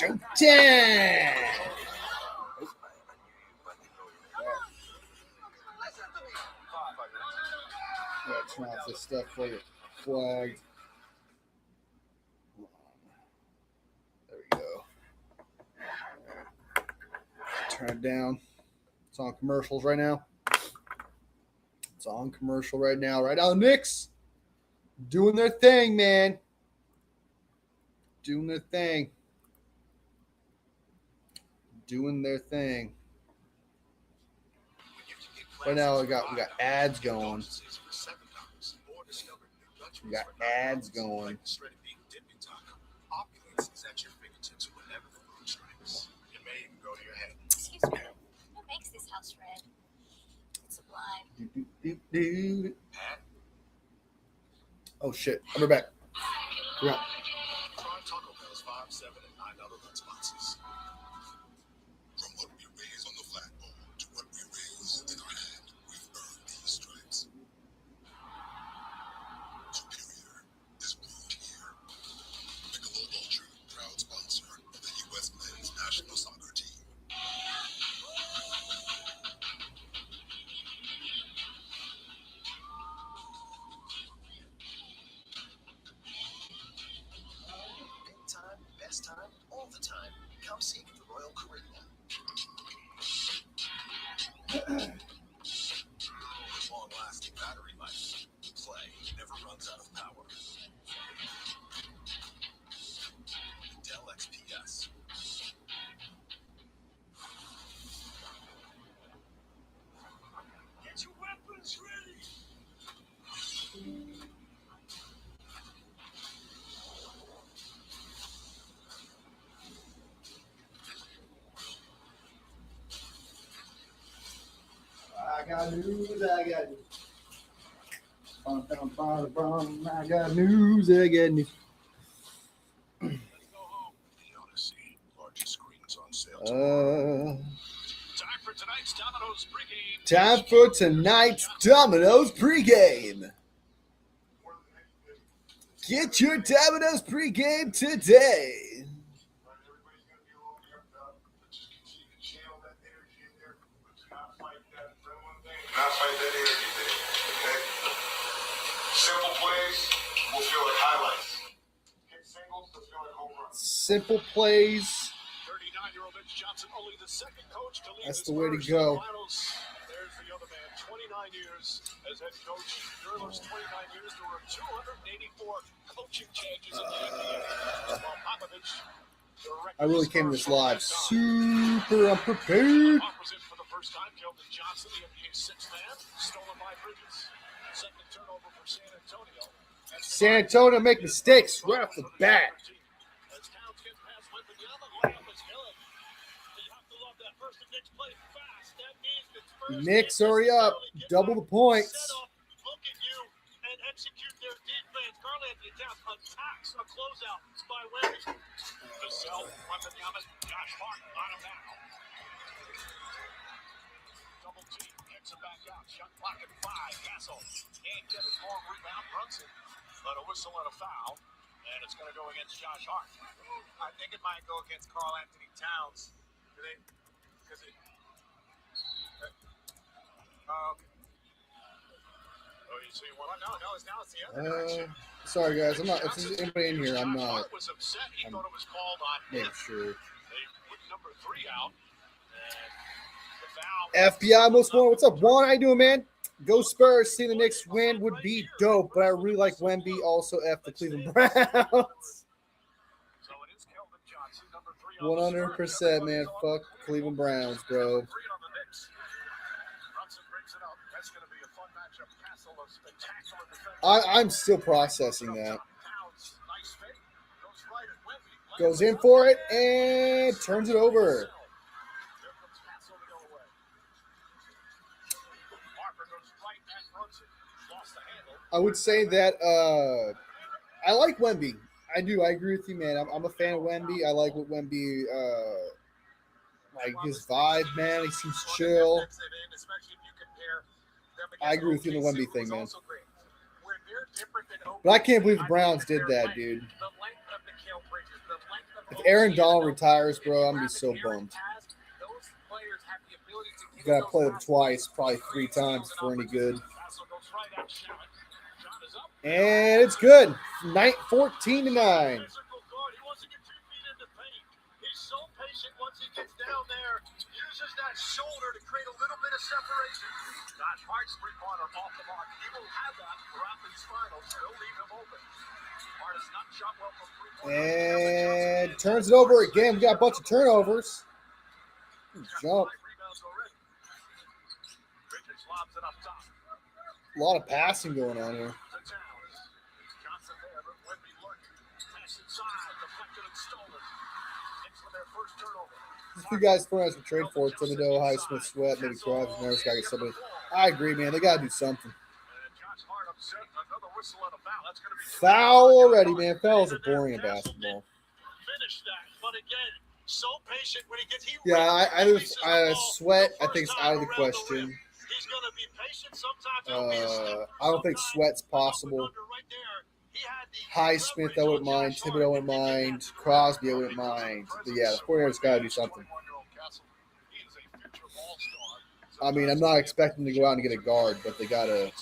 Showtime! Yeah, turn off this stuff for you. Flagged. There we go. Turn it down. It's on commercials right now. It's on commercial right now. Right now, Knicks doing their thing, man. Doing their thing. Doing their thing. Right now, we got ads going. We got ads going. Excuse me. Who makes this house red? It's sublime. Oh shit! I'll be back. Yeah. Try Taco Bell's 5, 7, and 9 other lunch boxes. From what we raise on the flagpole to what we raise in our hand, we've earned these stripes. Superior is brewed here. Michelob Ultra, proud sponsor of the U.S. men's national soccer team. Best time, all the time. Come seek the Royal Caribbean. Long-lasting battery life. Play never runs out of power. Dell XPS. Get your weapons ready. I got news, I got news. I got news, I got news. Let's go home. The Odyssey. Largest screens on sale tomorrow. Time for tonight's Domino's pregame. Time for tonight's Domino's pregame. Get your Domino's pregame today. Not fight that energy there, okay? Simple plays will feel like highlights. Hit singles will feel like home runs. Simple plays. 39-year-old Mitch Johnson, only the second coach to lead That's the the way to Spurs go. the finals. There's the other man, 29 years as head coach. During those 29 years, there were 284 coaching changes in the NBA. While Popovich, I really came to this live super unprepared. Offers in for the first time. Keldon Johnson, the NBA's sixth man, stolen by Bridges. Second turnover for San Antonio. San Antonio make mistakes right off the bat. As Towns gets past Wembanyama, layup is good. You have to love that first. The Knicks play fast. That means the Spurs Knicks, hurry up. Double the points. set up, look at you, and execute their defense. Karl Anthony Towns attacks a closeout by Wemby. Vassell, Wembanyama, Josh Hart on him now. Double team, kicks it back out. Shot clock at 5. Castle can't get his long rebound. Brunson, but a whistle and a foul, and it's going to go against Josh Hart. I think it might go against Karl Anthony Towns. Because it. Okay. Oh, you see one? Well, no, it's now it's the other direction. Sorry guys, I'm not. If there's anybody in here, I'm Josh not. Hart was upset. He thought it was called on him. Make sure. They put number 3 out. And the foul. FBI most wanted. What's up, Juan? How you doing, man? Go Spurs. Seeing the Knicks win would be dope, but I really like Wemby. Also, F the Cleveland Browns. So it is Keldon Johnson, number 3 on the 100%, man. Fuck Cleveland Browns, bro. Brunson brings it up. That's going to be a fun matchup. Castle, a spectacular defender. I'm still processing that. Towns, nice fake. Goes right at Wemby. Goes in for it and turns it over. There comes Castle to go away. Harper goes right at Brunson. Lost the handle. I would say that I like Wemby. I do. I agree with you, man. I'm a fan of Wemby. I like what Wemby, like his vibe, man. He seems chill. I agree with you on the Wemby thing, man. But I can't believe the Browns did that, dude. If Aaron Donald retires, bro, I'm gonna be so bummed. You gotta play them twice, probably 3 times for any good. And it's good. 14-9. So patient once he gets down there, uses that shoulder to create a little bit of separation. Got Hart's three-pointer off the mark. He will have that throughout these finals. They'll leave him open. Hart has not shot well from three-pointer. And turns it over again. We got a bunch of turnovers. Jump. Richards lobs it up top. A lot of passing going on here. Johnson there, but Wemby lurking. Pass inside, deflected and stolen. Knicks with their first turnover. These two guys throwing us a trade for Thibodeau, Highsmith, Sweat, maybe Crosby, Nerds got to get somebody. I agree, man. They got to do something. And Josh Hart upset. Another whistle and a foul. That's going to be Foul already, man. Fouls are boring in basketball. Finish that, but again, so patient when he gets. Yeah, I Sweat. I think it's out of the question. He's going to be patient. Sometimes it'll be a step. I don't think Sweat's possible. Right there. He had the Highsmith, I wouldn't mind. Thibodeau, I wouldn't mind. Crosby, I wouldn't mind. But yeah, the 49ers got to do something. I mean, I'm not expecting to go out and get a guard, but they got to.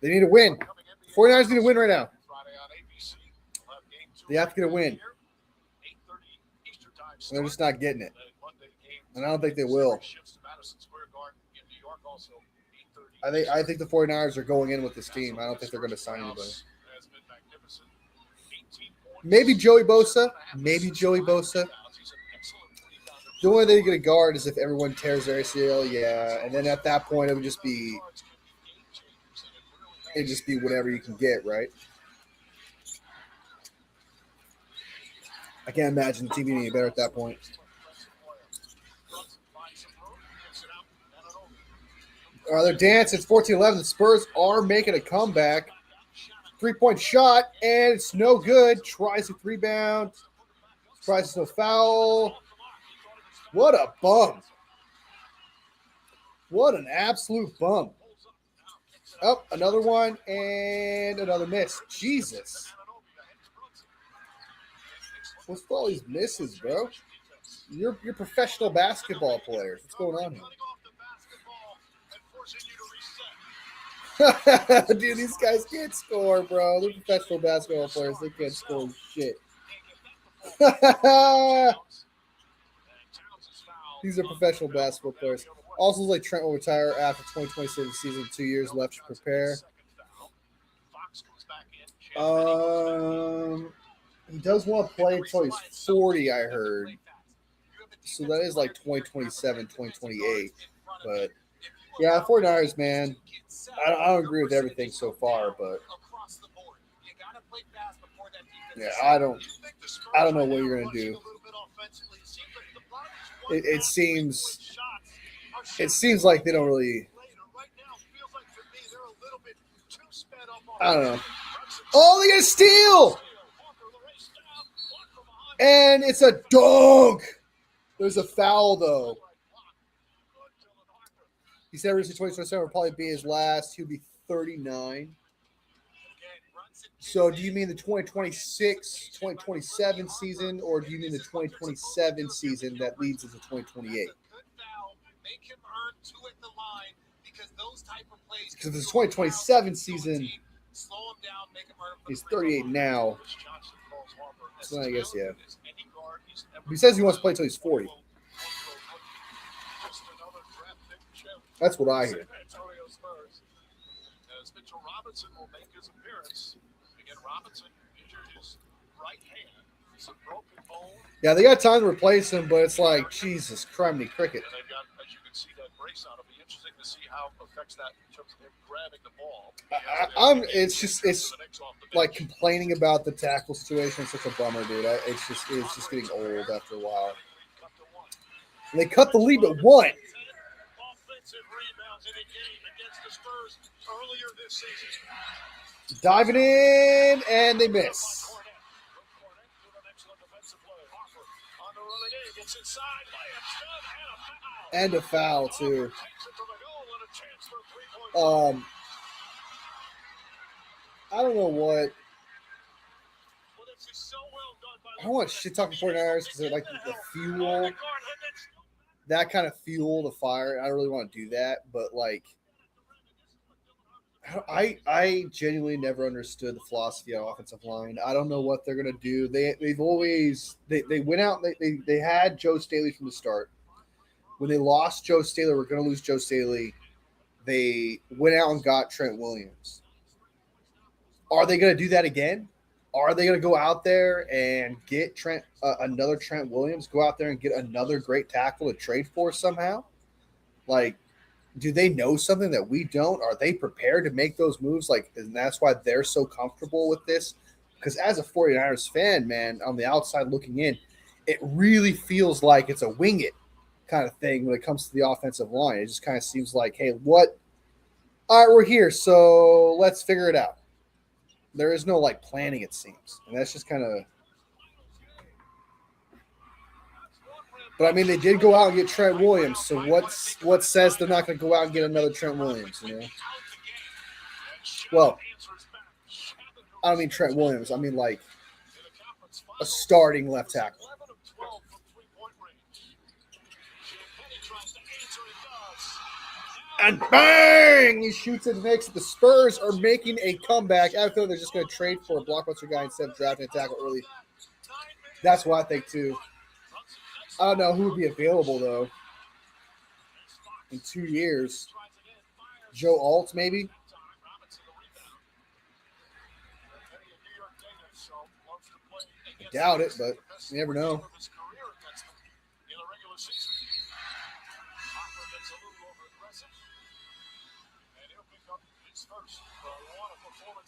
They need to win. 49ers need to win right now. They have to get a win. And they're just not getting it. And I don't think they will. I think the 49ers are going in with this team. I don't think they're going to sign anybody. Maybe Joey Bosa. The only way they get a guard is if everyone tears their ACL, yeah. And then at that point, it'd just be whatever you can get, right? I can't imagine the team being any better at that point. They're dancing. It's 14-11. The Spurs are making a comeback. 3-point shot, and it's no good. Tries to rebound. Tries to foul. What a bum. What an absolute bum. Oh, another one and another miss. Jesus. What's with all these misses, bro? You're professional basketball players. What's going on here? Dude, these guys can't score, bro. They're professional basketball players. They can't score shit. These are professional basketball players. Also, like Trent will retire after 2027 season. 2 years left to prepare. He does want to play until he's 40, I heard. So that is like 2027, 2028. But yeah, 49ers, man. I don't agree with everything so far, but yeah, I don't know what you're gonna do. It seems like they don't really. I don't know. Oh, they got a steal, and it's a dunk. There's a foul though. He said recently 2027 will probably be his last. He'll be 39. So do you mean the 2026, 2027 season, or do you mean the 2027 season that leads into 2028? Because the 2027 season, he's 38 now. So I guess, yeah. He says he wants to play until he's 40. That's what I hear. Robinson will make his appearance. Again, Robinson injured his right hand. It's a broken bone. Yeah, they got time to replace him, but it's like, Jesus, criminy cricket. And they've got, as you can see, that brace on. It'll be interesting to see how it affects that in terms of him grabbing the ball. It's like complaining about the tackle situation. It's such a bummer, dude. It's just getting old after a while. And they cut the lead at 1. Offensive rebounds in a game against the Spurs earlier this season. Diving in, and they miss. And a foul, too. I don't know what. I don't want to shit talking 49ers because they're like the fuel, that kind of fuel the fire. I don't really want to do that, but like, I genuinely never understood the philosophy of offensive line. I don't know what they're gonna do. They've always they went out. They had Joe Staley from the start. When they lost Joe Staley, we're gonna lose Joe Staley. They went out and got Trent Williams. Are they gonna do that again? Are they gonna go out there and get another Trent Williams? Go out there and get another great tackle to trade for somehow? Like, do they know something that we don't? Are they prepared to make those moves? Like, and that's why they're so comfortable with this. Because as a 49ers fan, man, on the outside looking in, it really feels like it's a wing it kind of thing when it comes to the offensive line. It just kind of seems like, hey, what? All right, we're here, so let's figure it out. There is no like planning, it seems, and that's just kind of. But I mean, they did go out and get Trent Williams. So what says they're not going to go out and get another Trent Williams? You know. Well, I don't mean Trent Williams. I mean like a starting left tackle. And bang! He shoots and makes it. The Spurs are making a comeback. I feel they're just going to trade for a blockbuster guy instead of drafting a tackle early. That's what I think too. I don't know who would be available though. In 2 years, Joe Alt maybe. I doubt it, but you never know.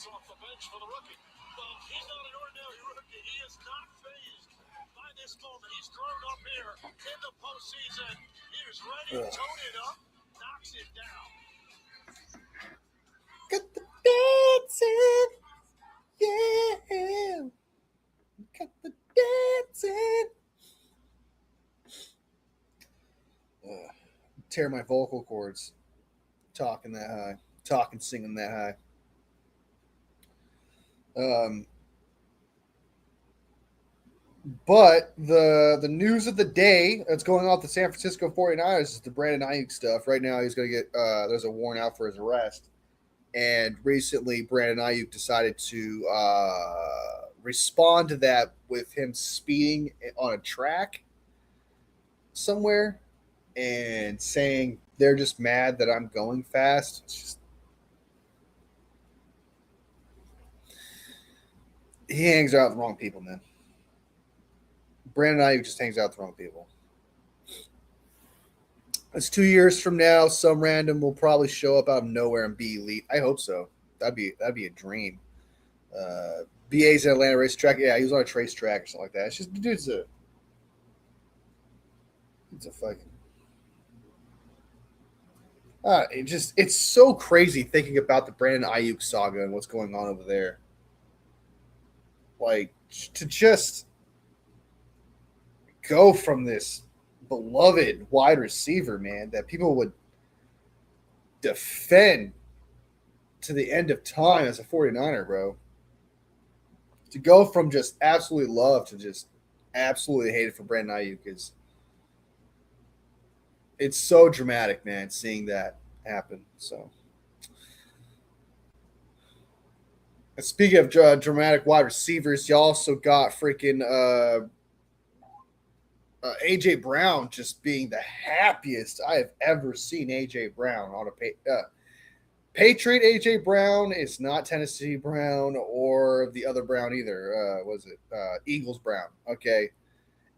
Off the bench for the rookie. Well, he's not an ordinary rookie. He is not fazed by this moment. He's thrown up here in the postseason. He is ready to tone it up, knocks it down. Got the dancing, yeah. Got the dancing. Tear my vocal cords. Talking that high. Singing that high. But the news of the day that's going on with the San Francisco 49ers is the Brandon Ayuk stuff. Right now, he's going to get there's a warrant out for his arrest. And recently, Brandon Ayuk decided to respond to that with him speeding on a track somewhere and saying they're just mad that I'm going fast. It's just, he hangs out with the wrong people, man. Brandon Ayuk just hangs out with the wrong people. It's 2 years from now. Some random will probably show up out of nowhere and be elite. I hope so. That'd be a dream. BA's at Atlanta racetrack. Yeah, he was on a trace track or something like that. It's just the dude's it's a fucking. It's so crazy thinking about the Brandon Ayuk saga and what's going on over there. Like, to just go from this beloved wide receiver, man, that people would defend to the end of time as a 49er, bro. To go from just absolutely love to just absolutely hate it for Brandon Ayuk is it's so dramatic, man, seeing that happen. So, and speaking of dramatic wide receivers, you also got freaking AJ Brown just being the happiest I have ever seen AJ Brown on a Patriot. AJ Brown is not Tennessee Brown or the other Brown either. Was it Eagles Brown? Okay.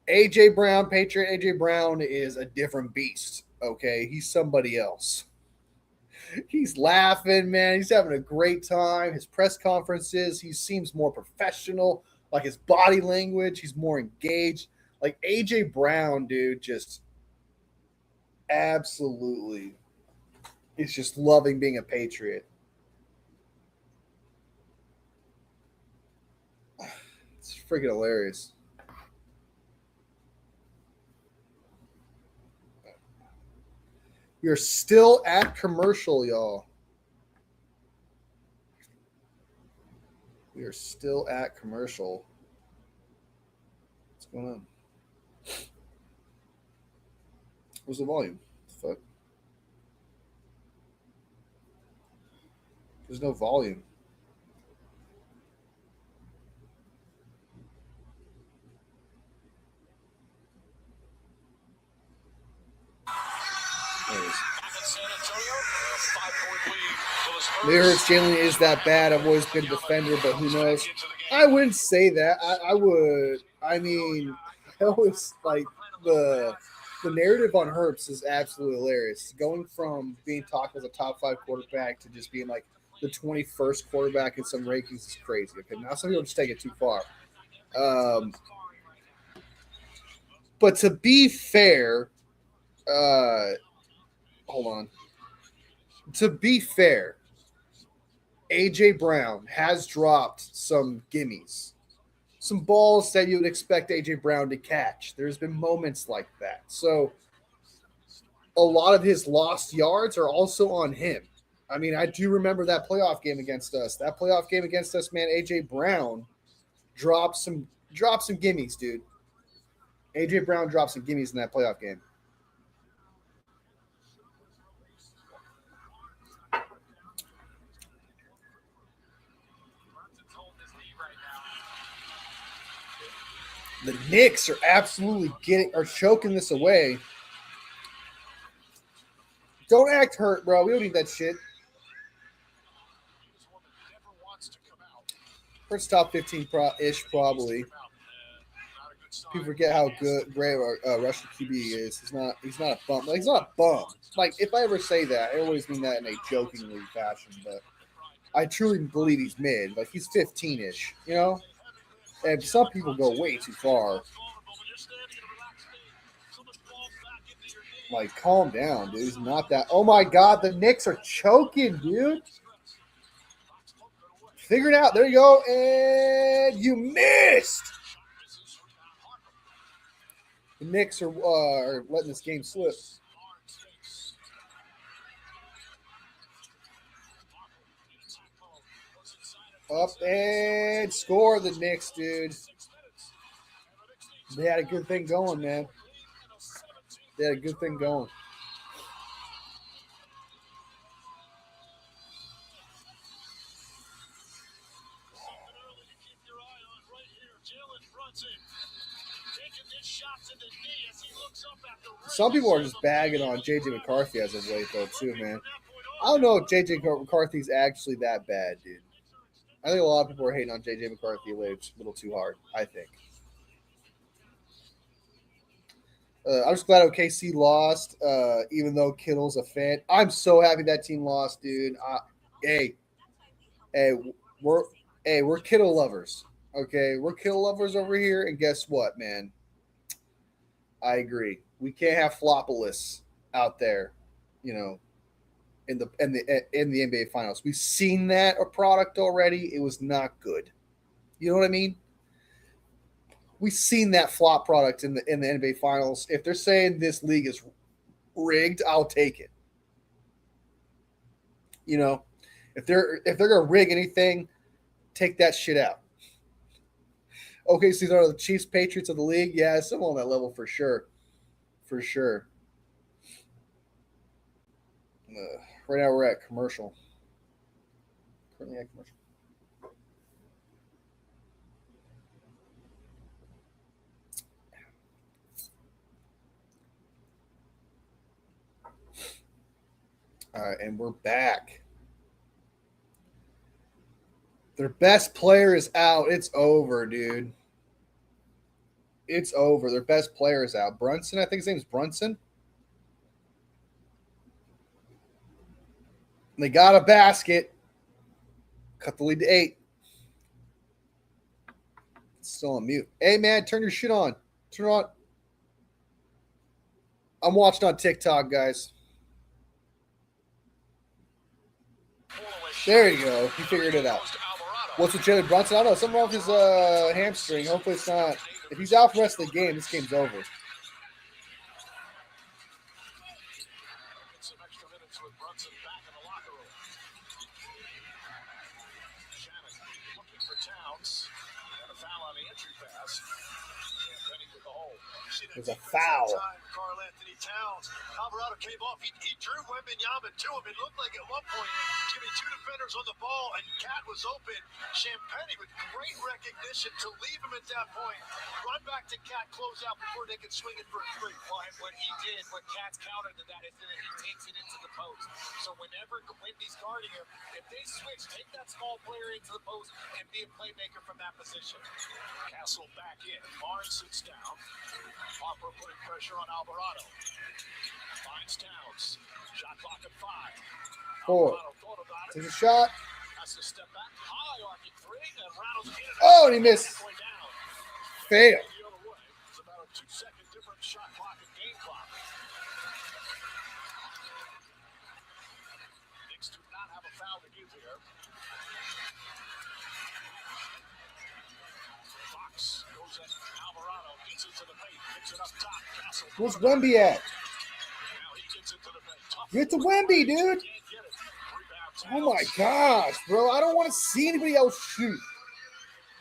AJ Brown, Patriot AJ Brown is a different beast. Okay. He's somebody else. He's laughing, man. He's having a great time. His press conferences, he seems more professional. Like his body language, he's more engaged. Like AJ Brown, dude, just absolutely is just loving being a Patriot. It's freaking hilarious. You're still at commercial, y'all. We are still at commercial. going on? Where's the volume? Fuck. There's no volume. It hurts Jalen is that bad. I've always been a defender, but who knows? I wouldn't say that. I would. I mean, I always like the narrative on Herbst is absolutely hilarious. Going from being talked as a top 5 quarterback to just being like the 21st quarterback in some rankings is crazy. Okay, now some people just take it too far. But to be fair, hold on. To be fair, AJ Brown has dropped some gimmies, some balls that you would expect AJ Brown to catch. There's been moments like that. So a lot of his lost yards are also on him. I mean, I do remember that playoff game against us. That playoff game against us, man, AJ Brown dropped some gimmies, dude. AJ Brown dropped some gimmies in that playoff game. The Knicks are absolutely choking this away. Don't act hurt, bro. We don't need that shit. First top 15-ish, probably. People forget how great Russian QB is. He's not a bum. Like, he's not a bum. Like, if I ever say that, I always mean that in a jokingly fashion, but I truly believe he's mid. Like, he's 15-ish, you know? And some people go way too far. Like, calm down, dude. He's not that. Oh, my God. The Knicks are choking, dude. Figure it out. There you go. And you missed. The Knicks are letting this game slip. Up and score the Knicks, dude. They had a good thing going, man. They had a good thing going. Some people are just bagging on J.J. McCarthy as of late, though, too, man. I don't know if J.J. McCarthy's actually that bad, dude. I think a lot of people are hating on J.J. McCarthy a little too hard, I think. I'm just glad OKC lost, even though Kittle's a fan. I'm so happy that team lost, dude. We're Kittle lovers. Okay, we're Kittle lovers over here, and guess what, man? I agree. We can't have Flopolis out there, you know, in the NBA Finals. We've seen that a product already. It was not good. You know what I mean? We've seen that flop product in the NBA Finals. If they're saying this league is rigged, I'll take it. You know, if they're gonna rig anything, take that shit out. Okay, so these are the Chiefs Patriots of the league. Yeah, some on that level for sure. For sure. Right now we're at commercial. Currently at commercial. All right, and we're back. Their best player is out. It's over, dude. It's over. Their best player is out. Brunson, I think his name's Brunson. They got a basket. Cut the lead to 8. It's still on mute. Hey, man, turn your shit on. Turn it on. I'm watching on TikTok, guys. There you go. He figured it out. What's with Jalen Brunson? I don't know. Something wrong with his hamstring. Hopefully it's not. If he's out for the rest of the game, this game's over. Some extra minutes with Brunson back in the locker room. Shannon looking for Towns. And a foul on the entry pass. There's a foul. Karl Anthony Towns. Alvarado came off. He drew Wembanyama to him. It looked like at one point he was two defenders on the ball, and Cat was open. Champagny with great recognition to leave him at that point. Run back to Cat, close out before they could swing it for a three. Well, and what he did, what Cat's counter to that is that he takes it into the post. So whenever Wendy's guarding him, if they switch, take that small player into the post and be a playmaker from that position. Castle back in. Barnes sits down. Harper putting pressure on Alvarado. Finds Towns. Shot clock at 5. 4. Alvarado thought about it. Takes a shot. Has to step back high, arcing three, and rattles in and Oh, and he missed. halfway down. Fail. The other way. It's about a 2-second difference shot clock and game clock. Knicks do not have a foul to give here. Fox goes at Alvarado, gets into the paint, picks it up top. Castle. Where's Wemby at? Now he gets into the paint. Tough Get to Wemby, dude. can't get it. Rebound Oh my Towns. gosh, bro. I don't want to see anybody else shoot.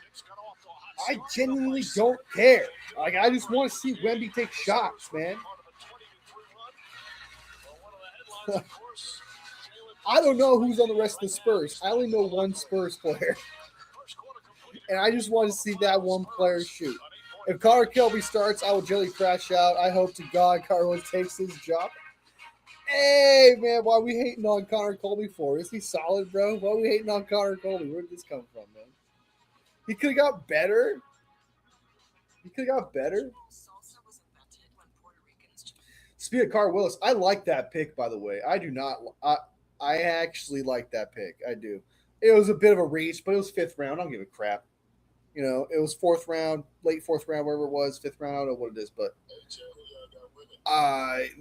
Knicks got off to a hot I start. genuinely don't care. Like, I just want to see Wemby take shots, man. Part of a 20-3 run. Well, one of the headlines, of course, Jalen I don't know who's on the rest of the Spurs. I only know one Spurs player. first quarter complete. And I just want to see that one player shoot. If Connor Kelby starts, I will generally crash out. I hope to God Carlos takes his job. Hey, man, why are we hating on Connor Colby for? Is he solid, bro? Why are we hating on Connor Colby? Where did this come from, man? He could have got better. He could have got better. Salsa was invented when Puerto Ricans. Speaking of Carl Willis, I like that pick, by the way. I do not. I actually like that pick. I do. It was a bit of a reach, but it was 5th round. I don't give a crap. You know, it was 4th round, late 4th round, wherever it was, 5th round. I don't know what it is, but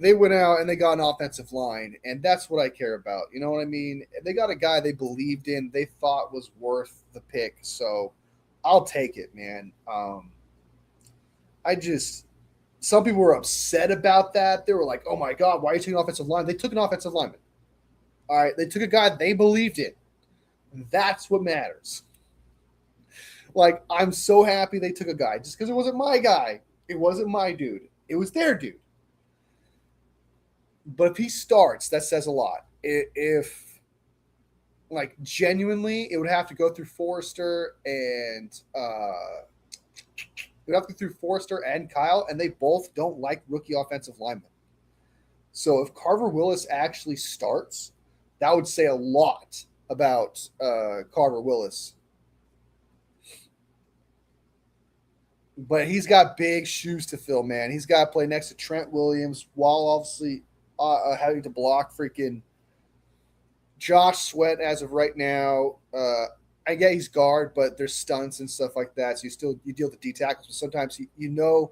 they went out and they got an offensive line, and that's what I care about. You know what I mean? They got a guy they believed in, they thought was worth the pick, so I'll take it, man. Some people were upset about that. They were like, oh my God, why are you taking offensive line? They took an offensive lineman. All right, they took a guy they believed in. That's what matters. Like, I'm so happy they took a guy just because it wasn't my guy. It wasn't my dude. It was their dude. But if he starts, that says a lot. If like, genuinely, it would have to go through Forrester and Kyle, and they both don't like rookie offensive linemen. So if Carver Willis actually starts, that would say a lot about Carver Willis. But he's got big shoes to fill, man. He's got to play next to Trent Williams while obviously having to block freaking Josh Sweat as of right now. I get he's guard, but there's stunts and stuff like that. So you deal with the D tackles. But sometimes you know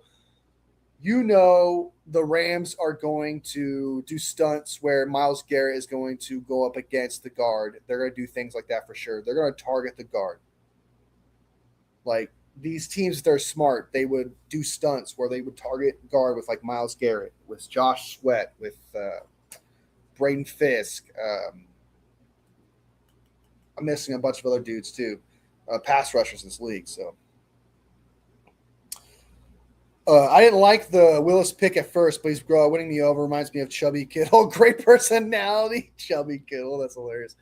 the Rams are going to do stunts where Myles Garrett is going to go up against the guard. They're going to do things like that for sure. They're going to target the guard. Like, these teams, if they're smart, they would do stunts where they would target guard with like Myles Garrett, with Josh Sweat, with Braden Fisk. I'm missing a bunch of other dudes too, pass rushers in this league. So I didn't like the Willis pick at first, but he's winning me over. Reminds me of Chubby Kittle. Great personality, Chubby Kittle. That's hilarious.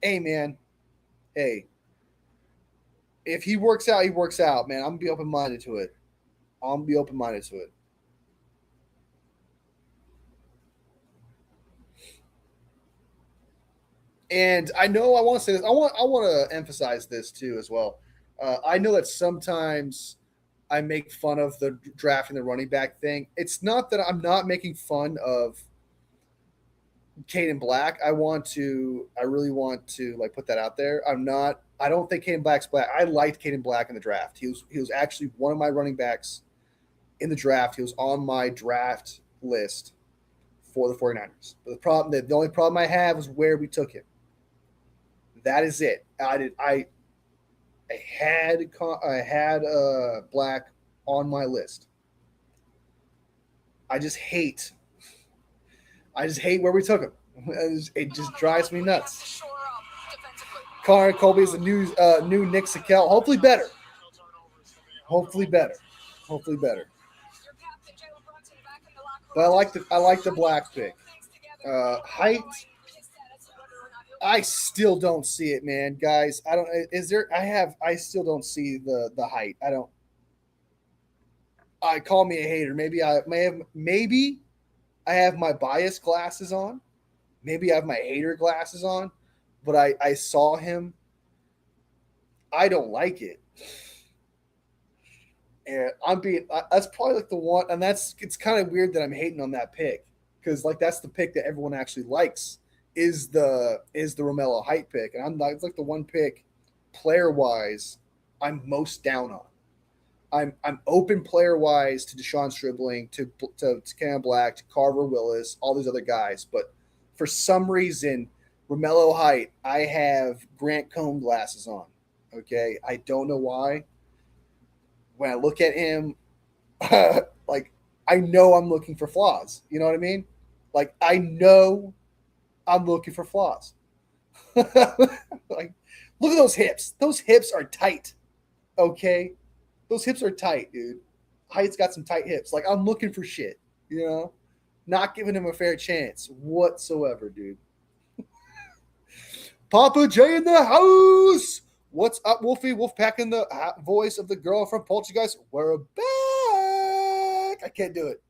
Hey man, hey. If he works out, he works out, man. I'm going to be open-minded to it. And I know I want to say this. I want to emphasize this too as well. I know that sometimes I make fun of the drafting the running back thing. It's not that I'm not making fun of Caden Black. I really want to like put that out there. I don't think Caden Black's black. I liked Caden Black in the draft. He was actually one of my running backs in the draft. He was on my draft list for the 49ers. But the only problem I have is where we took him. That is it. I had Black on my list. I just hate where we took him. It just drives me nuts. Connor Colby is a new Nick Sakel. Hopefully better. Hopefully better. Hopefully better. Your captain, Jalen Brunson, back in the locker room. But I like the black pick. Height. I still don't see it, man, guys. I don't. Is there? I still don't see the height. I don't. I call me a hater. Maybe I have my bias glasses on. Maybe I have my hater glasses on. But I saw him. I don't like it. And that's probably like the one, and it's kind of weird that I'm hating on that pick because like that's the pick that everyone actually likes is the Romello Height pick, and it's like the one pick player wise I'm most down on. I'm open player wise to Deshaun Stribling, to Cam Black, to Carver Willis, all these other guys, but for some reason Romello Height, I have Grant Cohn glasses on. Okay, I don't know why. When I look at him, like I know I'm looking for flaws. You know what I mean? Like I know I'm looking for flaws. Like look at those hips. Those hips are tight. Okay, those hips are tight, dude. Height's got some tight hips. Like I'm looking for shit. You know, not giving him a fair chance whatsoever, dude. Papa J in the house. What's up, Wolfie? Wolfpack in the voice of the girl from Poltergeist. We're back. I can't do it.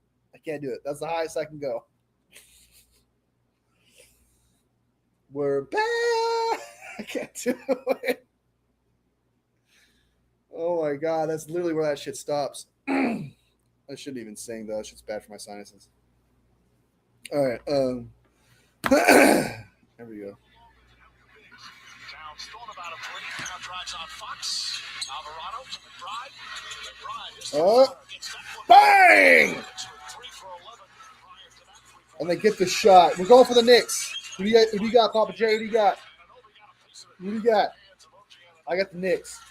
That's the highest I can go. We're back. I can't do it. Oh my god, that's literally where that shit stops. I shouldn't even sing though. That shit's bad for my sinuses. All right. There we go. Thought about a play. Now drives on Fox. Alvarado to McBride. Bang! And they get the shot. We're going for the Knicks. Who do you got, Papa J? Who do you got? I got the Knicks.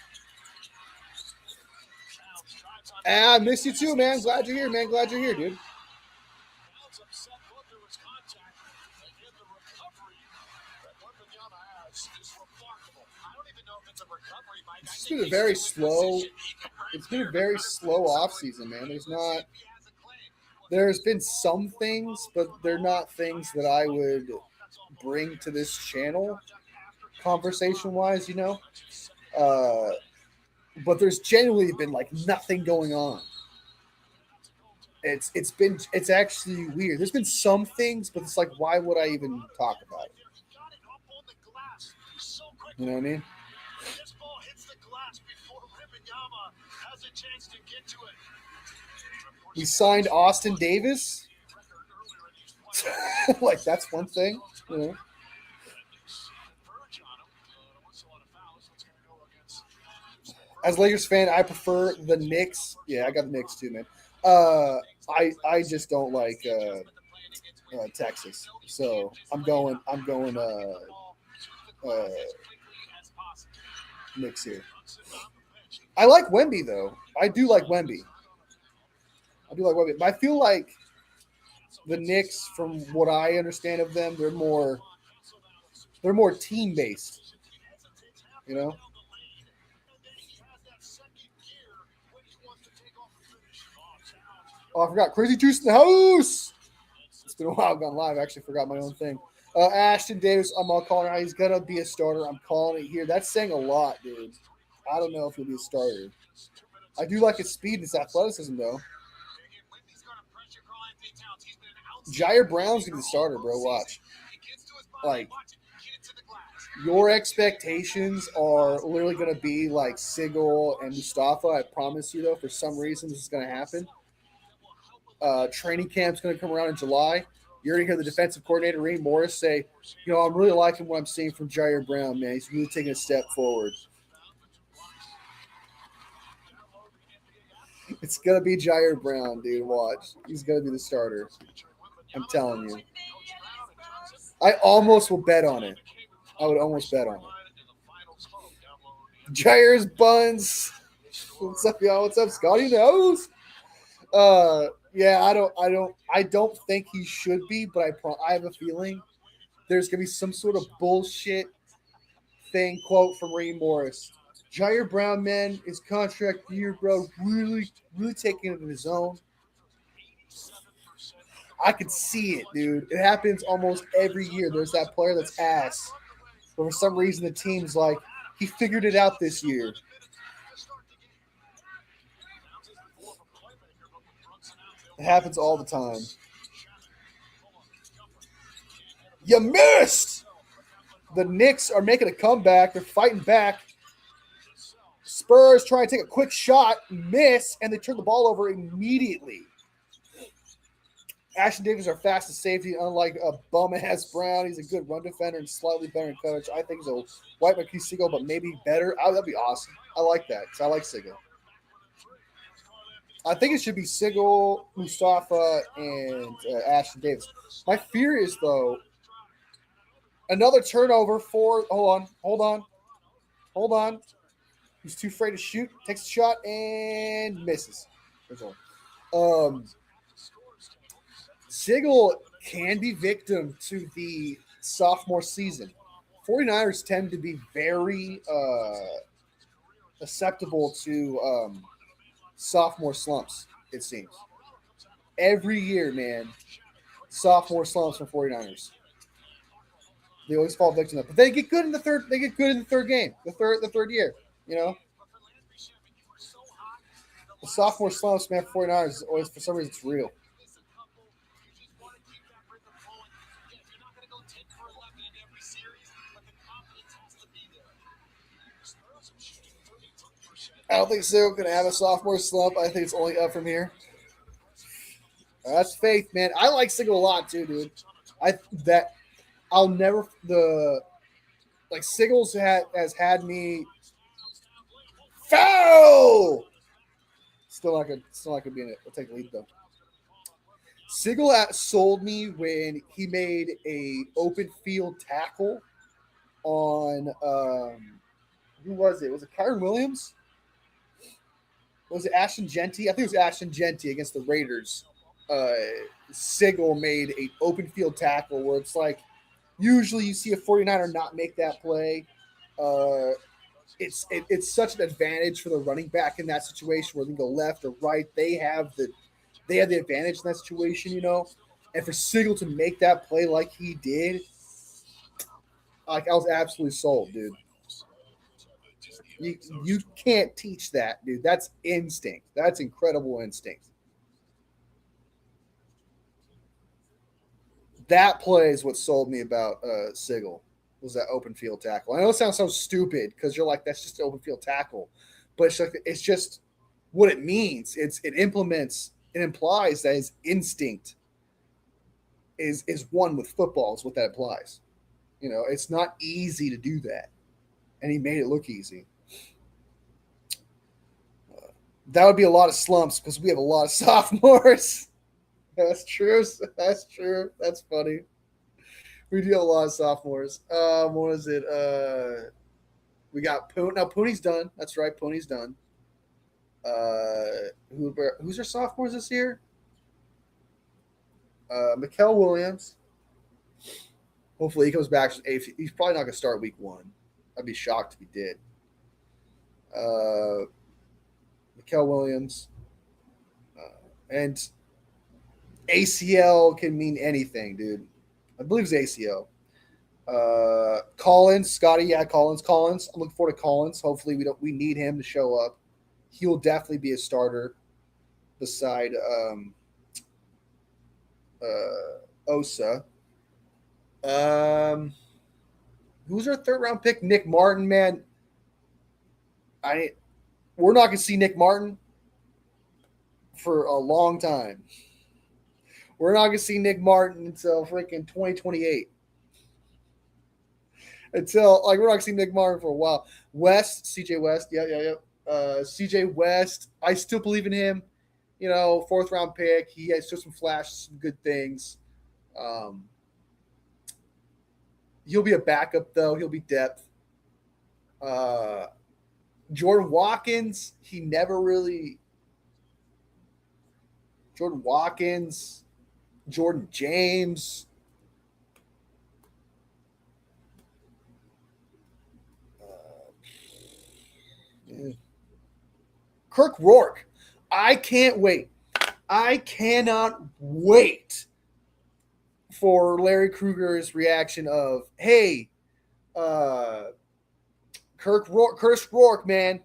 I miss you too, man. Glad you're here, dude. It's been a very slow. It's been a very slow off season, man. There's been some things, but they're not things that I would bring to this channel, conversation wise, you know. But there's genuinely been like nothing going on. It's actually weird. There's been some things, but it's like, why would I even talk about it? You know what I mean? We signed Austin Davis. Like that's one thing, you know. As a Lakers fan, I prefer the Knicks. Yeah, I got the Knicks too, man. I just don't like Texas, so I'm going Knicks here. I like Wemby though. I do like Wemby. But I feel like the Knicks, from what I understand of them, they're more team based. You know. Oh, I forgot. Crazy Juice in the house. It's been a while gone live. I actually forgot my own thing. Ashton Davis, I'm all calling out. He's going to be a starter. I'm calling it here. That's saying a lot, dude. I don't know if he'll be a starter. I do like his speed and his athleticism, though. Jair Brown's going to be the starter, bro. Watch. Like, your expectations are literally going to be like Sigel and Mustafa. I promise you, though, for some reason this is going to happen. Training camp's going to come around in July. You're going to hear the defensive coordinator, Reed Morris, say, I'm really liking what I'm seeing from Jair Brown, man. He's really taking a step forward. It's going to be Jair Brown, dude. Watch. He's going to be the starter. I'm telling you. I almost will bet on it. I would almost bet on it. Jair's buns. What's up, y'all? What's up, Scotty? Knows. Yeah, I don't think he should be, but I have a feeling there's gonna be some sort of bullshit thing. Quote from Reed Morris: Jair Brown, man, his contract year, bro, really, really taking it in his own. I can see it, dude. It happens almost every year. There's that player that's ass. But for some reason, the team's like, he figured it out this year. It happens all the time. You missed! The Knicks are making a comeback. They're fighting back. Spurs try to take a quick shot, miss, and they turn the ball over immediately. Ashton Davis, our fastest safety, unlike a bum-ass Brown. He's a good run defender and slightly better in coverage. I think he's a white Siegel, but maybe better. Oh, that'd be awesome. I like that because I like Siegel. I think it should be Siegel, Mustafa, and Ashton Davis. My fear is, though, another turnover for – hold on. He's too afraid to shoot. Takes a shot and misses. Siegel can be victim to the sophomore season. 49ers tend to be very susceptible to sophomore slumps, it seems. Every year, man, sophomore slumps from 49ers. They always fall victim to that. But they get good in the third. They get good in the third game, the third year. You know, the sophomore slumps, man, for 49ers is always, for some reason, it's real. I don't think Siegel can have a sophomore slump. I think it's only up from here. That's faith, man. I like Siegel a lot too, dude. Siegels has had me foul. Still not gonna be in it. We'll take the lead though. Siegel sold me when he made a open field tackle on who was it? Was it Kyron Williams? Was it Ashton Genty? I think it was Ashton Genty against the Raiders. Siegel made an open field tackle where it's like usually you see a 49er not make that play. It's such an advantage for the running back in that situation where they can go left or right. They have the advantage in that situation, you know. And for Siegel to make that play like he did, like I was absolutely sold, dude. You can't teach that, dude. That's instinct. That's incredible instinct. That play is what sold me about Siegel, was that open field tackle. I know it sounds so stupid because you're like, that's just an open field tackle. But it's just what it means. It implies that his instinct is one with football is what that implies. You know, it's not easy to do that. And he made it look easy. That would be a lot of slumps because we have a lot of sophomores. That's true. That's true. That's funny. We do have a lot of sophomores. What is it? We got Poon. Now Pooney's done. That's right. Pooney's done. Who's our sophomores this year? Mikael Williams. Hopefully he comes back. He's probably not going to start week 1. I'd be shocked if he did. Mikael Williams. And ACL can mean anything, dude. I believe it's ACL. Collins, Scotty, yeah, Collins. I'm looking forward to Collins. Hopefully we need him to show up. He'll definitely be a starter beside Osa. Who's our third round pick? Nick Martin, man. We're not gonna see Nick Martin for a long time. We're not gonna see Nick Martin until freaking 2028. We're not gonna see Nick Martin for a while. CJ West, yeah. CJ West, I still believe in him. You know, 4th round pick. He has just some flashes, some good things. He'll be a backup though. He'll be depth. Jordan Watkins, Jordan Watkins, Jordan James. Kirk Rourke. I can't wait. I cannot wait for Larry Krueger's reaction of, hey, Curtis Rourke, man,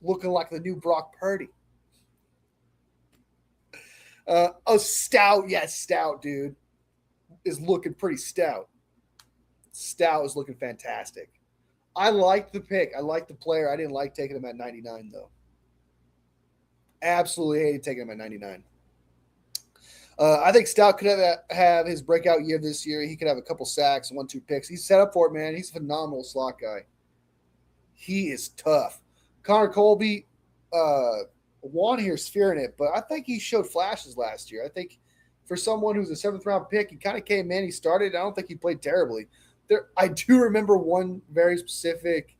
looking like the new Brock Purdy. Stout, yes, Stout, dude, is looking pretty stout. Stout is looking fantastic. I liked the pick. I liked the player. I didn't like taking him at 99, though. Absolutely hated taking him at 99. I think Stout could have his breakout year this year. He could have a couple sacks, 1-2 picks. He's set up for it, man. He's a phenomenal slot guy. He is tough. Connor Colby, Juan here's fearing it, but I think he showed flashes last year. I think for someone who's a 7th-round pick, he kind of came in. He started. I don't think he played terribly. I do remember one very specific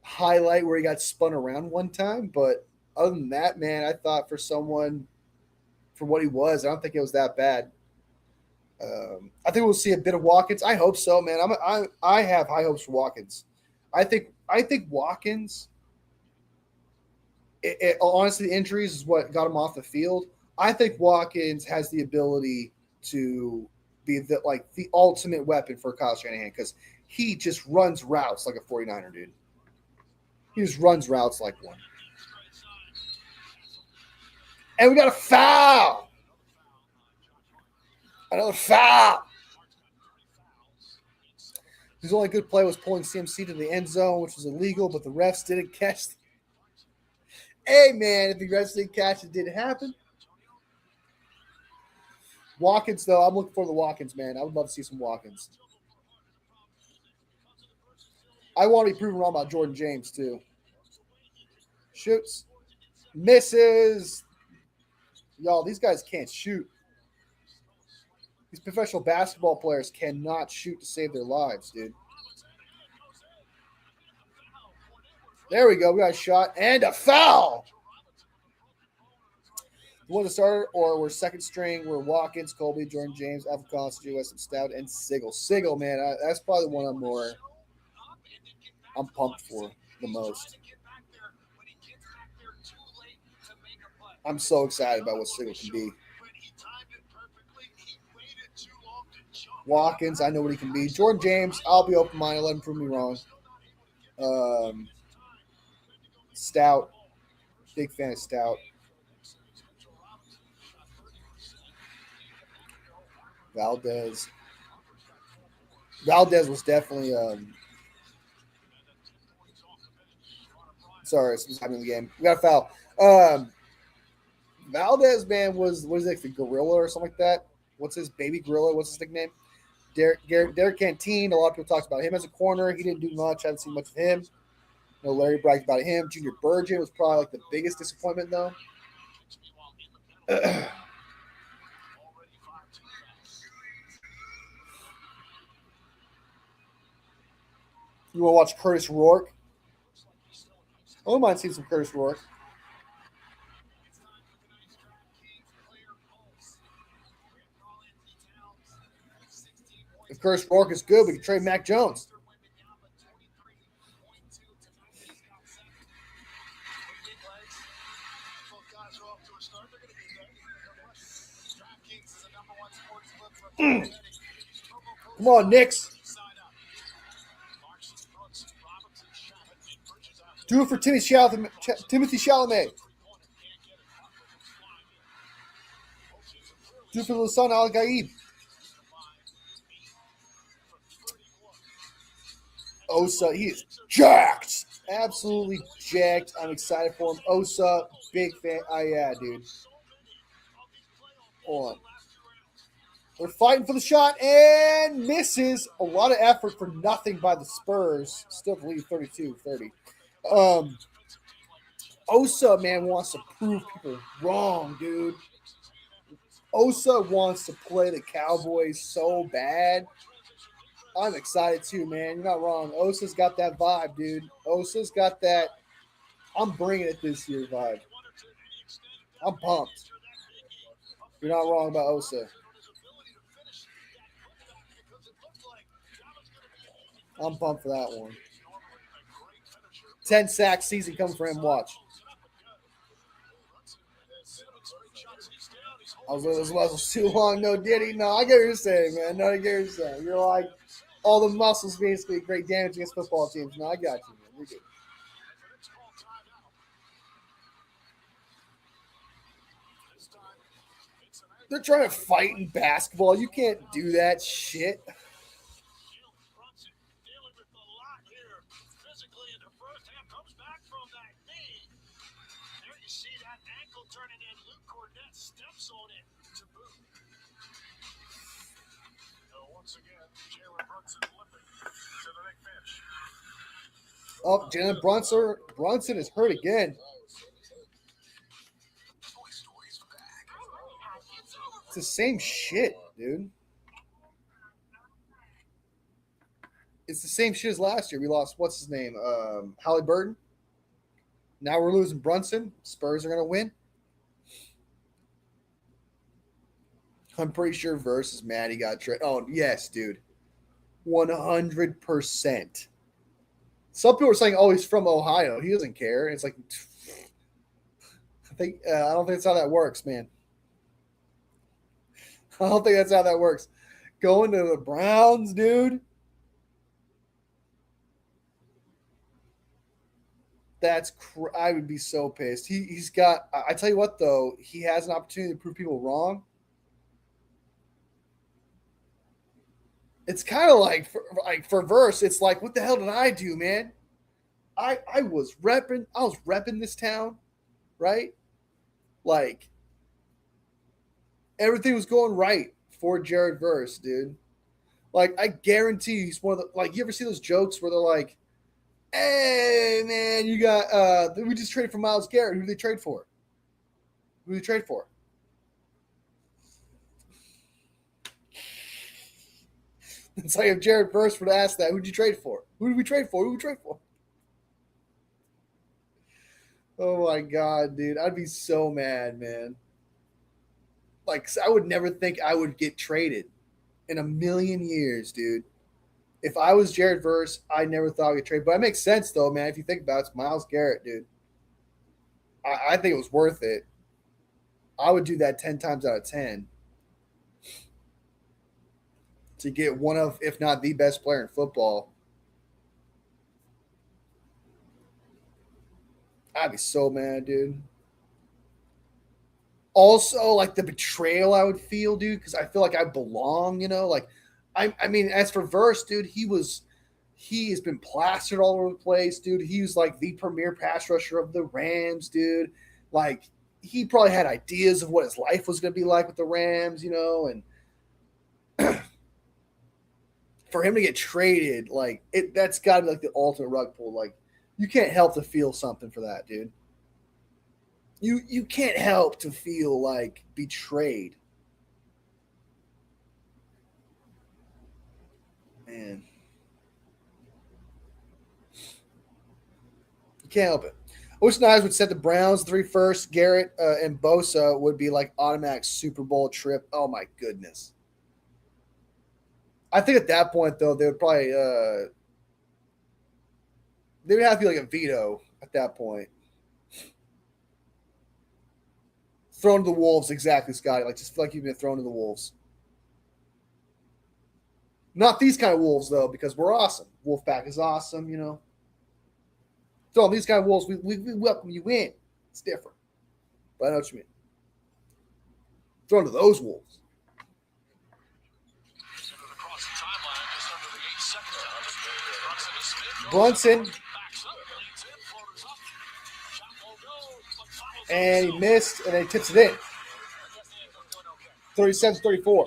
highlight where he got spun around one time, but other than that, man, I thought for someone for what he was, I don't think it was that bad. I think we'll see a bit of Watkins. I hope so, man. I have high hopes for Watkins. I think Watkins. Honestly, the injuries is what got him off the field. I think Watkins has the ability to be the ultimate weapon for Kyle Shanahan because he just runs routes like a 49er, dude. He just runs routes like one. And we got a foul. Another foul. His only good play was pulling CMC to the end zone, which was illegal, but the refs didn't catch. Hey, man, if the refs didn't catch it, did it happen? Watkins, though, I'm looking for the Watkins, man. I would love to see some Watkins. I want to be proven wrong about Jordan James, too. Shoots. Misses. Y'all, these guys can't shoot. These professional basketball players cannot shoot to save their lives, dude. There we go. We got a shot and a foul. The one to start or we're second string. We're Watkins, Colby, Jordan James, Alpha Constantine, Weston Stout, and Sigel. Sigel, man, that's probably the one I'm pumped for the most. I'm so excited about what Sigel can be. Watkins, I know what he can be. Jordan James, I'll be open-minded. Let him prove me wrong. Stout, big fan of Stout. Valdez was definitely sorry, something's happening in the game. We got a foul. Valdez, man, was what is it, the gorilla or something like that? What's his baby gorilla? What's his nickname? Derek Canteen. A lot of people talked about him as a corner. He didn't do much. I haven't seen much of him. Larry bragged about him. Junior Burgeon was probably like the biggest disappointment, though. You want to watch Curtis Rourke? I don't mind seeing some Curtis Rourke. If Curtis Rourke is good, we can trade Mac Jones. Come on, Knicks. Do it for Timothy Chalamet. Do it for Lasan Al-Gaib. Osa, he is jacked. Absolutely jacked. I'm excited for him. Osa, big fan. Oh, yeah, dude. Hold on. They're fighting for the shot and misses. A lot of effort for nothing by the Spurs. Still lead 32-30. Osa, man, wants to prove people wrong, dude. Osa wants to play the Cowboys so bad. I'm excited too, man. You're not wrong. Osa's got that vibe, dude. Osa's got that I'm bringing it this year vibe. I'm pumped. You're not wrong about Osa. I'm pumped for that one. 10 sack season coming for him. Watch. I was those muscles too long. No, Diddy. No, I get what you're saying, man. No, I get what you're saying. You're like all the muscles basically great damage against football teams. No, I got you, man. You're good. They're trying to fight in basketball. You can't do that shit. Oh, Jalen Brunson is hurt again. It's the same shit, dude. It's the same shit as last year. We lost, what's his name? Halliburton. Now we're losing Brunson. Spurs are going to win. I'm pretty sure versus Maddie got traded. Oh, yes, dude. 100%. Some people are saying, oh, he's from Ohio. He doesn't care. It's like, I don't think that's how that works, man. I don't think that's how that works. Going to the Browns, dude. I would be so pissed. He's got. I tell you what, though, he has an opportunity to prove people wrong. It's kind of like for Verse. It's like, what the hell did I do, man? I was repping this town, right? Like, everything was going right for Jared Verse, dude. Like, I guarantee he's one of the, like, you ever see those jokes where they're like, hey, man, you got, we just traded for Myles Garrett. Who did they trade for? Who did they trade for? It's like if Jared Verse would ask that, who'd you trade for? Who did we trade for? Who did we trade for? Oh, my God, dude. I'd be so mad, man. Like, I would never think I would get traded in a million years, dude. If I was Jared Verse, I never thought I'd get traded. But it makes sense, though, man. If you think about it, it's Myles Garrett, dude. I think it was worth it. I would do that 10 times out of 10 to get one of, if not the best player in football. I'd be so mad, dude. Also, like, the betrayal I would feel, dude, because I feel like I belong, you know? Like, I mean, as for Verse, dude, he has been plastered all over the place, dude. He was, like, the premier pass rusher of the Rams, dude. Like, he probably had ideas of what his life was going to be like with the Rams, you know? And for him to get traded, like, that's got to be, like, the ultimate rug pull. Like, you can't help to feel something for that, dude. You can't help to feel like betrayed. Man. You can't help it. I wish Nyes would set the Browns 3 first. Garrett and Bosa would be like automatic Super Bowl trip. Oh, my goodness. I think at that point, though, they would probably they would have to be like a veto at that point. Thrown to the Wolves, exactly, Scotty. Like, just feel like you've been thrown to the Wolves. Not these kind of Wolves, though, because we're awesome. Wolfpack is awesome, you know. So these kind of Wolves, we welcome you in. It's different. But I know what you mean. Thrown to those Wolves. Brunson. And he missed, and then he tips it in. 37-34.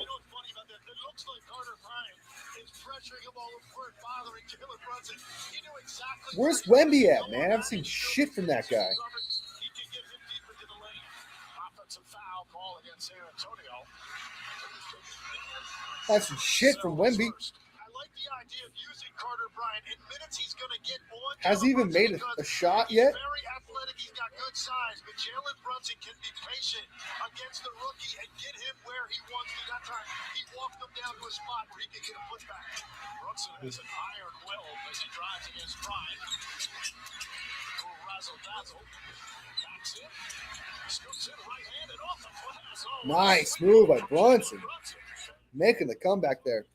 Where's Wemby at, man? I haven't seen shit from that guy. That's some shit from Wemby. Has he even made a shot yet? think he's got good size, but Jalen Brunson can be patient against the rookie and get him where he wants. He walked him down to a spot where he can get a putback. Brunson has an iron will as he drives against Bryant. Razzle dazzle. Backs in. Scoops in right-handed off the glass. Oh, Nice move by Brunson. Making the comeback there.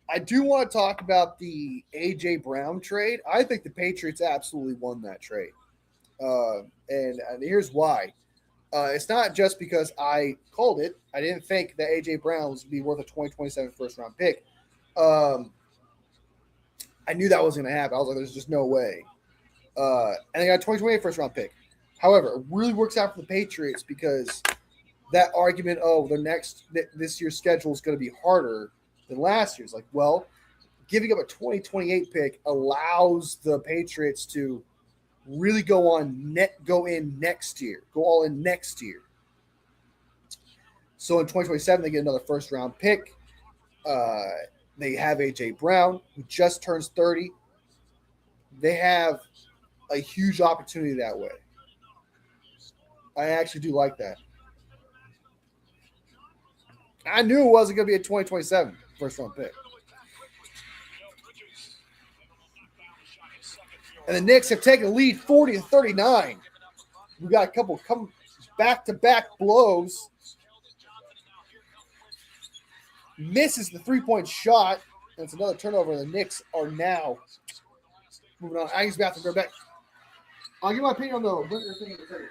I do want to talk about the A.J. Brown trade. I think the Patriots absolutely won that trade. And here's why. It's not just because I called it. I didn't think that A.J. Brown was going to be worth a 2027 first-round pick. I knew that wasn't going to happen. I was like, there's just no way. And they got a 2028 first-round pick. However, it really works out for the Patriots because that argument, this year's schedule is going to be harder than last year's. Like, well, giving up a 2028 pick allows the Patriots to really go in next year, go all in next year. So in 2027, they get another first-round pick. They have A.J. Brown, who just turns 30. They have a huge opportunity that way. I actually do like that. I knew it wasn't going to be a 2027 first-round pick. And the Knicks have taken a lead 40-39. We got a couple come back-to-back blows. Misses the three-point shot. That's another turnover. The Knicks are now moving on. I just have to go back. I'll give my opinion on the winner thing in a second.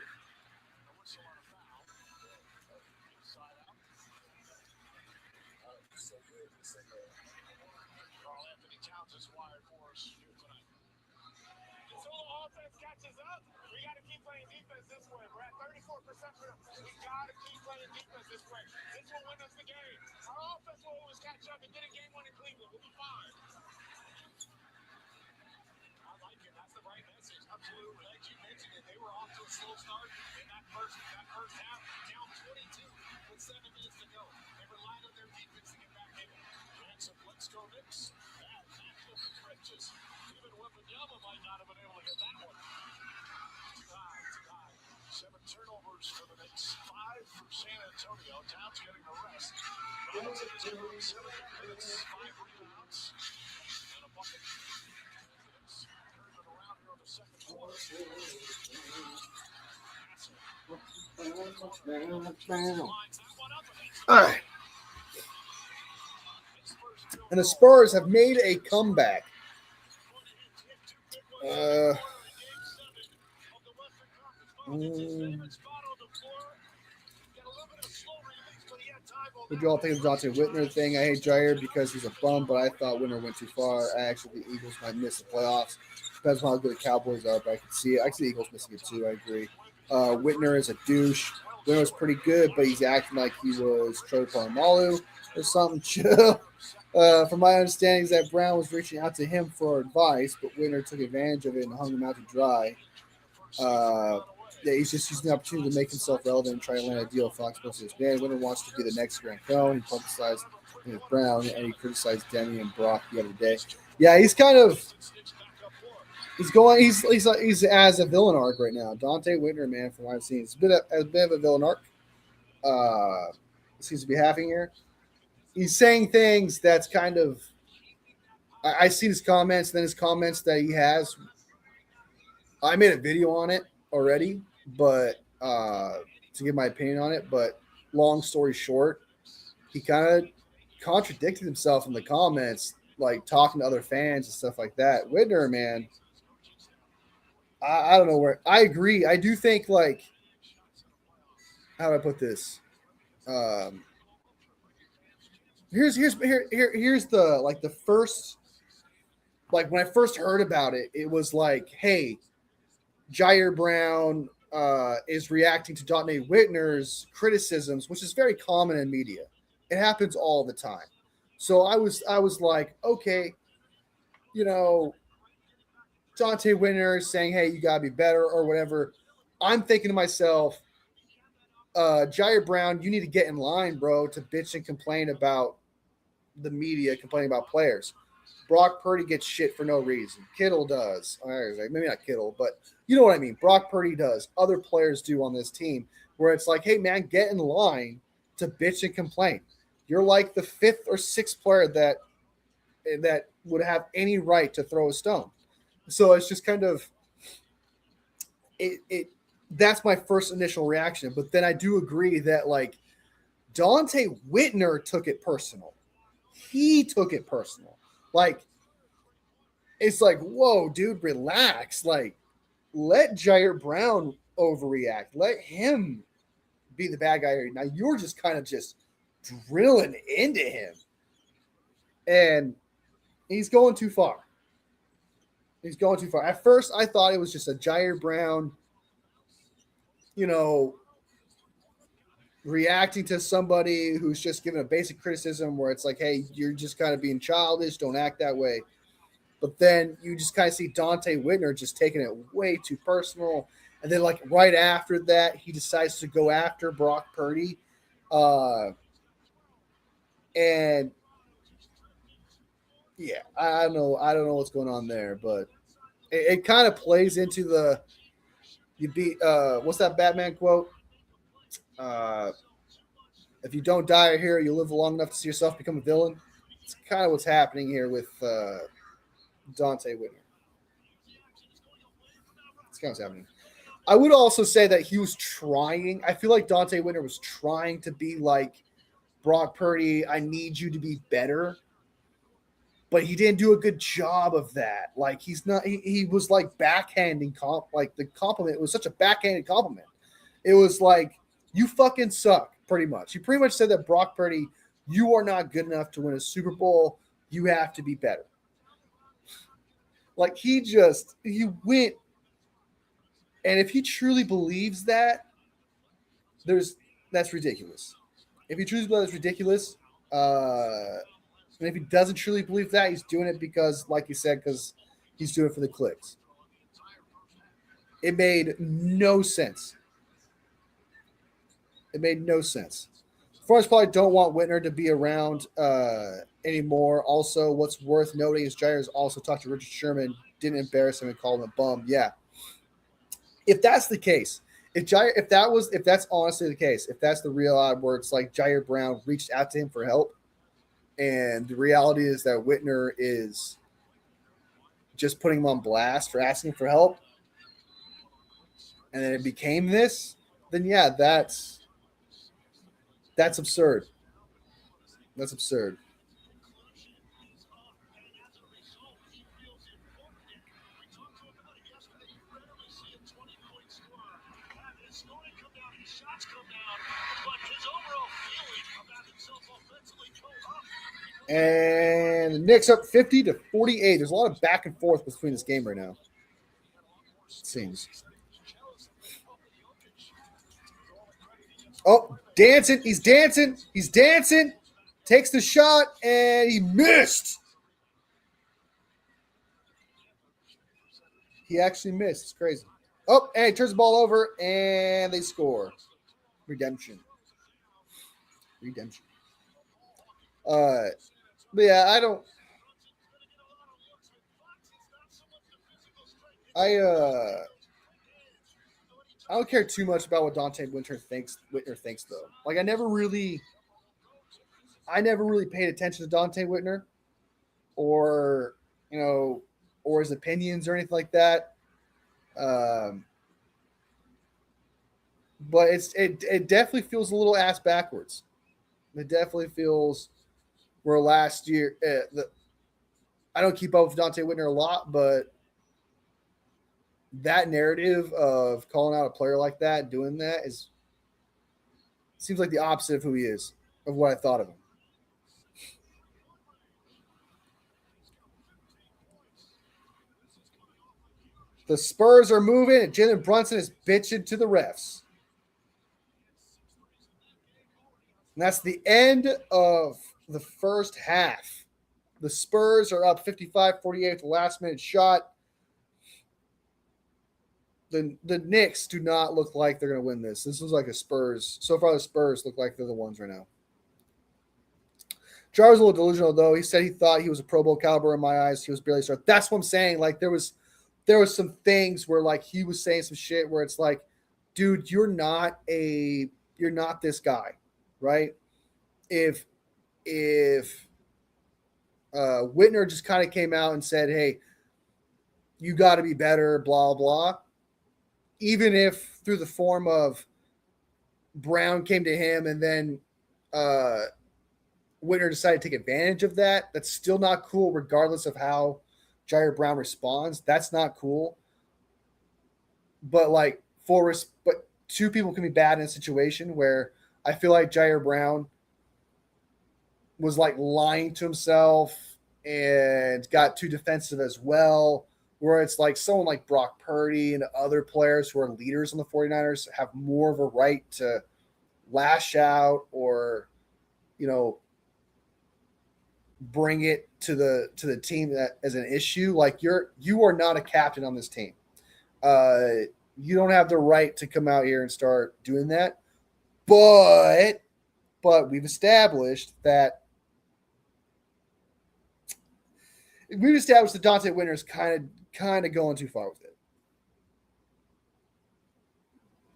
We got to keep playing defense this way. This will win us the game. Our offense will always catch up and get a game one in Cleveland. We'll be fine. I like it. That's the right message. Absolutely. Like you mentioned it, they were off to a slow start in that first half, down 22 with 7 minutes to go. They relied on their defense to get back in it. Jackson, let's go Knicks. Bad matchup in trenches. Even Wembanyama might not have been able to get that one. Too high. 7 turnovers for the Knicks, 5 for San Antonio. Towns getting the rest. Robinson is in 7 minutes, 5 rebounds, and a bucket. The Knicks turn it around here in the second quarter. All right. And the Spurs have made a comeback. What do you all think of the Dante Whitner thing? I hate Jair because he's a bum, but I thought Whitner went too far. I actually think the Eagles might miss the playoffs. Depends on how good the Cowboys are, but I can see it. I can see the Eagles missing it too. I agree. Whitner is a douche. Whitner was pretty good, but he's acting like he was Troy Polamalu or something. Chill. From my understanding, is that Brown was reaching out to him for advice, but Whitner took advantage of it and hung him out to dry. He's just using the opportunity to make himself relevant and try to land a deal with Fox Sports ESPN. Winner wants to be the next Grant Cohn. He publicized Brown and he criticized Demi and Brock the other day. Yeah, he's as a villain arc right now. Dante Whitner, man, from what I've seen, it's a bit of a villain arc. Seems to be happening here. He's saying things that's kind of. I see his comments, and then his comments that he has. I made a video on it already, but to give my opinion on it. But long story short, he kind of contradicted himself in the comments, like talking to other fans and stuff like that. Whitner, man, I don't know where. I agree. I do think, like, how do I put this? Here's the, like, the first, like, when I first heard about it, it was like, hey, Jair Brown is reacting to Dante Whitner's criticisms, which is very common in media. It happens all the time. So I was like, okay, you know, Dante Whitner is saying, hey, you gotta be better or whatever. I'm thinking to myself, Jair Brown, you need to get in line, bro, to bitch and complain about the media, complaining about players. Brock Purdy gets shit for no reason. Kittle does. Maybe not Kittle, but you know what I mean. Brock Purdy does. Other players do on this team where it's like, hey, man, get in line to bitch and complain. You're like the fifth or sixth player that would have any right to throw a stone. So it's just kind of it that's my first initial reaction. But then I do agree that like Dante Whitner took it personal. He took it personal. Like, it's like, whoa, dude, relax. Like, let Jair Brown overreact. Let him be the bad guy here. Now you're just kind of just drilling into him. And he's going too far. He's going too far. At first, I thought it was just a Jair Brown, reacting to somebody who's just giving a basic criticism where it's like, hey, you're just kind of being childish. Don't act that way. But then you just kind of see Dante Whitner just taking it way too personal. And then, like, right after that, he decides to go after Brock Purdy. And, yeah, I don't know what's going on there. But it kind of plays into what's that Batman quote? If you don't die a hero, you live long enough to see yourself become a villain. It's kind of what's happening here with Dante Whitner. It's kind of what's happening. I would also say that he was trying. I feel like Dante Whitner was trying to be like Brock Purdy. I need you to be better. But he didn't do a good job of that. Like, he's not. He was like backhanding like the compliment. It was such a backhanded compliment. It was like, you fucking suck. Pretty much. He pretty much said that Brock Purdy, you are not good enough to win a Super Bowl. You have to be better. Like, he went. And if he truly believes that, that's ridiculous. If he truly believes that's ridiculous, and if he doesn't truly believe that, he's doing it because, like you said, because he's doing it for the clicks. It made no sense. It made no sense. Forrest probably don't want Whitner to be around anymore. Also, what's worth noting is Jair's also talked to Richard Sherman, didn't embarrass him and called him a bum. Yeah. If that's the case, if that's honestly the case, if that's the real odd where it's like Jair Brown reached out to him for help, and the reality is that Whitner is just putting him on blast for asking for help, and then it became this, then yeah, that's absurd. That's absurd. And the Knicks up 50-48. There's a lot of back and forth between this game right now. It seems. Oh, dancing. He's dancing. He's dancing. Takes the shot, and he missed. He actually missed. It's crazy. Oh, and he turns the ball over, and they score. Redemption. But yeah, I don't care too much about what Dante Whitner thinks though. Like, I never really paid attention to Dante Whitner or his opinions or anything like that. But it definitely feels a little ass backwards. It definitely feels where last year I don't keep up with Dante Whitner a lot, but that narrative of calling out a player like that, doing that, seems like the opposite of who he is, of what I thought of him. The Spurs are moving, and Jalen Brunson is bitching to the refs. And that's the end of the first half. The Spurs are up 55-48 with the last-minute shot. The Knicks do not look like they're going to win this. This looks like a Spurs. So far, the Spurs look like they're the ones right now. Jar was a little delusional, though. He said he thought he was a Pro Bowl caliber in my eyes. He was barely started. That's what I'm saying. Like, there was some things where, like, he was saying some shit where it's like, dude, you're not this guy, right? If Whitner just kind of came out and said, hey, you got to be better, blah, blah, even if through the form of Brown came to him and then Whitner decided to take advantage of that, that's still not cool regardless of how Jair Brown responds. That's not cool. But like but two people can be bad in a situation where I feel like Jair Brown was like lying to himself and got too defensive as well, where it's like someone like Brock Purdy and other players who are leaders on the 49ers have more of a right to lash out or, bring it to the team that as an issue. Like you are not a captain on this team. You don't have the right to come out here and start doing that. But we've established that Dante Whitner is kind of going too far with it.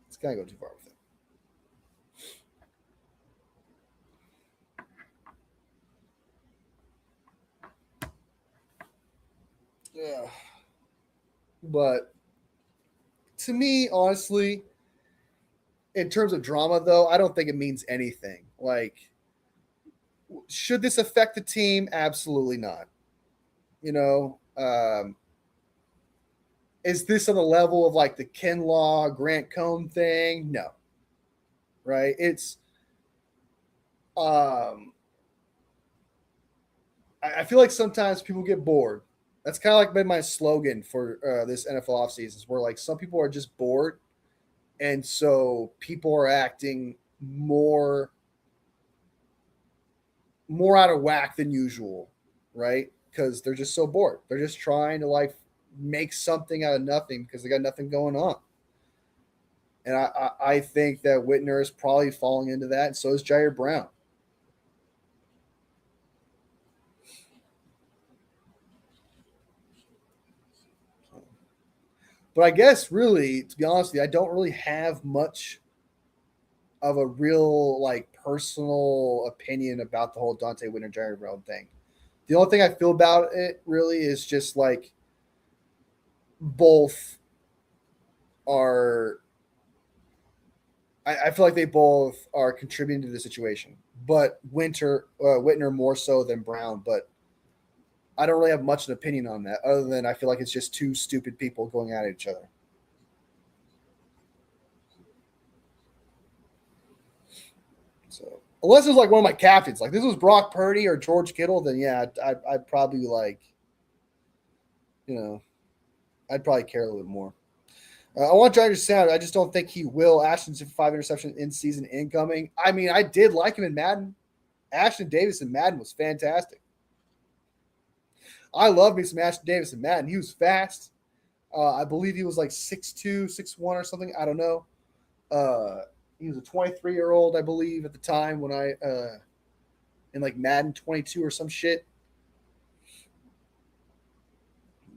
It's kind of going too far with it. Yeah. But to me, honestly, in terms of drama, though, I don't think it means anything. Like, should this affect the team? Absolutely not. Is this on the level of like the Kinlaw, Grant Cohn thing? No. Right? It's I feel like sometimes people get bored. That's kind of like been my slogan for this NFL offseason, where like some people are just bored, and so people are acting more out of whack than usual, right? Because they're just so bored. They're just trying to like make something out of nothing because they got nothing going on. And I think that Whitner is probably falling into that, and so is Jair Brown. But I guess really, to be honest with you, I don't really have much of a real like personal opinion about the whole Dante Whitner Jair Brown thing. The only thing I feel about it really is just like both are. I feel like they both are contributing to the situation, but Whitner more so than Brown. But I don't really have much of an opinion on that, other than I feel like it's just two stupid people going at each other. So unless it was like one of my captains, like this was Brock Purdy or George Kittle, then yeah, I'd probably like, I'd probably care a little bit more. I want Jair to sound. I just don't think he will. Ashton's 5 interception in season incoming. I mean, I did like him in Madden. Ashton Davis in Madden was fantastic. I love me some Ashton Davis in Madden. He was fast. I believe he was like 6'2", 6'1", or something. I don't know. He was a 23-year-old, I believe, at the time when I in like Madden 22 or some shit.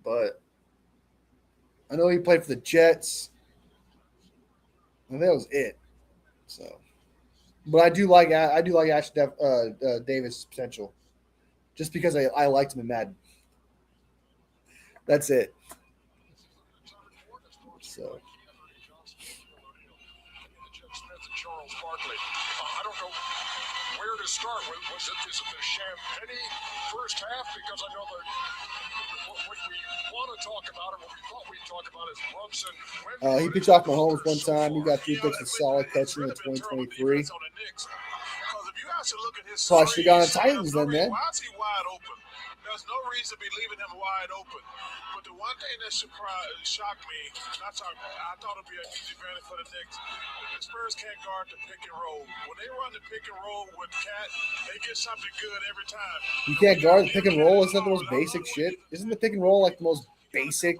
But I know he played for the Jets, and that was it. So, but I do like Ashton Davis' potential, just because I liked him in Madden. That's it. So. I don't know where to start. Is it the Champagne first half? Because I know that what we want to talk about, or what we thought we'd talk about, is Brunson. He picked off Mahomes one time. He got 3 picks of solid catching in 2023. Probably should have gone to Titans then, man. Why is he wide open? There's no reason to be leaving him wide open. But the one thing that shocked me, I thought it'd be an easy advantage for the Knicks. The Spurs can't guard the pick and roll. When they run the pick and roll with Cat, they get something good every time. You can't guard the pick and roll? Isn't that the most basic shit? Isn't the pick and roll like the most basic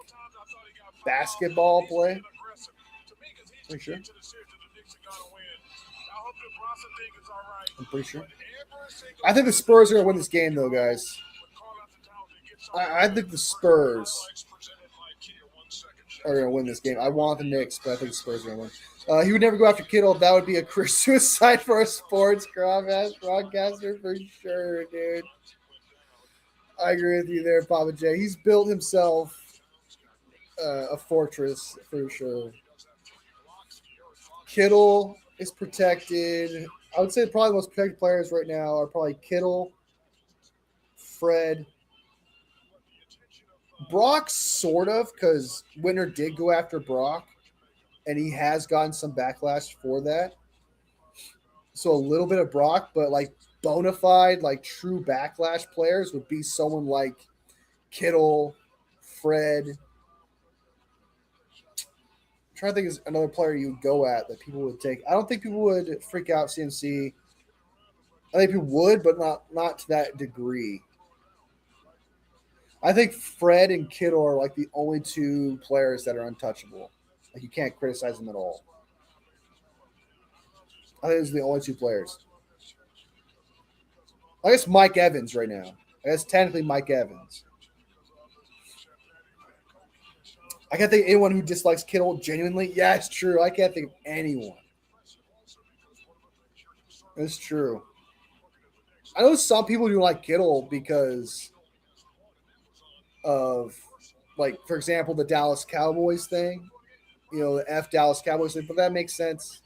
basketball play? Pretty sure. hope that Bronson think it's all right. I'm pretty sure. But every single I think the time Spurs are going to win this game, though, guys. with Karl-Anthony Towns, he gets I think the Spurs highlights presented by Kia 1 second. are going to win this game. I want the Knicks, but I think the Spurs are going to win. He would never go after Kittle. That would be a career suicide for a sports broadcaster for sure, dude. I agree with you there, Papa J. He's built himself a fortress for sure. Kittle is protected. I would say probably the most protected players right now are probably Kittle, Fred, Brock, sort of, because Winter did go after Brock, and he has gotten some backlash for that. So a little bit of Brock, but like bona fide, like true backlash players would be someone like Kittle, Fred. I'm trying to think of another player you would go at that people would take. I don't think people would freak out CMC. I think people would, but not to that degree. I think Fred and Kittle are like the only two players that are untouchable. Like you can't criticize them at all. I think those are the only two players. I guess Mike Evans right now. I guess technically Mike Evans. I can't think of anyone who dislikes Kittle genuinely. Yeah, it's true. I can't think of anyone. It's true. I know some people do like Kittle because of, like, for example, the Dallas Cowboys thing. You know, the F Dallas Cowboys thing. But that makes sense.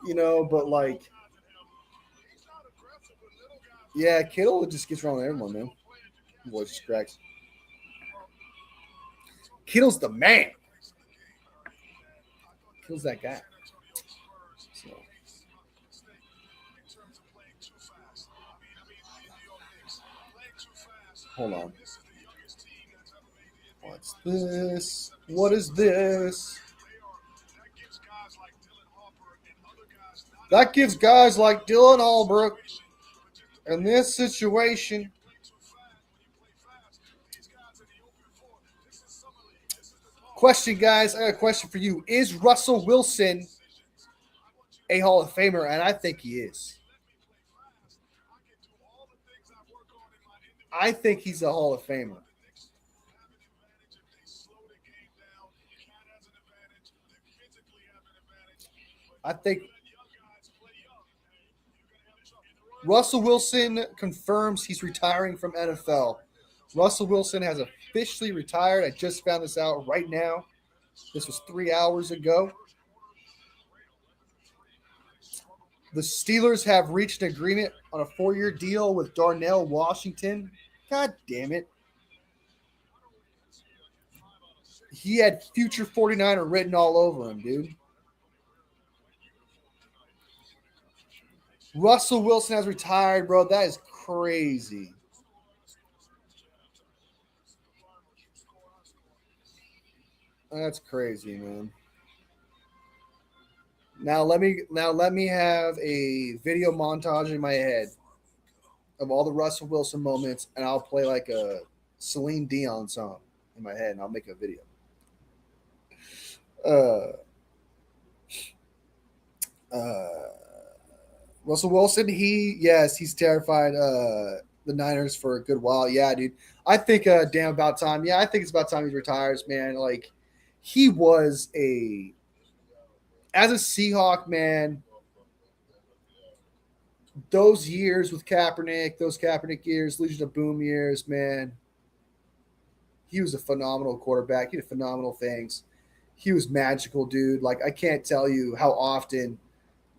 You know, but like, yeah, Kittle just gets around with everyone, man. Voice just cracks. Kittle's the man. Kittle's that guy. So. Hold on. What's this? What is this? That gives guys like Dylan Albrook in this situation. Question, guys. I got a question for you. Is Russell Wilson a Hall of Famer? And I think he is. I think he's a Hall of Famer. I think Russell Wilson confirms he's retiring from NFL. Russell Wilson has officially retired. I just found this out right now. This was 3 hours ago. The Steelers have reached an agreement on a 4-year deal with Darnell Washington. God damn it. He had future 49er written all over him, dude. Russell Wilson has retired, bro. That is crazy. That's crazy, man. Now let me have a video montage in my head of all the Russell Wilson moments, and I'll play like a Celine Dion song in my head, and I'll make a video. Russell Wilson, he's terrified the Niners for a good while. Yeah, dude. I think damn about time. Yeah, I think it's about time he retires, man. Like he was as a Seahawk, man, those years with Kaepernick, those Kaepernick years, Legion of Boom years, man, he was a phenomenal quarterback. He did phenomenal things. He was magical, dude. Like, I can't tell you how often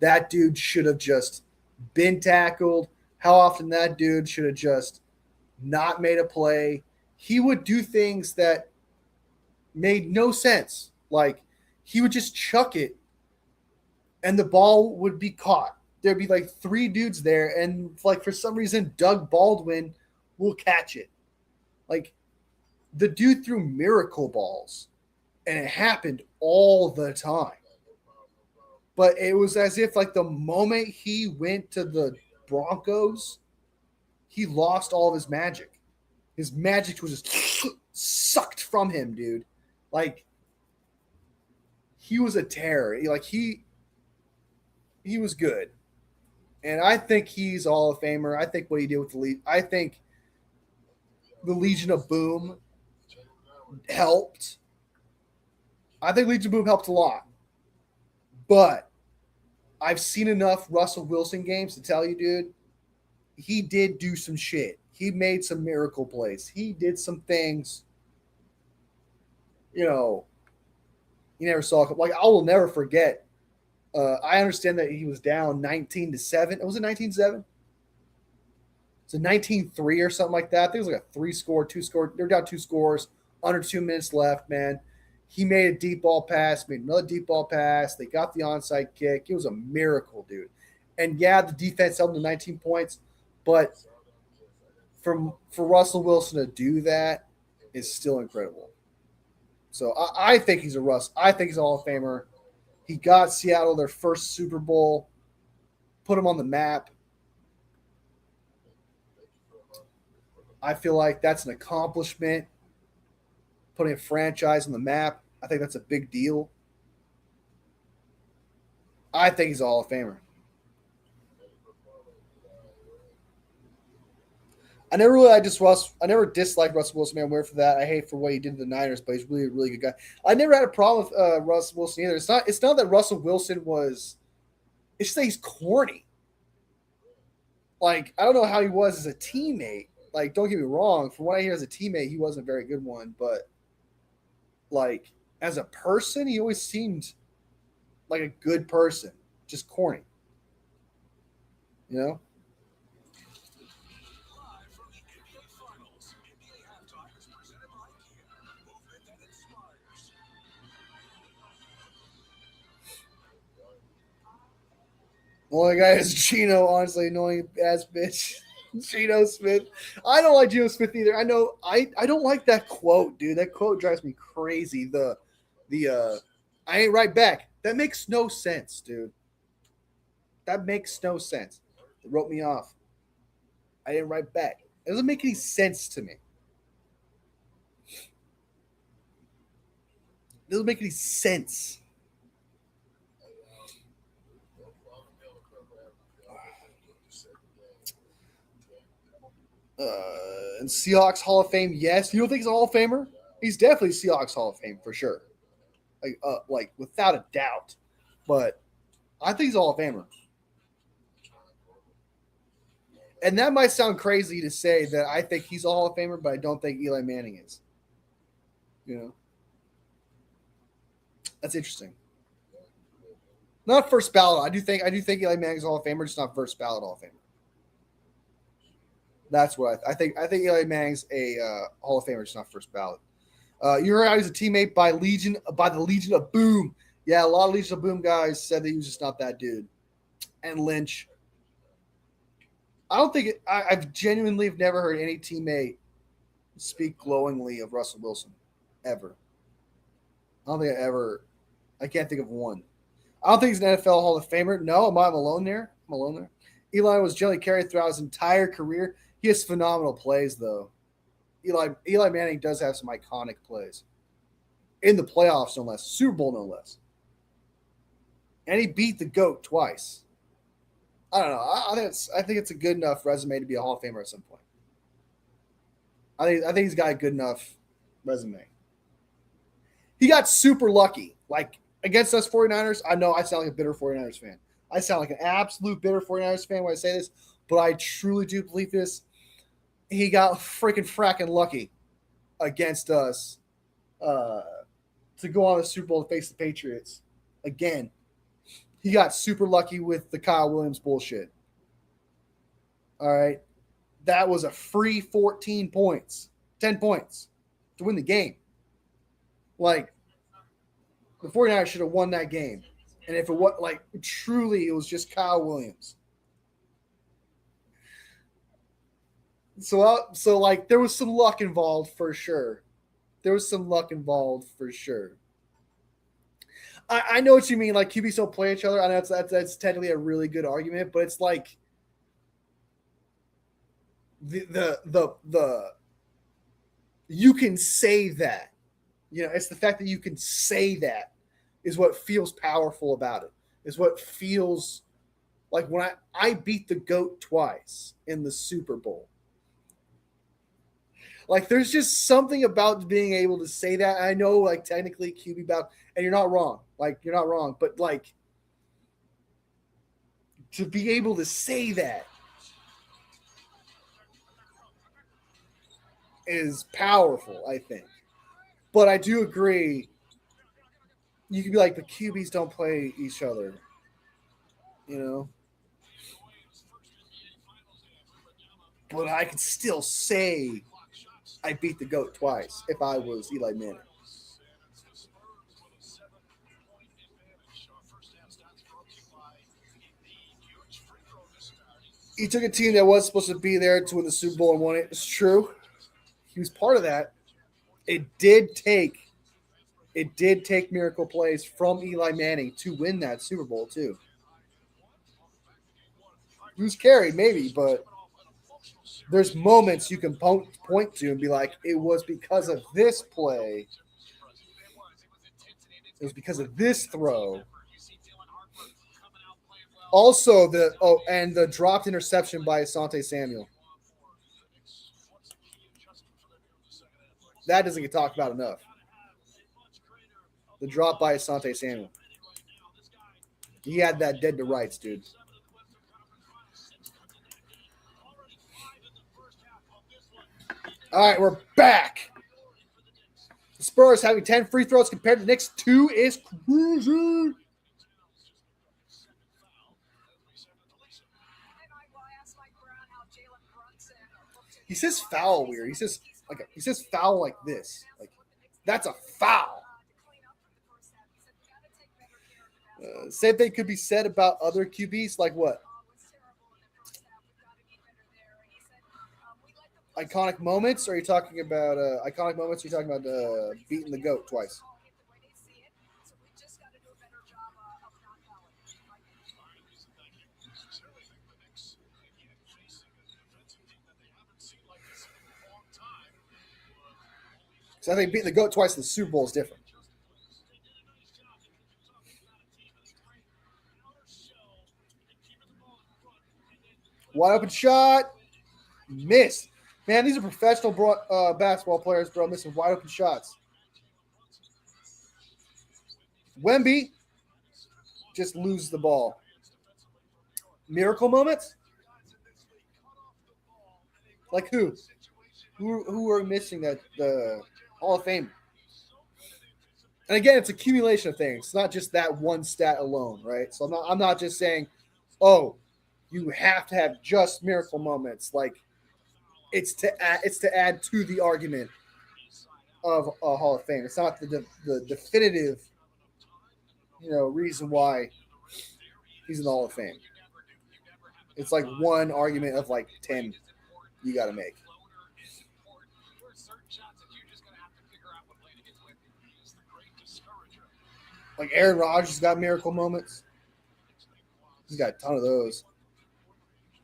that dude should have just been tackled, how often that dude should have just not made a play. He would do things that made no sense. Like, he would just chuck it, and the ball would be caught. There'd be like 3 dudes there, and like for some reason, Doug Baldwin will catch it. Like the dude threw miracle balls, and it happened all the time. But it was as if like the moment he went to the Broncos, he lost all of his magic. His magic was just sucked from him, dude. Like he was a terror. he was good. And I think he's a Hall of Famer. I think what he did with the Legion, I think the Legion of Boom helped. I think Legion of Boom helped a lot. But I've seen enough Russell Wilson games to tell you, dude, he did do some shit. He made some miracle plays. He did some things, you know, you never saw. Like, I will never forget. I understand that he was down 19-7. Was it 19-7? It's a 19-3 or something like that. I think it was like a 3-score, 2-score. They're down 2 scores, under 2 minutes left, man. He made a deep ball pass, made another deep ball pass. They got the onside kick. It was a miracle, dude. And yeah, the defense held them to 19 points, but for Russell Wilson to do that is still incredible. So I think he's a Russ. I think he's a Hall of Famer. He got Seattle their first Super Bowl, put them on the map. I feel like that's an accomplishment. Putting a franchise on the map, I think that's a big deal. I think he's a Hall of Famer. I never disliked Russell Wilson. Man, I'm weird for that. I hate for what he did to the Niners, but he's really a really good guy. I never had a problem with Russell Wilson either. It's not that Russell Wilson was. It's just that he's corny. Like, I don't know how he was as a teammate. Like, don't get me wrong. From what I hear as a teammate, he wasn't a very good one. But, like, as a person, he always seemed like a good person. Just corny. You know? Live from the NBA Finals, NBA Halftime is presented by Kia, movement that inspires. Only guy is Geno, honestly, annoying ass bitch. Geno Smith. I don't like Geno Smith either. I know I don't like that quote, dude. That quote drives me crazy. The I ain't right back. That makes no sense, dude. That makes no sense. It wrote me off. I didn't write back. It doesn't make any sense to me. It doesn't make any sense. And Seahawks Hall of Fame, yes. You don't think he's a Hall of Famer? He's definitely Seahawks Hall of Fame for sure. Like without a doubt. But I think he's a Hall of Famer. And that might sound crazy to say that I think he's a Hall of Famer, but I don't think Eli Manning is. You know? That's interesting. Not first ballot. I do think Eli Manning is a Hall of Famer, just not first ballot Hall of Famer. That's what I think. I think Eli Manning's a Hall of Famer, just not first ballot. You heard how he's a teammate by the Legion of Boom. Yeah, a lot of Legion of Boom guys said that he was just not that dude. And Lynch. I don't think I've genuinely never heard any teammate speak glowingly of Russell Wilson ever. I don't think I can't think of one. I don't think he's an NFL Hall of Famer. No, I'm alone there. Eli was generally carried throughout his entire career. He has phenomenal plays, though. Eli Manning does have some iconic plays. In the playoffs, no less. Super Bowl, no less. And he beat the GOAT twice. I don't know. I think it's a good enough resume to be a Hall of Famer at some point. I think he's got a good enough resume. He got super lucky. Like, against us 49ers, I know I sound like a bitter 49ers fan. I sound like an absolute bitter 49ers fan when I say this, but I truly do believe this. He got freaking fracking lucky against us to go on the Super Bowl to face the Patriots. Again, he got super lucky with the Kyle Williams bullshit. All right. That was a free 14 points, 10 points to win the game. Like, the 49ers should have won that game. And if it was, like, truly, it was just Kyle Williams. So like, there was some luck involved for sure. I know what you mean. Like, QBs don't play each other. I know that's technically a really good argument, but it's like the you can say that. You know, it's the fact that you can say that is what feels powerful about it. Is what feels Like when I beat the GOAT twice in the Super Bowl. Like there's just something about being able to say that. I know like technically QB battle, and you're not wrong. Like you're not wrong, but like to be able to say that is powerful, I think. But I do agree. You could be like the QBs don't play each other, you know. But I could still say I beat the GOAT twice if I was Eli Manning. He took a team that was supposed to be there to win the Super Bowl and won it. It's true. He was part of that. It did take miracle plays from Eli Manning to win that Super Bowl too. He was carried maybe, but there's moments you can point to and be like, it was because of this play. It was because of this throw. Also, the dropped interception by Asante Samuel. That doesn't get talked about enough. The drop by Asante Samuel. He had that dead to rights, dude. All right, we're back. The Spurs having 10 free throws compared to the Knicks 2 is crazy. He says foul weird. He says foul like this. Like that's a foul. Same thing could be said about other QBs. Like what? Iconic moments? Or are you talking about iconic moments? Or are you talking about beating the GOAT twice? So I think beating the GOAT twice in the Super Bowl is different. Wide open shot. Missed. Man, these are professional basketball players, bro, missing wide open shots. Wemby just loses the ball. Miracle moments? Like who? Who are missing that the Hall of Fame? And again, it's accumulation of things. It's not just that one stat alone, right? So I'm not just saying, oh, you have to have just miracle moments. Like it's to add to the argument of a Hall of Fame. It's not the definitive, reason why he's in the Hall of Fame. It's like one argument of like 10 you got to make. Like Aaron Rodgers got miracle moments. He's got a ton of those.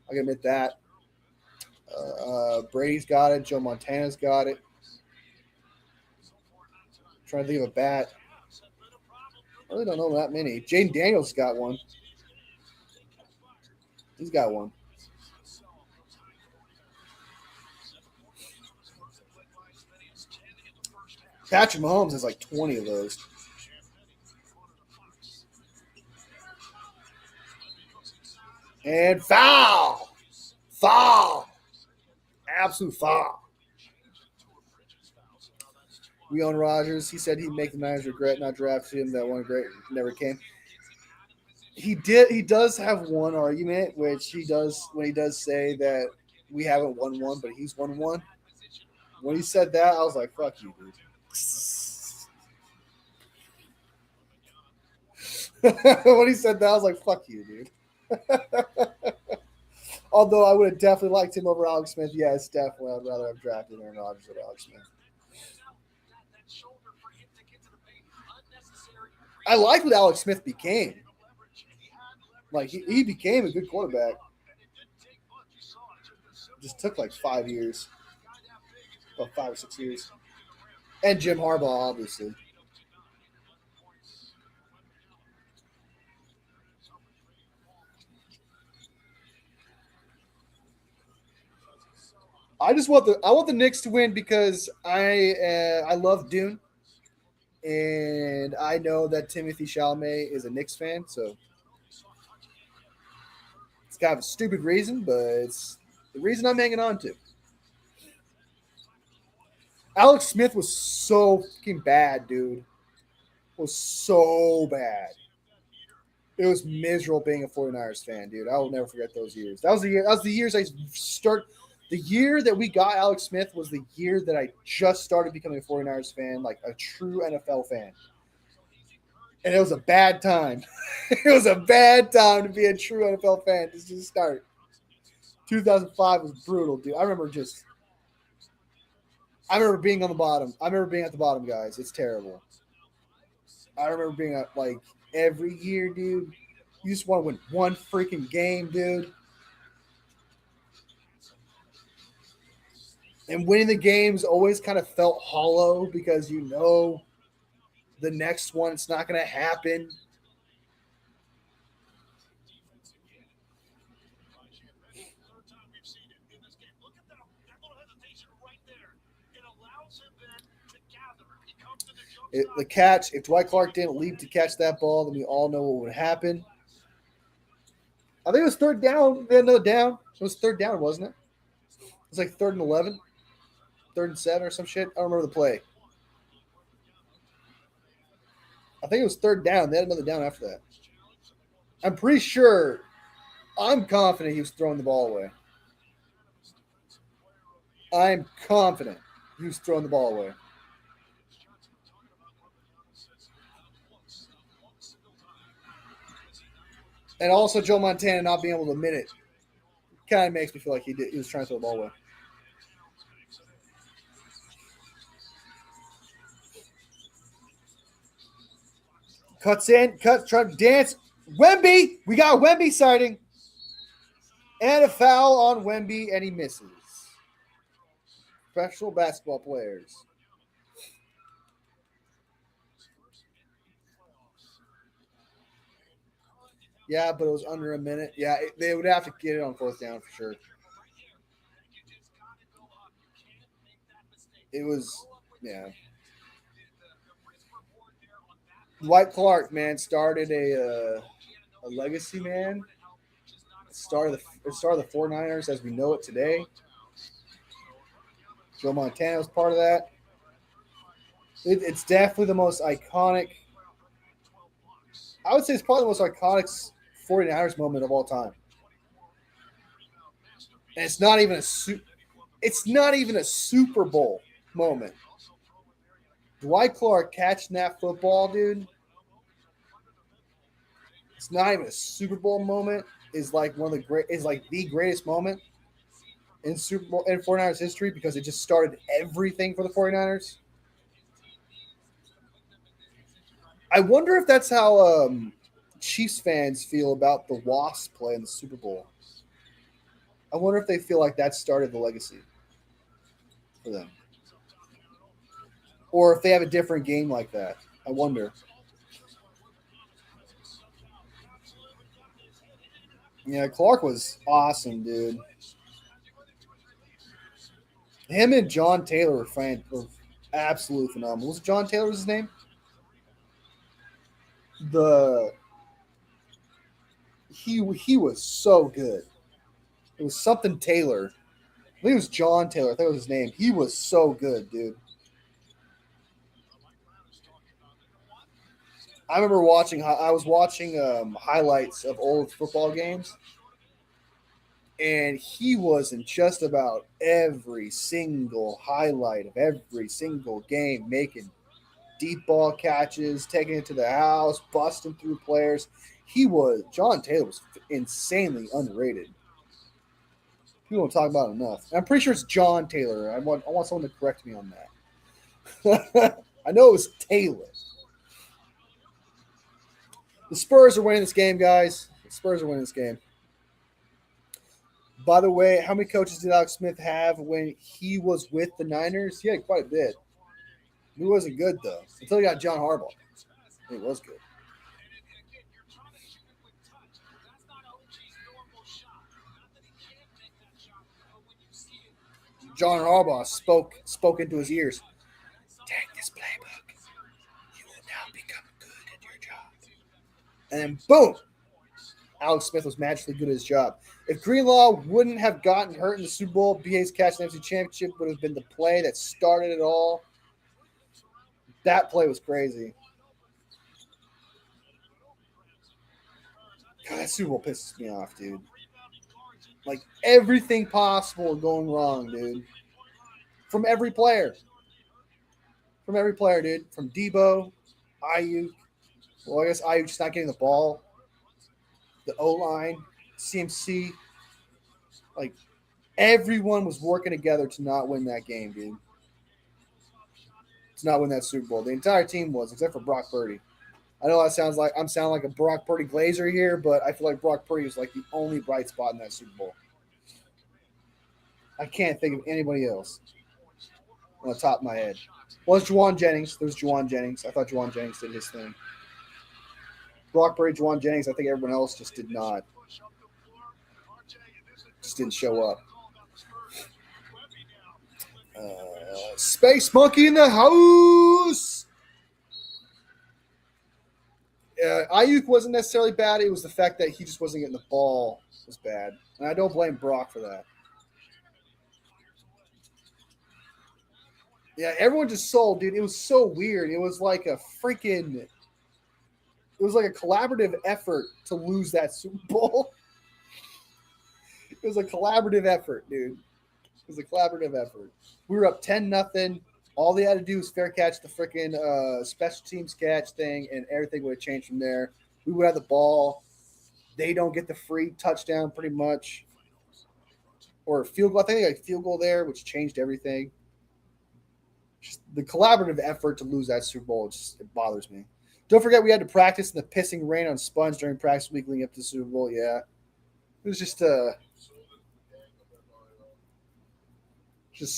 I can admit that. Brady's got it. Joe Montana's got it. I'm trying to think of a bat. I really don't know that many. Jaden Daniels got one. He's got one. Patrick Mahomes has like 20 of those. And foul. Foul. Absolute foul. We own Rodgers. He said he'd make the Niners regret not drafting him. That one great never came. He did. He does have one argument, which he does when he does say that we haven't won one, but he's won one. When he said that, I was like, "Fuck you, dude." When he said that, I was like, "Fuck you, dude." Although I would have definitely liked him over Alex Smith. Yes, definitely. I'd rather have drafted Aaron Rodgers over Alex Smith. I liked what Alex Smith became. Like, he became a good quarterback. Just took like 5 years. About 5 or 6 years. And Jim Harbaugh, obviously. I want the Knicks to win because I love Dune, and I know that Timothy Chalamet is a Knicks fan, so it's kind of a stupid reason, but it's the reason I'm hanging on to. Alex Smith was so fucking bad, dude. Was so bad. It was miserable being a 49ers fan, dude. I will never forget those years. That was the year. That was the years I start. The year that we got Alex Smith was the year that I just started becoming a 49ers fan, like a true NFL fan. And it was a bad time. It was a bad time to be a true NFL fan. Just to start. 2005 was brutal, dude. I remember being on the bottom. I remember being at the bottom, guys. It's terrible. I remember being at like every year, dude. You just want to win one freaking game, dude. And winning the games always kind of felt hollow because you know the next one it's not going to happen. The catch, if Dwight Clark didn't leap to catch that ball, then we all know what would happen. I think it was third down. They had another down. It was third down, wasn't it? It was like 3rd and 11, 3rd and 7 or some shit. I don't remember the play. I think it was 3rd down. They had another down after that. I'm pretty sure. I'm confident he was throwing the ball away. I'm confident he was throwing the ball away. And also Joe Montana not being able to admit it kind of makes me feel like he was trying to throw the ball away. Cuts in, trying to dance. Wemby! We got a Wemby sighting. And a foul on Wemby, and he misses. Professional basketball players. Yeah, but it was under a minute. Yeah, they would have to get it on 4th down for sure. It was, yeah. Dwight Clark, man, started a legacy, man. Started the 49ers as we know it today. Joe Montana was part of that. It's definitely the most iconic. I would say it's probably the most iconic 49ers moment of all time. And it's not even a Super Bowl moment. Dwight Clark catching that football, dude. It's not even a Super Bowl moment. Is like the greatest moment in Super Bowl in 49ers history because it just started everything for the 49ers. I wonder if that's how Chiefs fans feel about the Wasps play in the Super Bowl. I wonder if they feel like that started the legacy for them. Or if they have a different game like that. I wonder. Yeah, Clark was awesome, dude. Him and John Taylor were absolutely phenomenal. Was John Taylor his name? He was so good. It was something Taylor. I think it was John Taylor. I think it was his name. He was so good, dude. I remember watching. I was watching highlights of old football games, and he was in just about every single highlight of every single game, making deep ball catches, taking it to the house, busting through players. John Taylor was insanely underrated. People don't talk about it enough. I'm pretty sure it's John Taylor. I want someone to correct me on that. I know it was Taylor. The Spurs are winning this game, guys. The Spurs are winning this game. By the way, how many coaches did Alex Smith have when he was with the Niners? He had quite a bit. He wasn't good, though, until he got John Harbaugh. He was good. John Harbaugh spoke into his ears. Take this playbook. You will now become good at your job. And then boom, Alex Smith was magically good at his job. If Greenlaw wouldn't have gotten hurt in the Super Bowl, BA's catch in the NFC Championship would have been the play that started it all. That play was crazy. God, that Super Bowl pisses me off, dude. Like, everything possible going wrong, dude. From every player. Dude. From Debo, Ayuk. Well, I guess Ayuk's not getting the ball. The O-line, CMC. Like, everyone was working together to not win that game, dude. To not win that Super Bowl. The entire team was, except for Brock Purdy. I know that sounds like I'm sounding like a Brock Purdy glazer here, but I feel like Brock Purdy is like the only bright spot in that Super Bowl. I can't think of anybody else on the top of my head. Well, it's Juwan Jennings. There's Juwan Jennings. I thought Juwan Jennings did his thing. Brock Purdy, Juwan Jennings. I think everyone else just did not. Just didn't show up. Space Monkey in the house. Ayuk wasn't necessarily bad. It was the fact that he just wasn't getting the ball was bad. And I don't blame Brock for that. Yeah, everyone just sold, dude. It was so weird. It was like a collaborative effort to lose that Super Bowl. It was a collaborative effort, dude. It was a collaborative effort. We were up 10-0. All they had to do was fair catch the freaking special teams catch thing, and everything would have changed from there. We would have the ball. They don't get the free touchdown pretty much. Or a field goal. I think they got a field goal there, which changed everything. Just the collaborative effort to lose that Super Bowl, it bothers me. Don't forget we had to practice in the pissing rain on sponge during practice week leading up to the Super Bowl. Yeah. It was just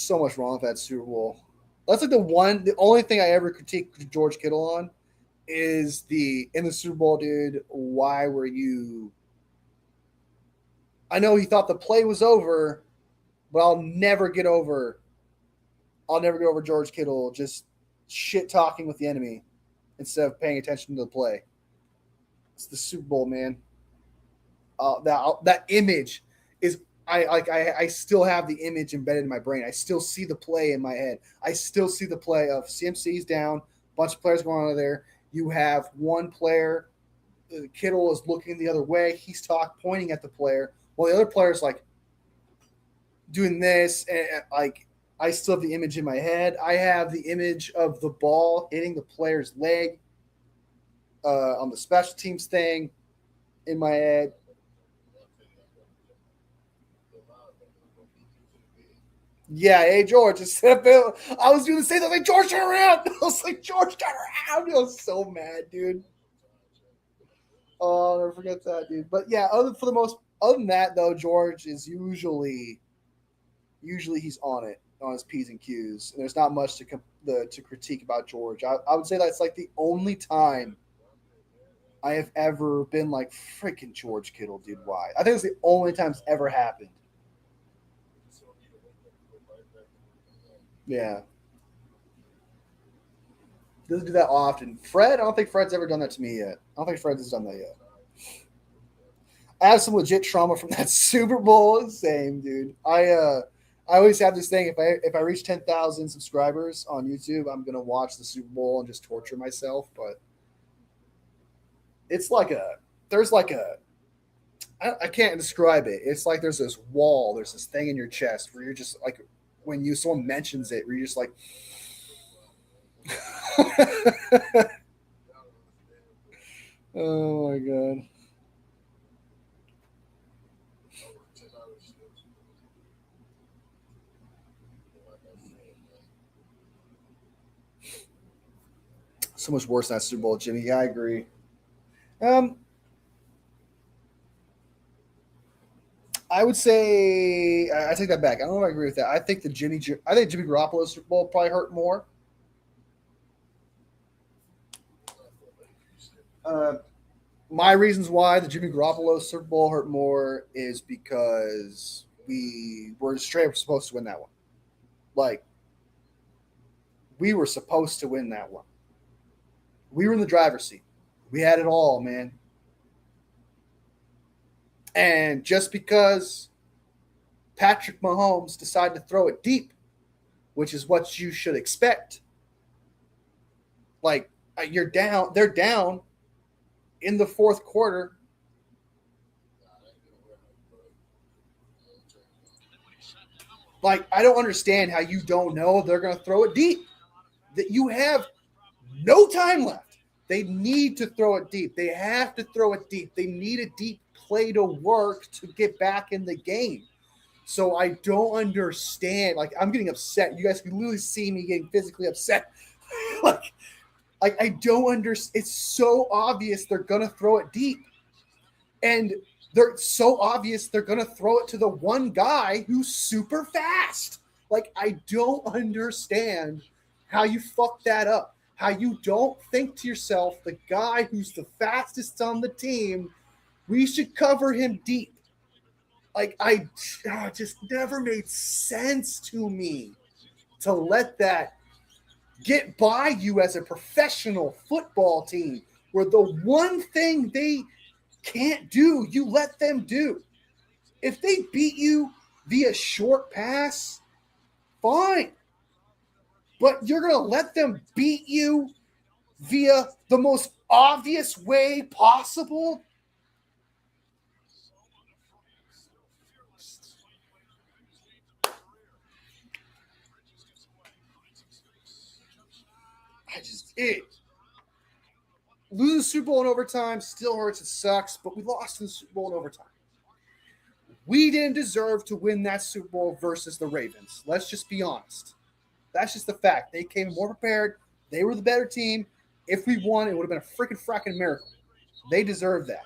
so much wrong with that Super Bowl. That's like the only thing I ever critique George Kittle on is in the Super Bowl, dude, why were you – I know he thought the play was over, but I'll never get over George Kittle just shit-talking with the enemy instead of paying attention to the play. It's the Super Bowl, man. That image is – I still have the image embedded in my brain. I still see the play in my head. I still see the play of CMC's down, a bunch of players going on there. You have one player, Kittle is looking the other way. He's pointing at the player, while the other player's like doing this. And like I still have the image in my head. I have the image of the ball hitting the player's leg on the special teams thing in my head. Yeah, hey, George, just I was doing the same thing. Like, George, turn around. I was like, George, turn around. I was so mad, dude. Oh, I'll never forget that, dude. But yeah, other than that, though, George is usually he's on it, on his P's and Q's. And there's not much to critique about George. I would say that's like the only time I have ever been like, freaking George Kittle, dude, why? I think it's the only time it's ever happened. Yeah. Doesn't do that often. Fred, I don't think Fred's ever done that to me yet. I don't think Fred has done that yet. I have some legit trauma from that Super Bowl. Same, dude. I always have this thing. If I reach 10,000 subscribers on YouTube, I'm gonna watch the Super Bowl and just torture myself. But it's like I can't describe it. It's like there's this wall. There's this thing in your chest where you're just like, when someone mentions it, where you're just like, oh my god. So much worse than that Super Bowl, Jimmy. Yeah, I agree. I would say I take that back. I don't know if I agree with that. I think Jimmy Garoppolo's Super Bowl probably hurt more. My reasons why the Jimmy Garoppolo Super Bowl hurt more is because we were straight up supposed to win that one. Like, we were supposed to win that one. We were in the driver's seat. We had it all, man. And just because Patrick Mahomes decided to throw it deep, which is what you should expect, like, they're down in the fourth quarter. Like, I don't understand how you don't know they're going to throw it deep. That you have no time left. They need to throw it deep. They have to throw it deep. They need a deep play to work to get back in the game. So I don't understand. Like, I'm getting upset. You guys can literally see me getting physically upset. like I don't understand. It's so obvious they're going to throw it deep. And they're so obvious they're going to throw it to the one guy who's super fast. Like, I don't understand how you fuck that up. How you don't think to yourself, the guy who's the fastest on the team, we should cover him deep. Like, it just never made sense to me to let that get by you as a professional football team, where the one thing they can't do, you let them do. If they beat you via short pass, fine. But you're going to let them beat you via the most obvious way possible? Losing the Super Bowl in overtime still hurts. It sucks, but we lost in the Super Bowl in overtime. We didn't deserve to win that Super Bowl versus the Ravens. Let's just be honest. That's just the fact. They came more prepared. They were the better team. If we won, it would have been a freaking fracking miracle. They deserve that.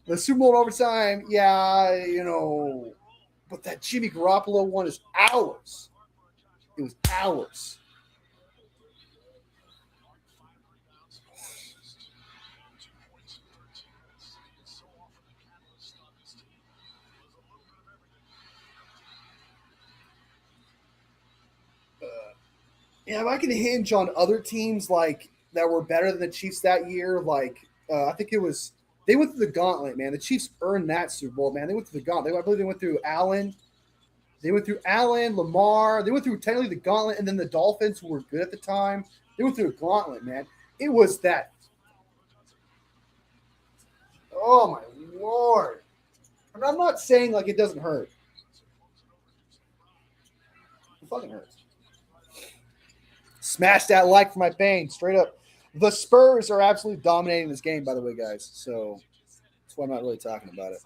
The Super Bowl in overtime, yeah, but that Jimmy Garoppolo one is ours. It was ours. Yeah, if I can hinge on other teams like that were better than the Chiefs that year, like I think it was they went through the gauntlet, man. The Chiefs earned that Super Bowl, man. They went through the gauntlet. I believe they went through Allen. They went through Allen, Lamar. They went through technically the gauntlet, and then the Dolphins, who were good at the time. They went through a gauntlet, man. It was that. Oh my Lord! And I'm not saying like it doesn't hurt. It fucking hurts. Smash that like for my pain, straight up. The Spurs are absolutely dominating this game, by the way, guys. So that's why I'm not really talking about it.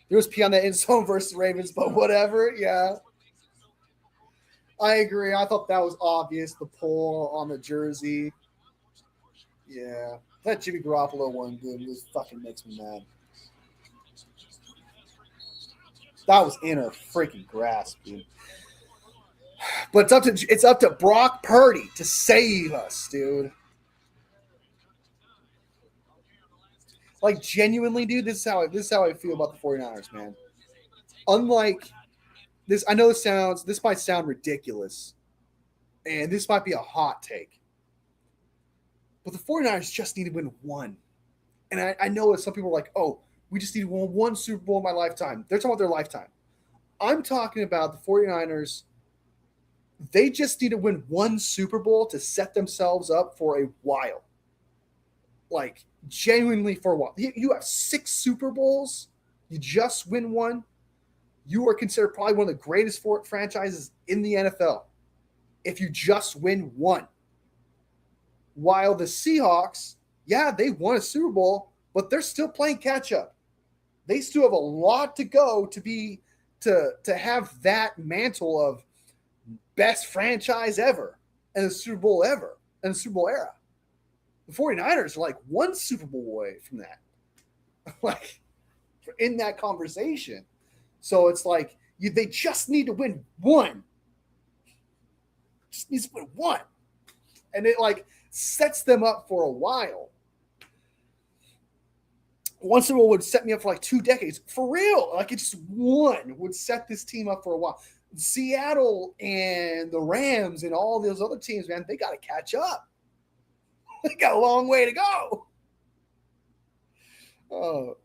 There was P on that end zone versus Ravens, but whatever. Yeah. I agree. I thought that was obvious. The pull on the jersey. Yeah. That Jimmy Garoppolo one, dude, just fucking makes me mad. That was in her freaking grasp, dude. But it's up to Brock Purdy to save us, dude. Like, genuinely, dude, this is how I feel about the 49ers, man. Unlike this, I know this might sound ridiculous, and this might be a hot take, but the 49ers just need to win one. And I know that some people are like, oh, we just need to win one Super Bowl in my lifetime. They're talking about their lifetime. I'm talking about the 49ers. They just need to win one Super Bowl to set themselves up for a while. Like, genuinely for a while. You have 6 Super Bowls. You just win one. You are considered probably one of the greatest franchises in the NFL if you just win one. While the Seahawks, yeah, they won a Super Bowl, but they're still playing catch up. They still have a lot to go to have that mantle of best franchise ever and the Super Bowl ever and the Super Bowl era. The 49ers are like one Super Bowl away from that. Like, in that conversation. So it's like they just need to win one. Just needs to win one. And it like sets them up for a while. One Super Bowl would set me up for like 2 decades. For real. Like, it's just one would set this team up for a while. Seattle and the Rams and all those other teams, man, they got to catch up. They got a long way to go.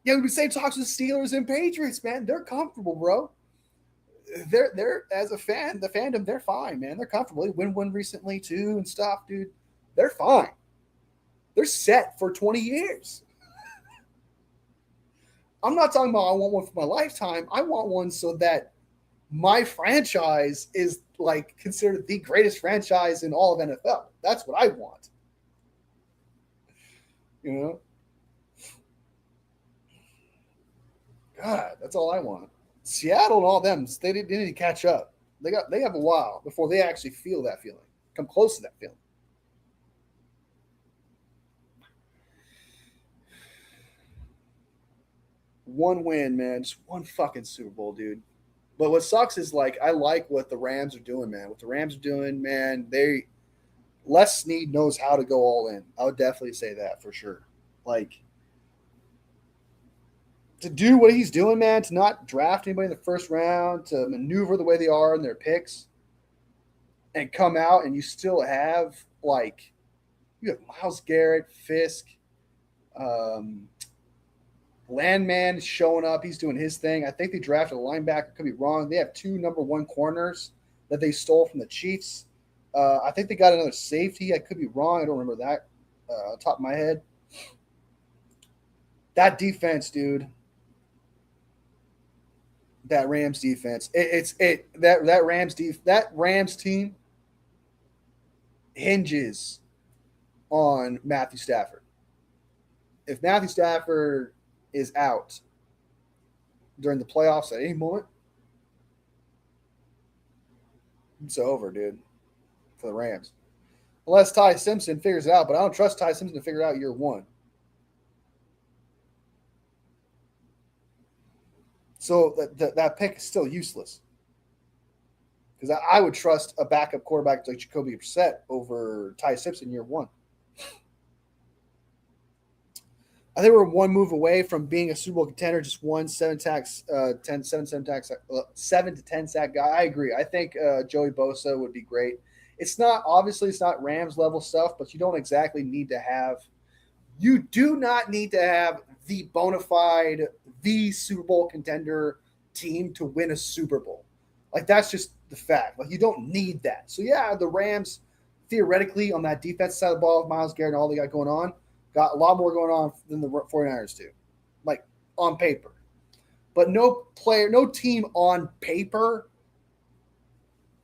Yeah, we say talks with Steelers and Patriots, man. They're comfortable, bro. They're as a fan, the fandom, they're fine, man. They're comfortable. They win one recently too and stuff, dude. They're fine. They're set for 20 years. I'm not talking about I want one for my lifetime. I want one so that my franchise is like considered the greatest franchise in all of NFL. That's what I want. You know? God, that's all I want. Seattle and all them, they need to catch up. They have a while before they actually feel that feeling. Come close to that feeling. One win, man. Just one fucking Super Bowl, dude. But what sucks is like I like what the Rams are doing, man. What the Rams are doing, man, Les Snead knows how to go all in. I would definitely say that for sure. Like to do what he's doing, man, to not draft anybody in the first round, to maneuver the way they are in their picks, and come out and you still have like you have Myles Garrett, Fisk, Landman showing up. He's doing his thing. I think they drafted a linebacker. Could be wrong. They have 2 number 1 corners that they stole from the Chiefs. I think they got another safety. I could be wrong. I don't remember that top of my head. That defense, dude. That Rams defense. That Rams team hinges on Matthew Stafford. If Matthew Stafford is out during the playoffs at any moment, it's over, dude, for the Rams. Unless Ty Simpson figures it out, but I don't trust Ty Simpson to figure it out year one. So that pick is still useless. Because I would trust a backup quarterback like Jacoby Brissett over Ty Simpson year one. I think we're one move away from being a Super Bowl contender, just one 7 to 10 sack guy. I agree. I think Joey Bosa would be great. It's not Rams level stuff, but you don't exactly need to have. You do not need to have the bona fide, the Super Bowl contender team to win a Super Bowl. Like that's just the fact. Like you don't need that. So yeah, the Rams theoretically on that defense side of the ball, Myles Garrett and all they got going on, got a lot more going on than the 49ers do. Like on paper. But no team on paper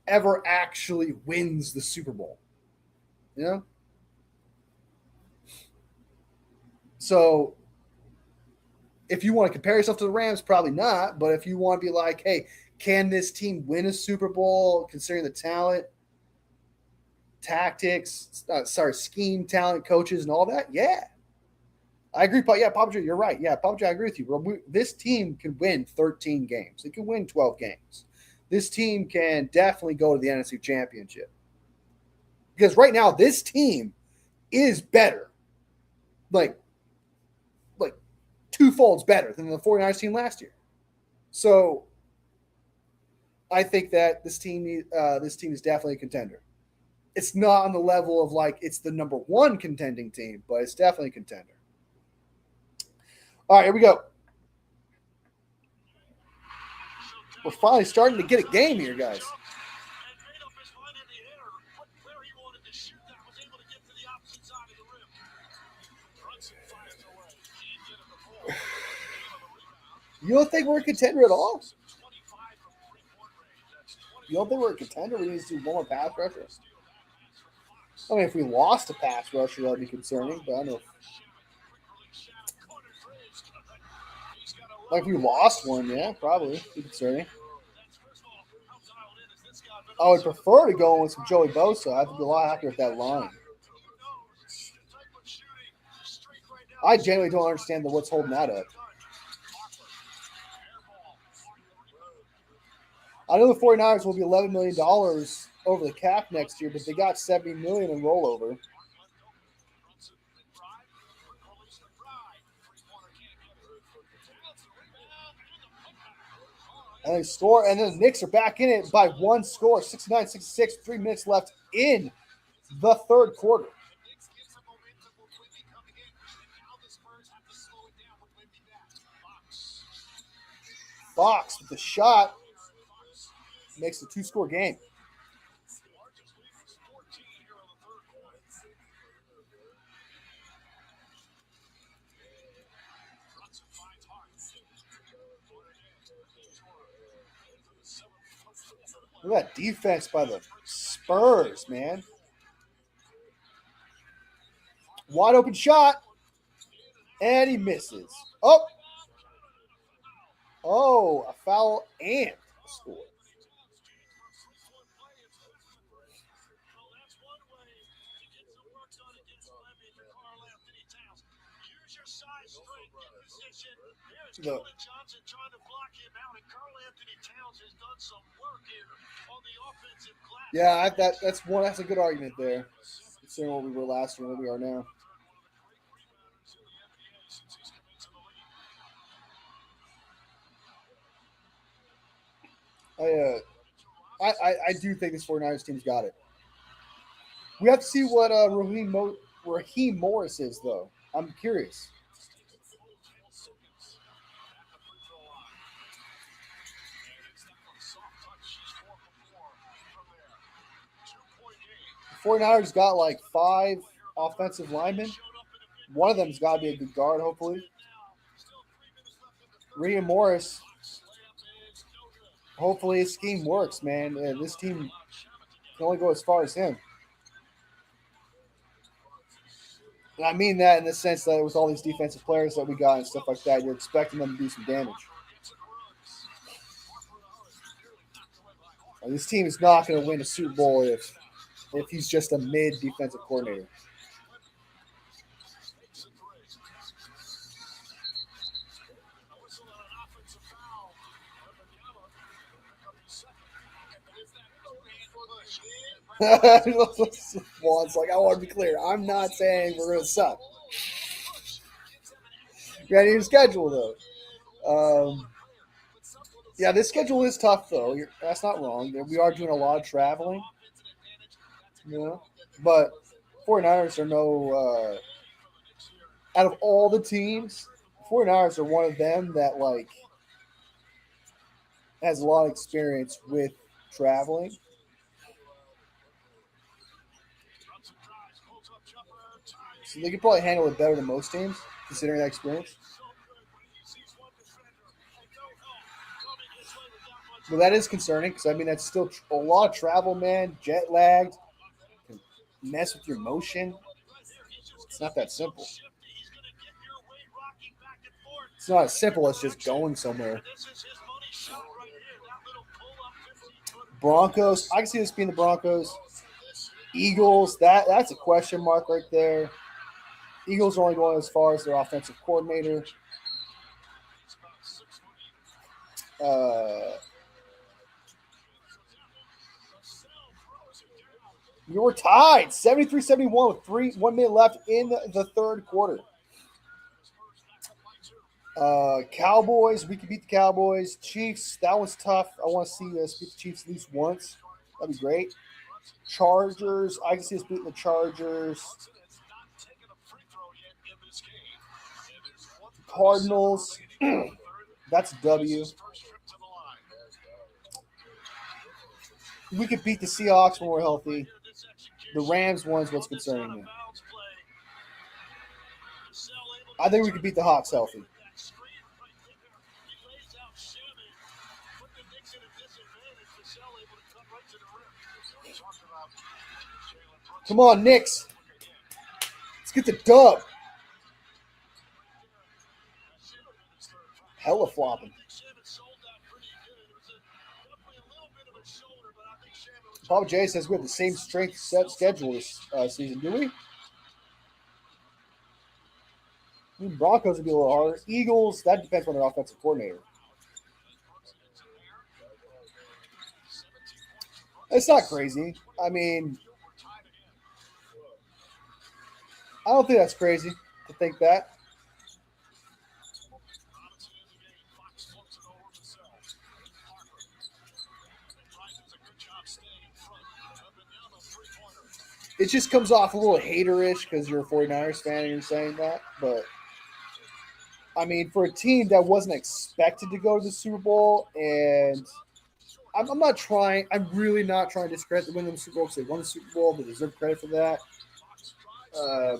ever actually wins the Super Bowl. You know? So if you want to compare yourself to the Rams, probably not. But if you want to be like, hey, can this team win a Super Bowl considering the talent, scheme, talent, coaches, and all that? Yeah. I agree. Yeah, Papa Joe, you're right. Yeah, Papa Joe, I agree with you, bro. This team can win 13 games. It can win 12 games. This team can definitely go to the NFC Championship. Because right now, this team is better. Like two-folds better than the 49ers team last year. So I think that this team is definitely a contender. It's not on the level of like it's the number one contending team, but it's definitely a contender. All right, here we go. We're finally starting to get a game here, guys. You don't think we're a contender at all? You don't think we're a contender? We need to do one more pass rusher? I mean, if we lost a pass rusher, that would be concerning, but I don't know. Like if we lost one, yeah, probably. Be concerning. I would prefer to go with some Joey Bosa. I would be a lot happier with that line. I genuinely don't understand what's holding that up. I know the 49ers will be $11 million over the cap next year, but they got $70 million in rollover. And they score, and then the Knicks are back in it by one score, 69-66, 3 minutes left in the third quarter. The Knicks get some momentum with Wemby coming in, and now the Spurs have to slow it down with Wemby back. Fox with the shot makes the 2-score game. Largest lead was 14 here in the third quarter. Brunson finds Hart. Look at that defense by the Spurs, man. Wide open shot. And he misses. Oh, a foul and a score. The, Johnson trying to block him out, and Karl Anthony Towns has done some work here on the offensive glass. yeah, that's a good argument there. Considering what we were last year and what we are now. I do think this 49ers team's got it. We have to see what Raheem Morris is, though. I'm curious. The 49ers got like 5 offensive linemen. One of them's got to be a good guard, hopefully. Raheem Morris. Hopefully his scheme works, man. This team can only go as far as him. And I mean that in the sense that with all these defensive players that we got and stuff like that, you're expecting them to do some damage. And this team is not going to win a Super Bowl if he's just a mid defensive coordinator. Juan's like, I want to be clear. I'm not saying we're going to suck. You got to need a schedule, though. Yeah, this schedule is tough, though. That's not wrong. We are doing a lot of traveling. You know? But 49ers are no out of all the teams, 49ers are one of them that, like, has a lot of experience with traveling. So they could probably handle it better than most teams, considering that experience. But that is concerning because, I mean, that's still a lot of travel, man. Jet lagged. Can mess with your motion. It's not that simple. It's not as simple as just going somewhere. Broncos. I can see this being the Broncos. Eagles. That's a question mark right there. Eagles are only going as far as their offensive coordinator. We were tied 73-71 with 1 minute left in the third quarter. Cowboys, we can beat the Cowboys. Chiefs, that was tough. I want to see us beat the Chiefs at least once. That'd be great. Chargers, I can see us beating the Chargers. Cardinals, that's a W. We could beat the Seahawks when we're healthy. The Rams one's what's concerning me. I think we could beat the Hawks healthy. Come on, Knicks. Let's get the dub. Hella flopping. Papa J says we have the same strength set schedule this season, do we? I mean, Broncos would be a little harder. Eagles, that depends on their offensive coordinator. It's not crazy. I mean, I don't think that's crazy to think that. it just comes off a little haterish because you're a 49ers fan and you're saying that. But I mean, for a team that wasn't expected to go to the Super Bowl, and I'm not trying. I'm really not trying to discredit the win of the Super Bowl because they won the Super Bowl. They deserve credit for that.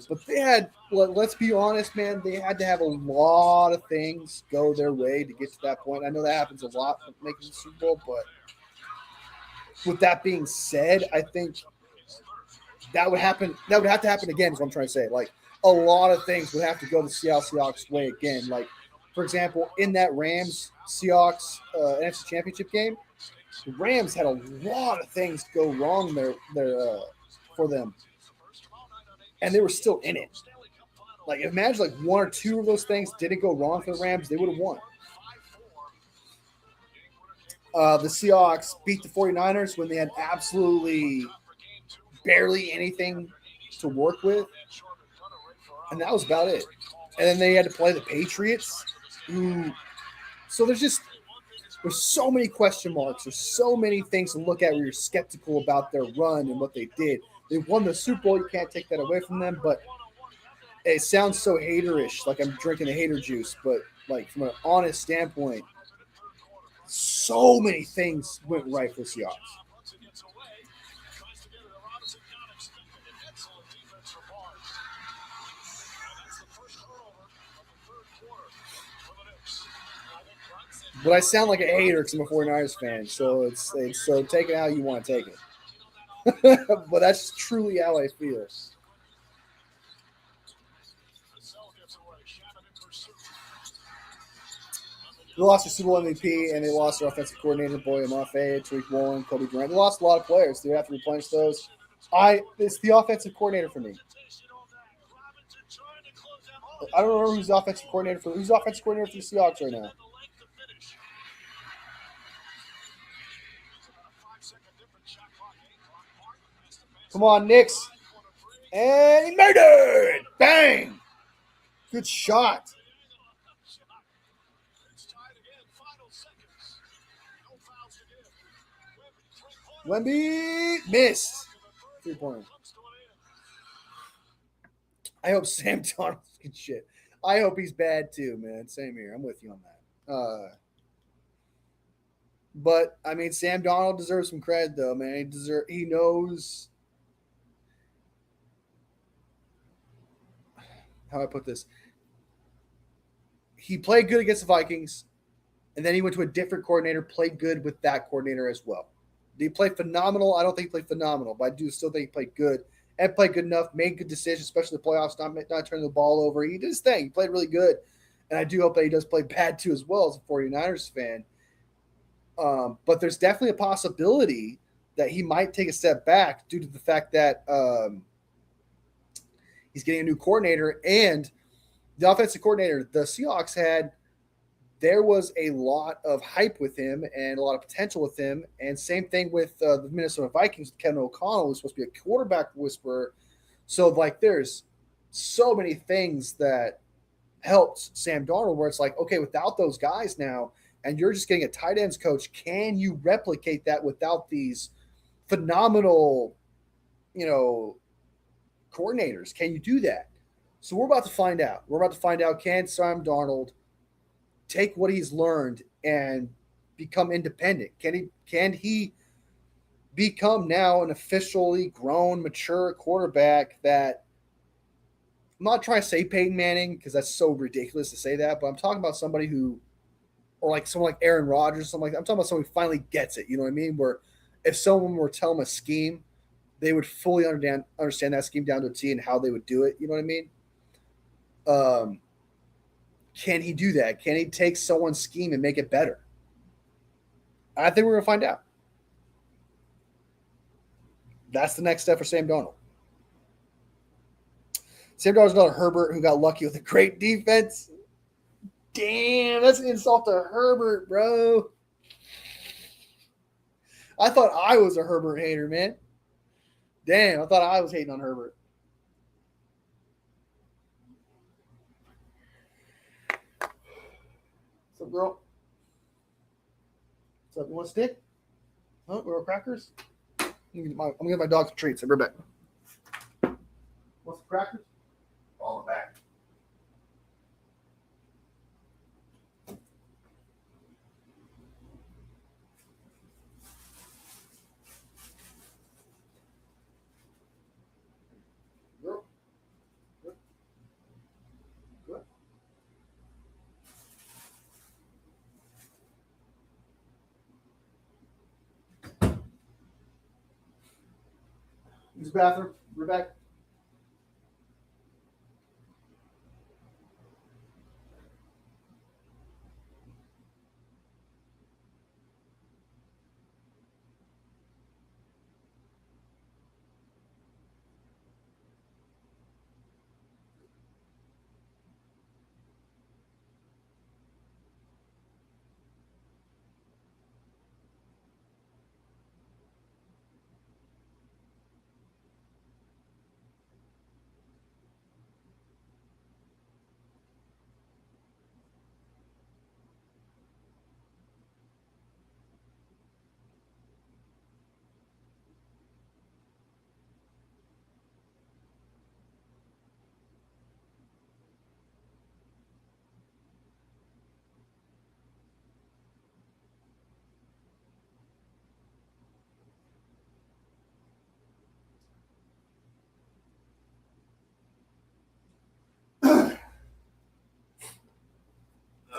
But they had, let's be honest, man, they had to have a lot of things go their way to get to that point. I know that happens a lot with making the Super Bowl, but with that being said, I think that would happen. That would have to happen again, is what I'm trying to say. Like, a lot of things would have to go the Seattle Seahawks way again. Like, for example, in that Rams Seahawks NFC Championship game, the Rams had a lot of things go wrong there for them, and they were still in it. Like, imagine like one or two of those things didn't go wrong for the Rams, they would have won. The Seahawks beat the 49ers when they had absolutely barely anything to work with, and that was about it. And then they had to play the Patriots, who, so there's so many question marks. There's so many things to look at where you're skeptical about their run and what they did. They won the Super Bowl. You can't take that away from them, but it sounds so haterish, like I'm drinking the hater juice. But like, from an honest standpoint, so many things went right for the Seahawks. But I sound like a hater because I'm a 49ers fan, so it's so take it how you want to take it. But that's truly how I feel. They lost their Super Bowl MVP, and they lost their offensive coordinator, Boy Mafe, Tariq Woolen, Kobe Durant. They lost a lot of players. They have to replenish those. It's the offensive coordinator for me. I don't remember who's the offensive coordinator for the Seahawks right now. Come on, Knicks. And he made it! Bang! Good shot. Wemby missed. 3-pointer. I hope Sam Darnold's good shit. I hope he's bad too, man. Same here. I'm with you on that. But I mean, Sam Darnold deserves some credit, though, man. He knows how I put this. He played good against the Vikings, and then he went to a different coordinator, played good with that coordinator as well. Did he play phenomenal? I don't think he played phenomenal, but I do still think he played good and played good enough, made good decisions, especially the playoffs, not turning the ball over. He did his thing. He played really good, and I do hope that he does play bad too as well as a 49ers fan. But there's definitely a possibility that he might take a step back due to the fact that he's getting a new coordinator, and the offensive coordinator the Seahawks had, there was a lot of hype with him and a lot of potential with him. And same thing with the Minnesota Vikings. Kevin O'Connell was supposed to be a quarterback whisperer. So, like, there's so many things that helped Sam Darnold where it's like, okay, without those guys now, and you're just getting a tight ends coach, can you replicate that without these phenomenal, coordinators? Can you do that? So we're about to find out. Can Sam Darnold take what he's learned and become independent? Can he become now an officially grown, mature quarterback that, I'm not trying to say Peyton Manning because that's so ridiculous to say that, but I'm talking about somebody who, or like someone like Aaron Rodgers, something like that. I'm talking about someone who finally gets it. You know what I mean? Where if someone were to tell them a scheme, they would fully understand that scheme down to a T and how they would do it. You know what I mean? Can he do that? Can he take someone's scheme and make it better? I think we're going to find out. That's the next step for Sam Darnold. Sam Darnold's another Herbert who got lucky with a great defense. Damn, that's an insult to Herbert, bro. I thought I was a Herbert hater, man. Damn, I thought I was hating on Herbert. What's up, girl? What's up? You want a stick? Huh? Or crackers? I'm gonna get my dog some treats. I'll be right back. crackers? All in the back. Use the bathroom. We're back.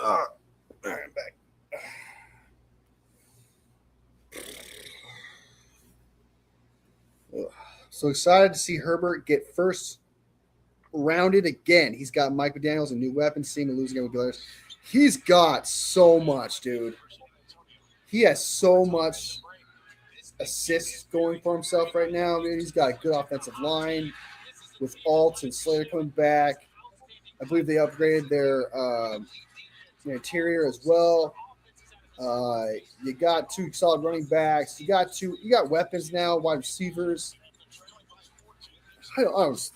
All right, I'm back. So excited to see Herbert get first rounded again. He's got Mike McDaniels and new weapons. Seeing him losing with Gillers. He's got so much, dude. He has so much assists going for himself right now. Dude. He's got a good offensive line with Alt and Slater coming back. I believe they upgraded their interior as well. You got two solid running backs. You got weapons now, wide receivers. I don't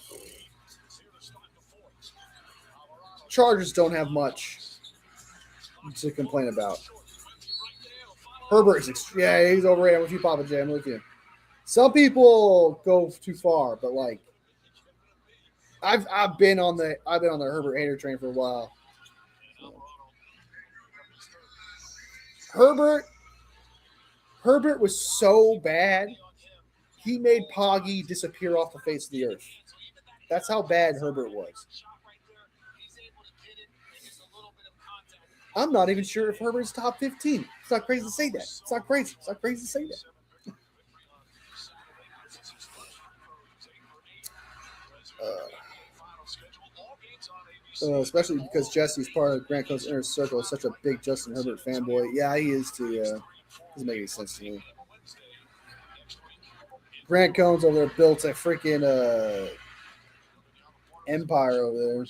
Chargers don't have much to complain about. Herbert is he's overrated. I'm with you, Papa J. I'm with you. Some people go too far, but like I've been on the Herbert hater train for a while. Herbert was so bad, he made Poggy disappear off the face of the earth. That's how bad Herbert was. I'm not even sure if Herbert's top 15. It's not crazy to say that. It's not crazy to say that. Especially because Jesse's part of Grant Cohn's inner circle is such a big Justin Herbert fanboy. Yeah, he is too. Doesn't make any sense to me. Grant Cohn's over there built a freaking empire over there.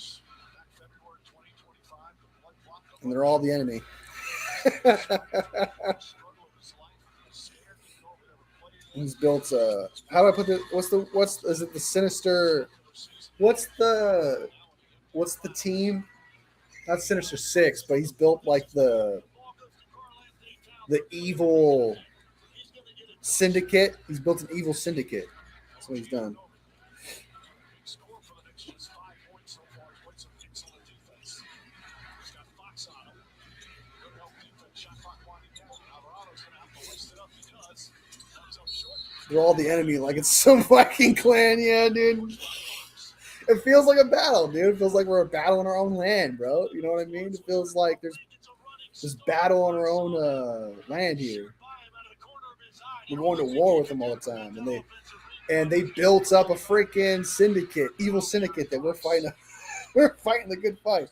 And they're all the enemy. He's built how do I put this? Is it the sinister? What's the team? Not Sinister Six, but he's built like the evil syndicate. He's built an evil syndicate. That's what he's done. They're all the enemy, like it's some Viking clan, yeah, dude. It feels like a battle, dude. It feels like we're battling our own land, bro. You know what I mean? It feels like there's this battle on our own land here. We're going to war with them all the time, and they built up a freaking syndicate, evil syndicate that we're fighting. We're fighting the good fight.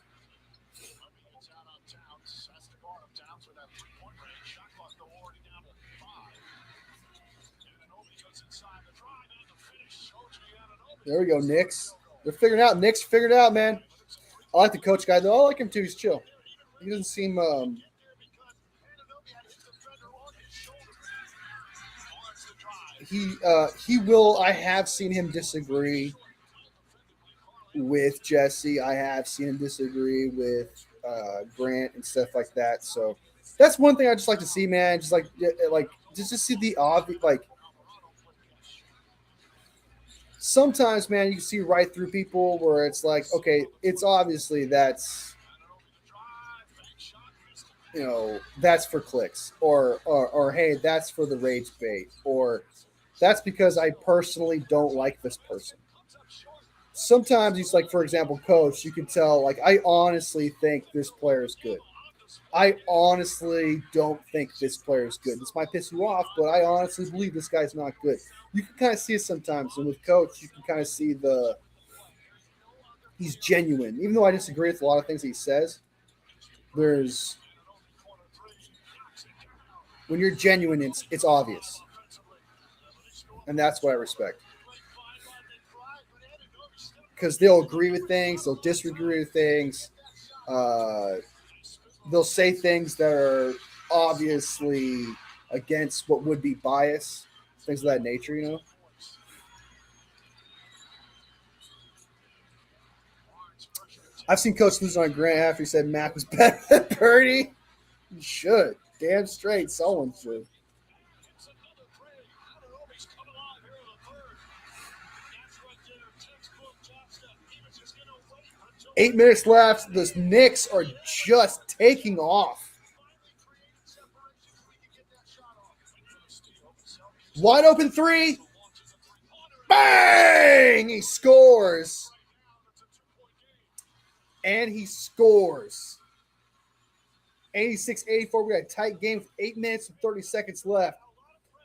There we go, Knicks. They're figuring out. Knicks figured it out, man. I like the coach guy, though. I like him, too. He's chill. He doesn't seem he will. I have seen him disagree with Jesse. I have seen him disagree with Grant and stuff like that. So that's one thing I just like to see, man. Just see the obvious, like sometimes, man, you can see right through people where it's like, okay, it's obviously that's for clicks, or hey, that's for the rage bait, or that's because I personally don't like this person. Sometimes it's like, for example, coach, you can tell, like, I honestly think this player is good. I honestly don't think this player is good. This might piss you off, but I honestly believe this guy's not good. You can kind of see it sometimes, and with coach, you can kind of see he's genuine. Even though I disagree with a lot of things he says, there's when you're genuine, it's obvious, and that's what I respect. Because they'll agree with things, they'll disagree with things, uh, they'll say things that are obviously against what would be bias, things of that nature. I've seen Coach lose on Grant after he said Mac was better than Purdy. You should. Damn straight, someone should. 8 minutes left. The Knicks are just taking off. Wide open three. Bang! He scores. And he scores. 86-84. We got a tight game with 8 minutes and 30 seconds left.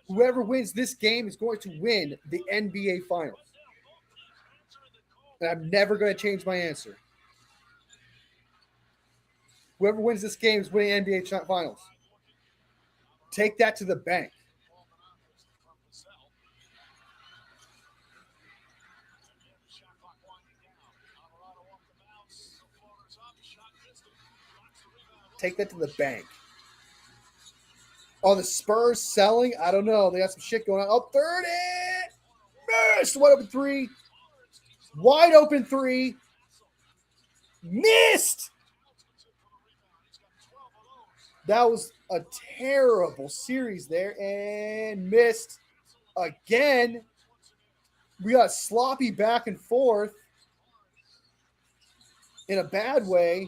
Whoever wins this game is going to win the NBA Finals. And I'm never going to change my answer. Whoever wins this game is winning NBA Finals. Take that to the bank. Take that to the bank. Oh, the Spurs selling? I don't know. They got some shit going on. Oh, 30! Missed! Wide open three. Wide open three. Missed! That was a terrible series there. And missed again. We got sloppy back and forth in a bad way.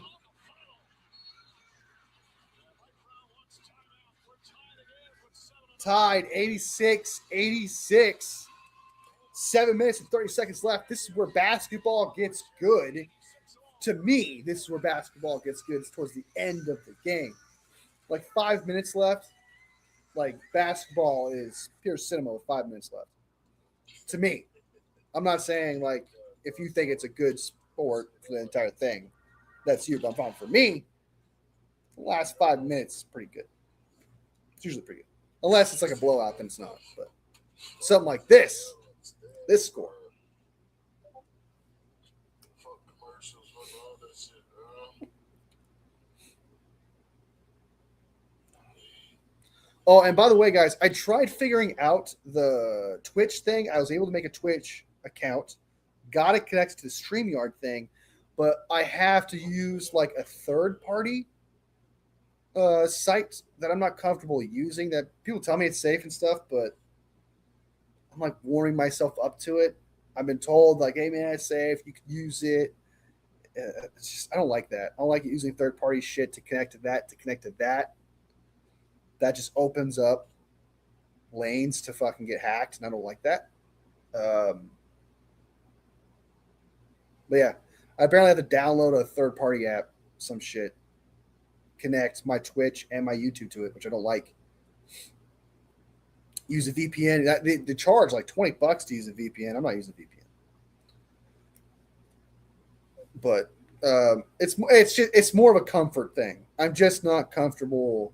Tied 86-86. 7 minutes and 30 seconds left. This is where basketball gets good. To me, this is where basketball gets good. It's towards the end of the game. Like 5 minutes left. Like, basketball is pure cinema with 5 minutes left. To me. I'm not saying, like, if you think it's a good sport for the entire thing, that's you. But for me, the last 5 minutes is pretty good. It's usually pretty good. Unless it's like a blowout, then it's not. But something like this score. Oh, and by the way, guys, I tried figuring out the Twitch thing. I was able to make a Twitch account. Got it connected to the StreamYard thing, but I have to use like a third-party site that I'm not comfortable using. That people tell me it's safe and stuff, but I'm like warming myself up to it. I've been told like, hey man, it's safe. You can use it. It's just, I don't like that. I don't like using third-party shit to connect to that. That just opens up lanes to fucking get hacked, and I don't like that. But yeah, I apparently have to download a third-party app, some shit, connect my Twitch and my YouTube to it, which I don't like. Use a VPN. They charge like $20 to use a VPN. I'm not using a VPN. But it's more of a comfort thing. I'm just not comfortable.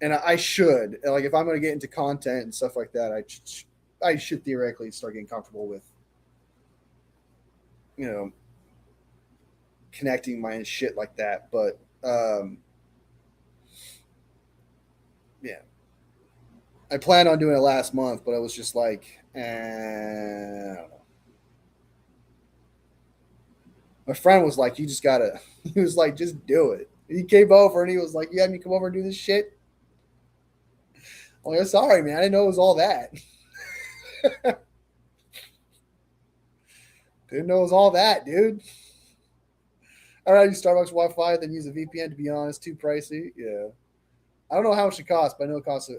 And I should, like, if I'm going to get into content and stuff like that, I should theoretically start getting comfortable with, connecting my shit like that. But, yeah. I planned on doing it last month, but I was just like, I don't know. My friend was like, he was like, just do it. He came over and he was like, you had me come over and do this shit? I'm like, sorry, man. I didn't know it was all that. Didn't know it was all that, dude. I'd rather use Starbucks Wi-Fi than use a VPN. To be honest, too pricey. Yeah, I don't know how much it costs, but I know it costs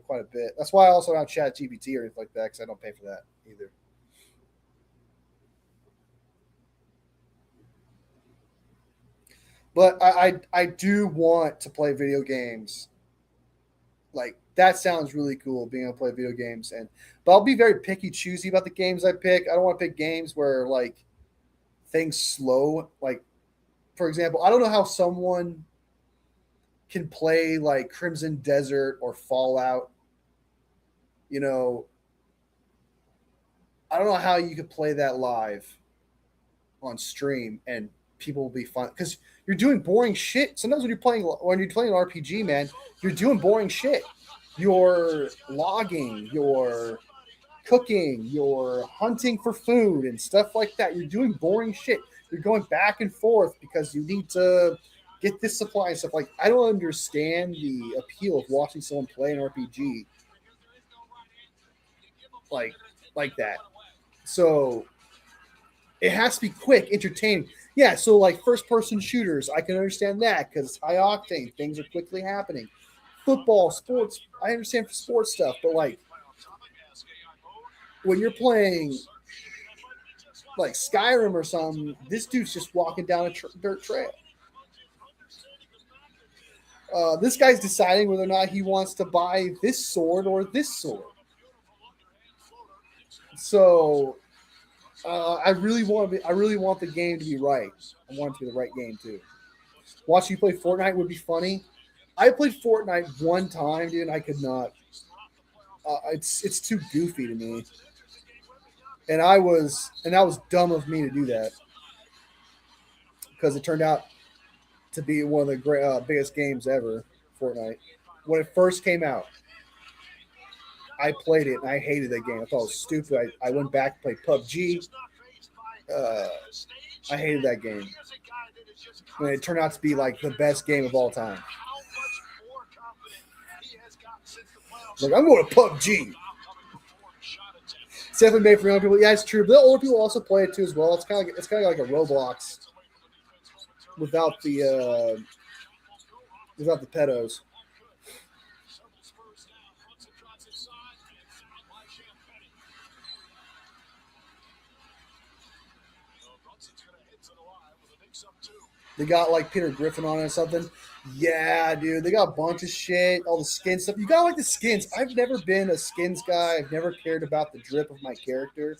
quite a bit. That's why I also don't have Chat GPT or anything like that because I don't pay for that either. But I do want to play video games. Like that sounds really cool, being able to play video games. But I'll be very picky, choosy about the games I pick. I don't want to pick games where like things slow. Like for example, I don't know how someone can play like Crimson Desert or Fallout. You know, I don't know how you could play that live on stream and people will be fun because you're doing boring shit. Sometimes when you're playing an RPG, man, you're doing boring shit. You're logging, you're cooking, you're hunting for food and stuff like that. You're doing boring shit. You're going back and forth because you need to get this supply and stuff. Like I don't understand the appeal of watching someone play an RPG like like that. So it has to be quick, entertaining. Yeah, so like first person shooters, I can understand that because it's high octane, things are quickly happening. Football, sports, I understand for sports stuff, but like when you're playing like Skyrim or something, this dude's just walking down a dirt trail. This guy's deciding whether or not he wants to buy this sword or this sword. So I really want the game to be right. I want it to be the right game too. Watching you play Fortnite would be funny. I played Fortnite one time, dude. And I could not. It's too goofy to me, and that was dumb of me to do that because it turned out to be one of the biggest games ever. Fortnite, when it first came out, I played it and I hated that game. I thought it was stupid. I went back and played PUBG. I hated that game. And it turned out to be like the best game of all time. Like I'm going to PUBG. It's definitely made for young people. Yeah, it's true. But older people also play it too as well. It's kind of like a Roblox without the pedos. They got like Peter Griffin on it or something. Yeah, dude. They got a bunch of shit. All the skin stuff. You gotta like the skins. I've never been a skins guy. I've never cared about the drip of my character.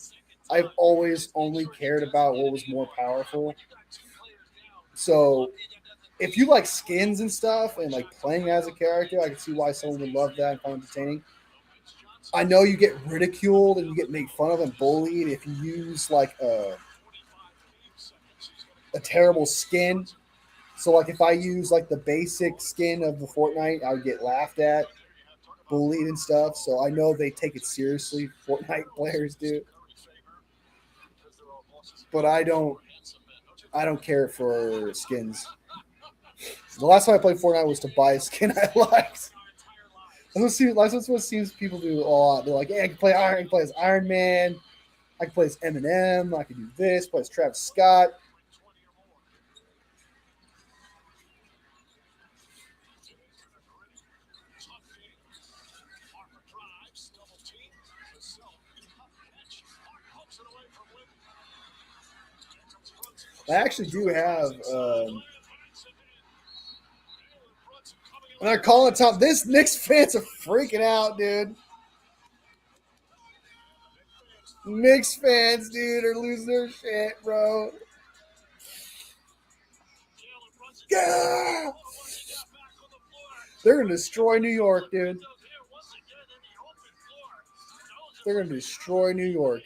I've always only cared about what was more powerful. So if you like skins and stuff and like playing as a character, I can see why someone would love that and find it entertaining. I know you get ridiculed and you get made fun of and bullied if you use like a terrible skin. So like if I use like the basic skin of the Fortnite, I would get laughed at, bullied and stuff. So I know they take it seriously. Fortnite players do, but I don't care for skins. The last time I played Fortnite was to buy a skin I liked. That's what seems people do a lot. They're like, "Hey, I can play as Iron Man. I can play as Eminem. I can do this. Play as Travis Scott." I actually do have. I'm not calling it top. This Knicks fans are freaking out, dude. Knicks fans, dude, are losing their shit, bro. Yeah! They're gonna destroy New York, dude. They're gonna destroy New York.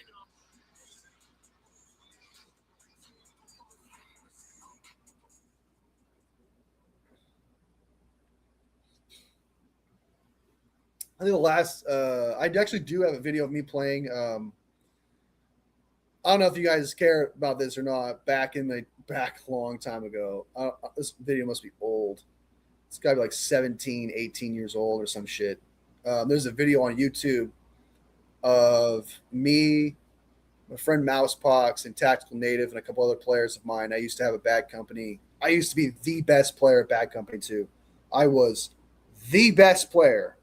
I think the last, I actually do have a video of me playing. I don't know if you guys care about this or not. Back a long time ago. This video must be old. It's got to be like 17, 18 years old or some shit. There's a video on YouTube of me My friend Mousepox and Tactical Native and a couple other players of mine. I used to have a Bad Company. I used to be the best player at Bad Company 2. I was the best player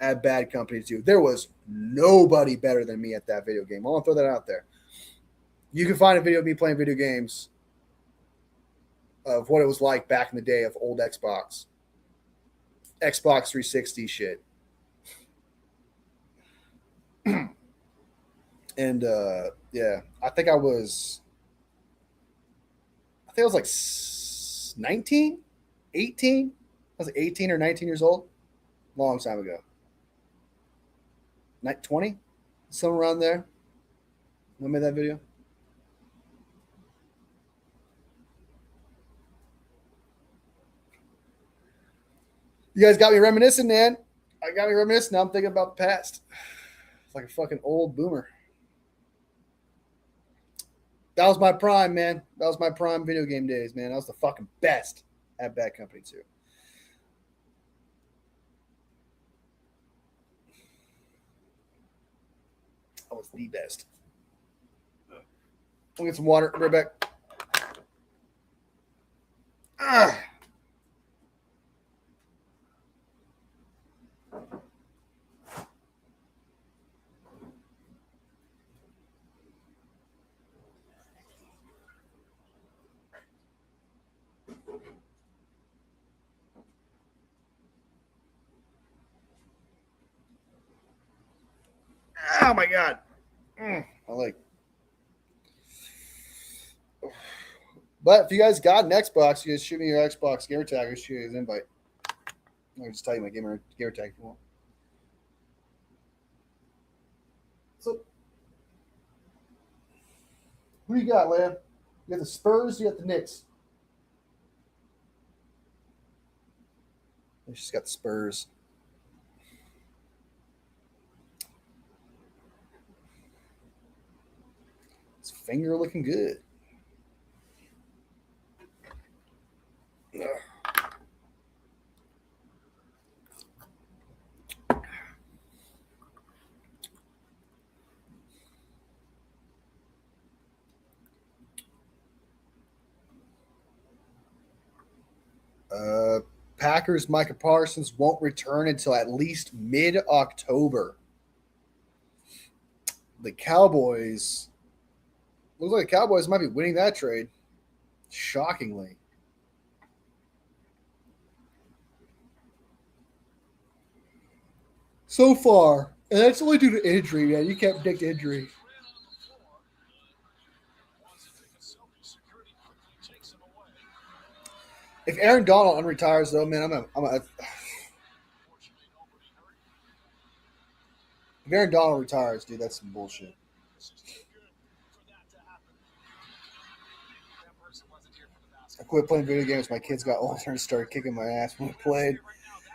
at Bad Company 2. There was nobody better than me at that video game. I want to throw that out there. You can find a video of me playing video games of what it was like back in the day of old Xbox 360 shit. And yeah, I think I was like 19, 18. I was 18 or 19 years old. Long time ago. 20? Somewhere around there. When I made that video. You guys got me reminiscing, man. I got me reminiscing. Now I'm thinking about the past. It's like a fucking old boomer. That was my prime, man. That was my prime video game days, man. That was the fucking best at Bad Company 2. I was the best. I'll get some water. Right back. Ah. Oh my god. I like. But if you guys got an Xbox, you guys shoot me your Xbox gamer tag. I'll shoot you his invite. I'll just tell you my gamer tag if you want. So, who you got, Lamb? You got the Spurs, you got the Knicks. She's got the Spurs. His finger looking good. Packers Micah Parsons won't return until at least mid-October. The Cowboys looks like the Cowboys might be winning that trade. Shockingly. So far. And that's only due to injury, man. You can't predict injury. If Aaron Donald unretires, though, man, if Aaron Donald retires, dude, that's some bullshit. I quit playing video games. My kids got older and started kicking my ass when we played.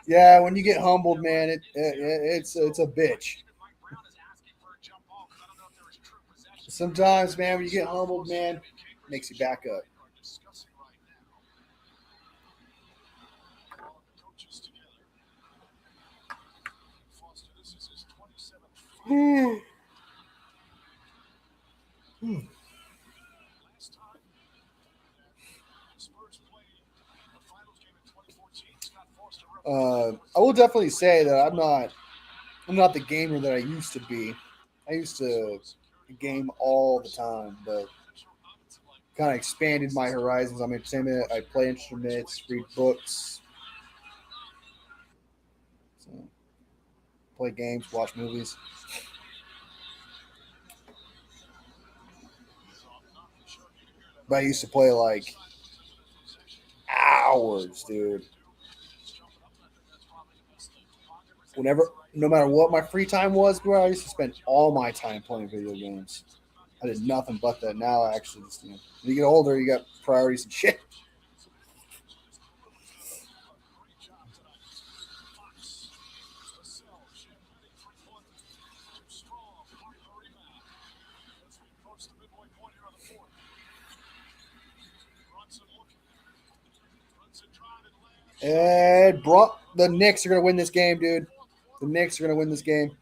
Yeah, when you get humbled, man, it's a bitch. Sometimes, man, when you get humbled, man, it makes you back up. I will definitely say that I'm not the gamer that I used to be. I used to game all the time, but kind of expanded my horizons. I'm entertainment. I play instruments, read books, so, play games, watch movies. But I used to play like hours, dude. No matter what my free time was, bro, I used to spend all my time playing video games. I did nothing but that. Now I actually just, when you get older, you got priorities and shit. And the Knicks are going to win this game, dude. The Knicks are going to win this game.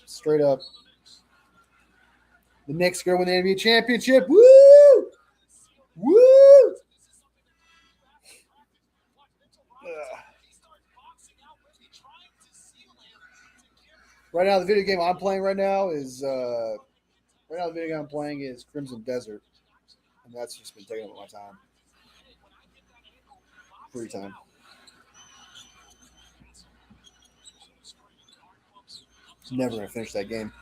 Straight up. The Knicks are going to win the NBA championship. Woo! Woo! Right now, the video game I'm playing right now is Crimson Desert, and that's just been taking up my time, free time. Never gonna finish that game.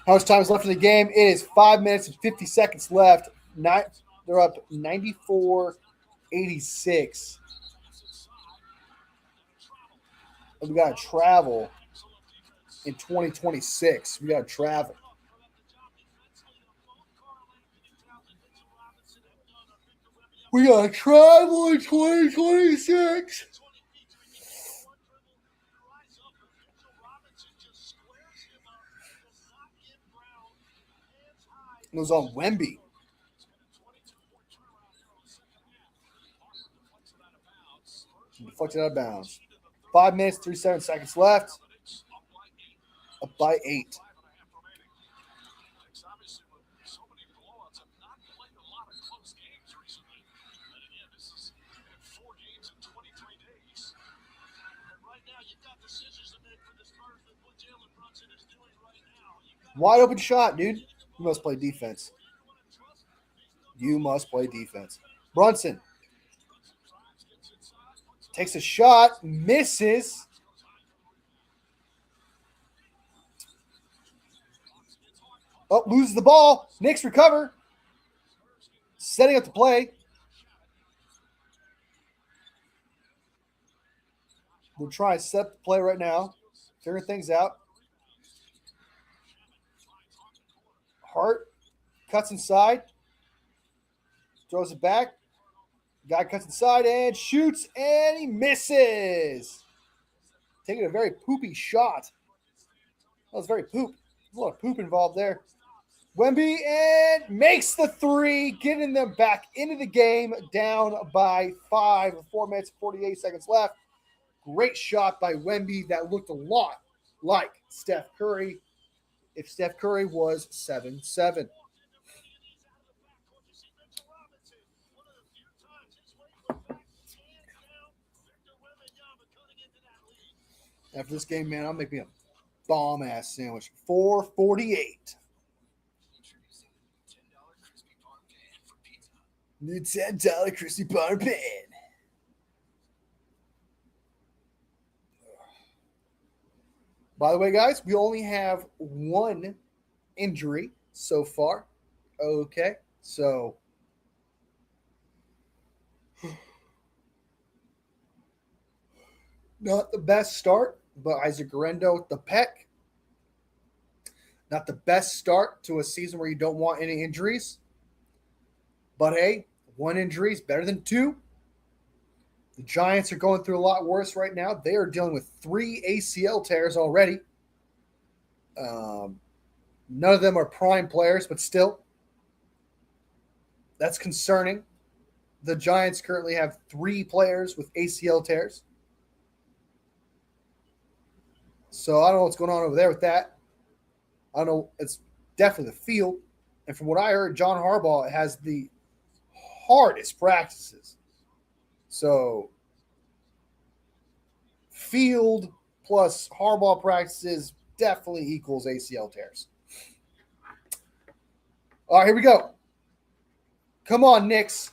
How much time is left in the game? It is 5 minutes and 50 seconds left. They're up 94-86. And we got to travel in 2026. We got to travel. We got to travel in 2026. It was on Wemby. Deflected out of bounds. 5 minutes, 37 seconds left. Up by 8. Wide open shot, dude. You must play defense. You must play defense. Brunson takes a shot, misses. Oh, loses the ball. Knicks recover. Setting up the play. We'll try and set up the play right now. Figuring things out. Hart cuts inside. Throws it back. Guy cuts inside and shoots, and he misses. Taking a very poopy shot. That was very poop. There's a lot of poop involved there. Wemby and makes the three, getting them back into the game, down by 5. 4 minutes, 48 seconds left. Great shot by Wemby that looked a lot like Steph Curry if Steph Curry was 7'7". After this game, man, I'll make me a bomb-ass sandwich. 448. The $10 crispy parm pan. By the way, guys, we only have one injury so far. Okay, so not the best start, but Isaac Garendo with the pec. Not the best start to a season where you don't want any injuries. But hey, one injury is better than 2. The Giants are going through a lot worse right now. They are dealing with 3 ACL tears already. None of them are prime players, but still, that's concerning. The Giants currently have 3 players with ACL tears. So I don't know what's going on over there with that. I don't know. It's definitely the field. And from what I heard, John Harbaugh has the hardest practices. So field plus Harbaugh practices definitely equals ACL tears. All right, here we go. Come on, Knicks.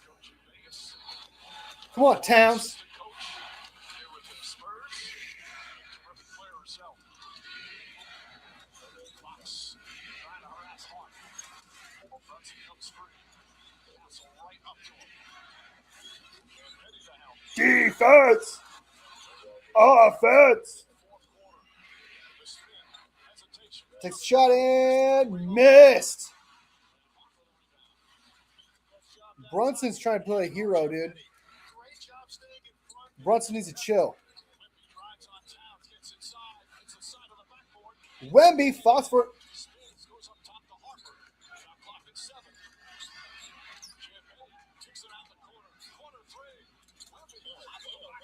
Come on, Towns. Defense. Offense. Takes a shot and missed. Brunson's trying to play a hero, dude. Brunson needs to chill. Wemby fought for.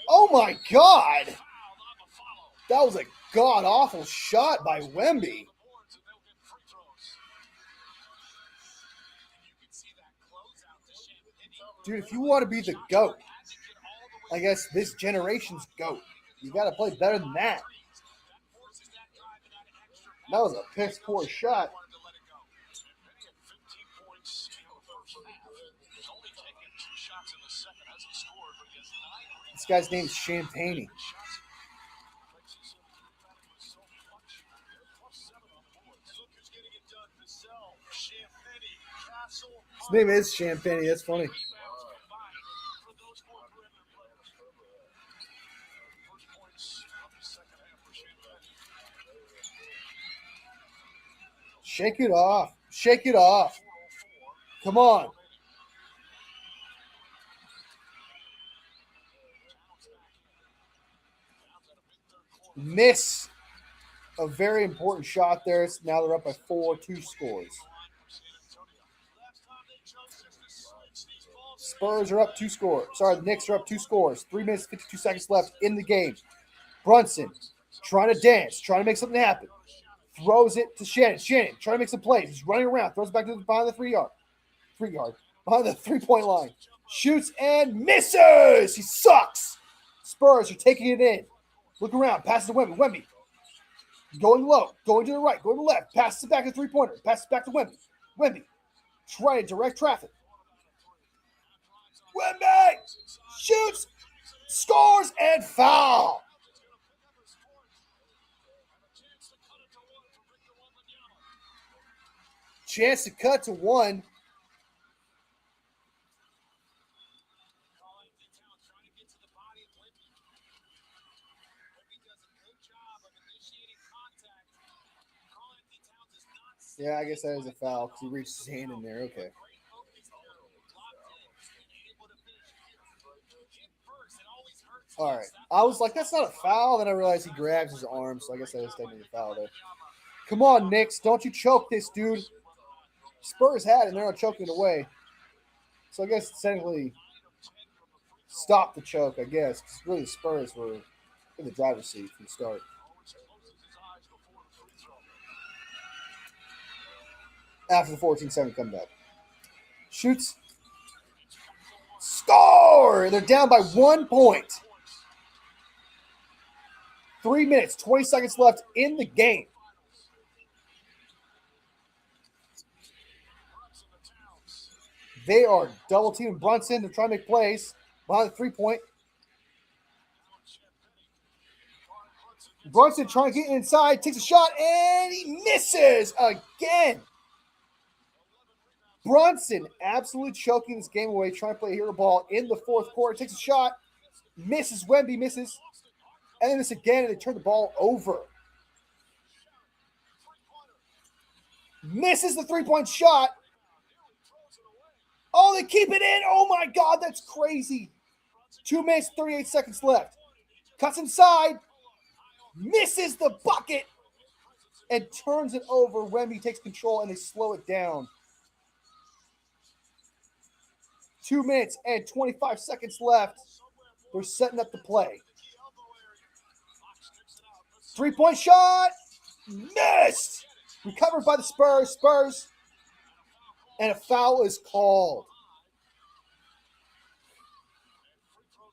Oh my God! That was a god-awful shot by Wemby. Dude, if you want to be the GOAT, I guess this generation's GOAT, you got to play better than that. That was a piss poor shot. This guy's name's Champagne. His name is Champagne. That's funny. Shake it off. Shake it off. Come on. Miss a very important shot there. Now they're up by 4-2 scores. Spurs are up 2 scores. Sorry, the Knicks are up 2 scores. 3 minutes, 52 seconds left in the game. Brunson trying to dance, trying to make something happen. Throws it to Shannon. Shannon trying to make some plays. He's running around. Throws it back to behind the 3 yard. Behind the 3-point line. Shoots and misses. He sucks. Spurs are taking it in. Look around. Passes to Wemby. Wemby. Going low. Going to the right. Going to the left. Passes it back to 3-pointer. Passes it back to Wemby. Wemby. Trying to direct traffic. Wemby. Shoots. Scores and foul. Chance to cut to 1. Yeah, I guess that is a foul because he reached his hand in there. Okay. All right. I was like, that's not a foul. Then I realized he grabs his arm, so I guess that is technically a foul there. Come on, Knicks. Don't you choke this, dude. Spurs had it, and they're not choking it away. So I guess technically stop the choke, I guess. Because really the Spurs were in the driver's seat from the start. After the 14-7 comeback. Shoots. Score! They're down by 1 point. 3 minutes, 20 seconds left in the game. They are double teaming Brunson to try to make plays behind the 3-point. Brunson trying to get inside, takes a shot, and he misses again. Brunson absolutely choking this game away, trying to play hero ball in the 4th quarter. Takes a shot, misses. Wemby misses. And then this again, and they turn the ball over. Misses the 3-point shot. Oh, they keep it in. Oh, my God, that's crazy. 2 minutes, 38 seconds left. Cuts inside. Misses the bucket. And turns it over. Wemby takes control, and they slow it down. 2 minutes and 25 seconds left. They're setting up the play. 3-point shot. Missed. Recovered by the Spurs. Spurs. And a foul is called.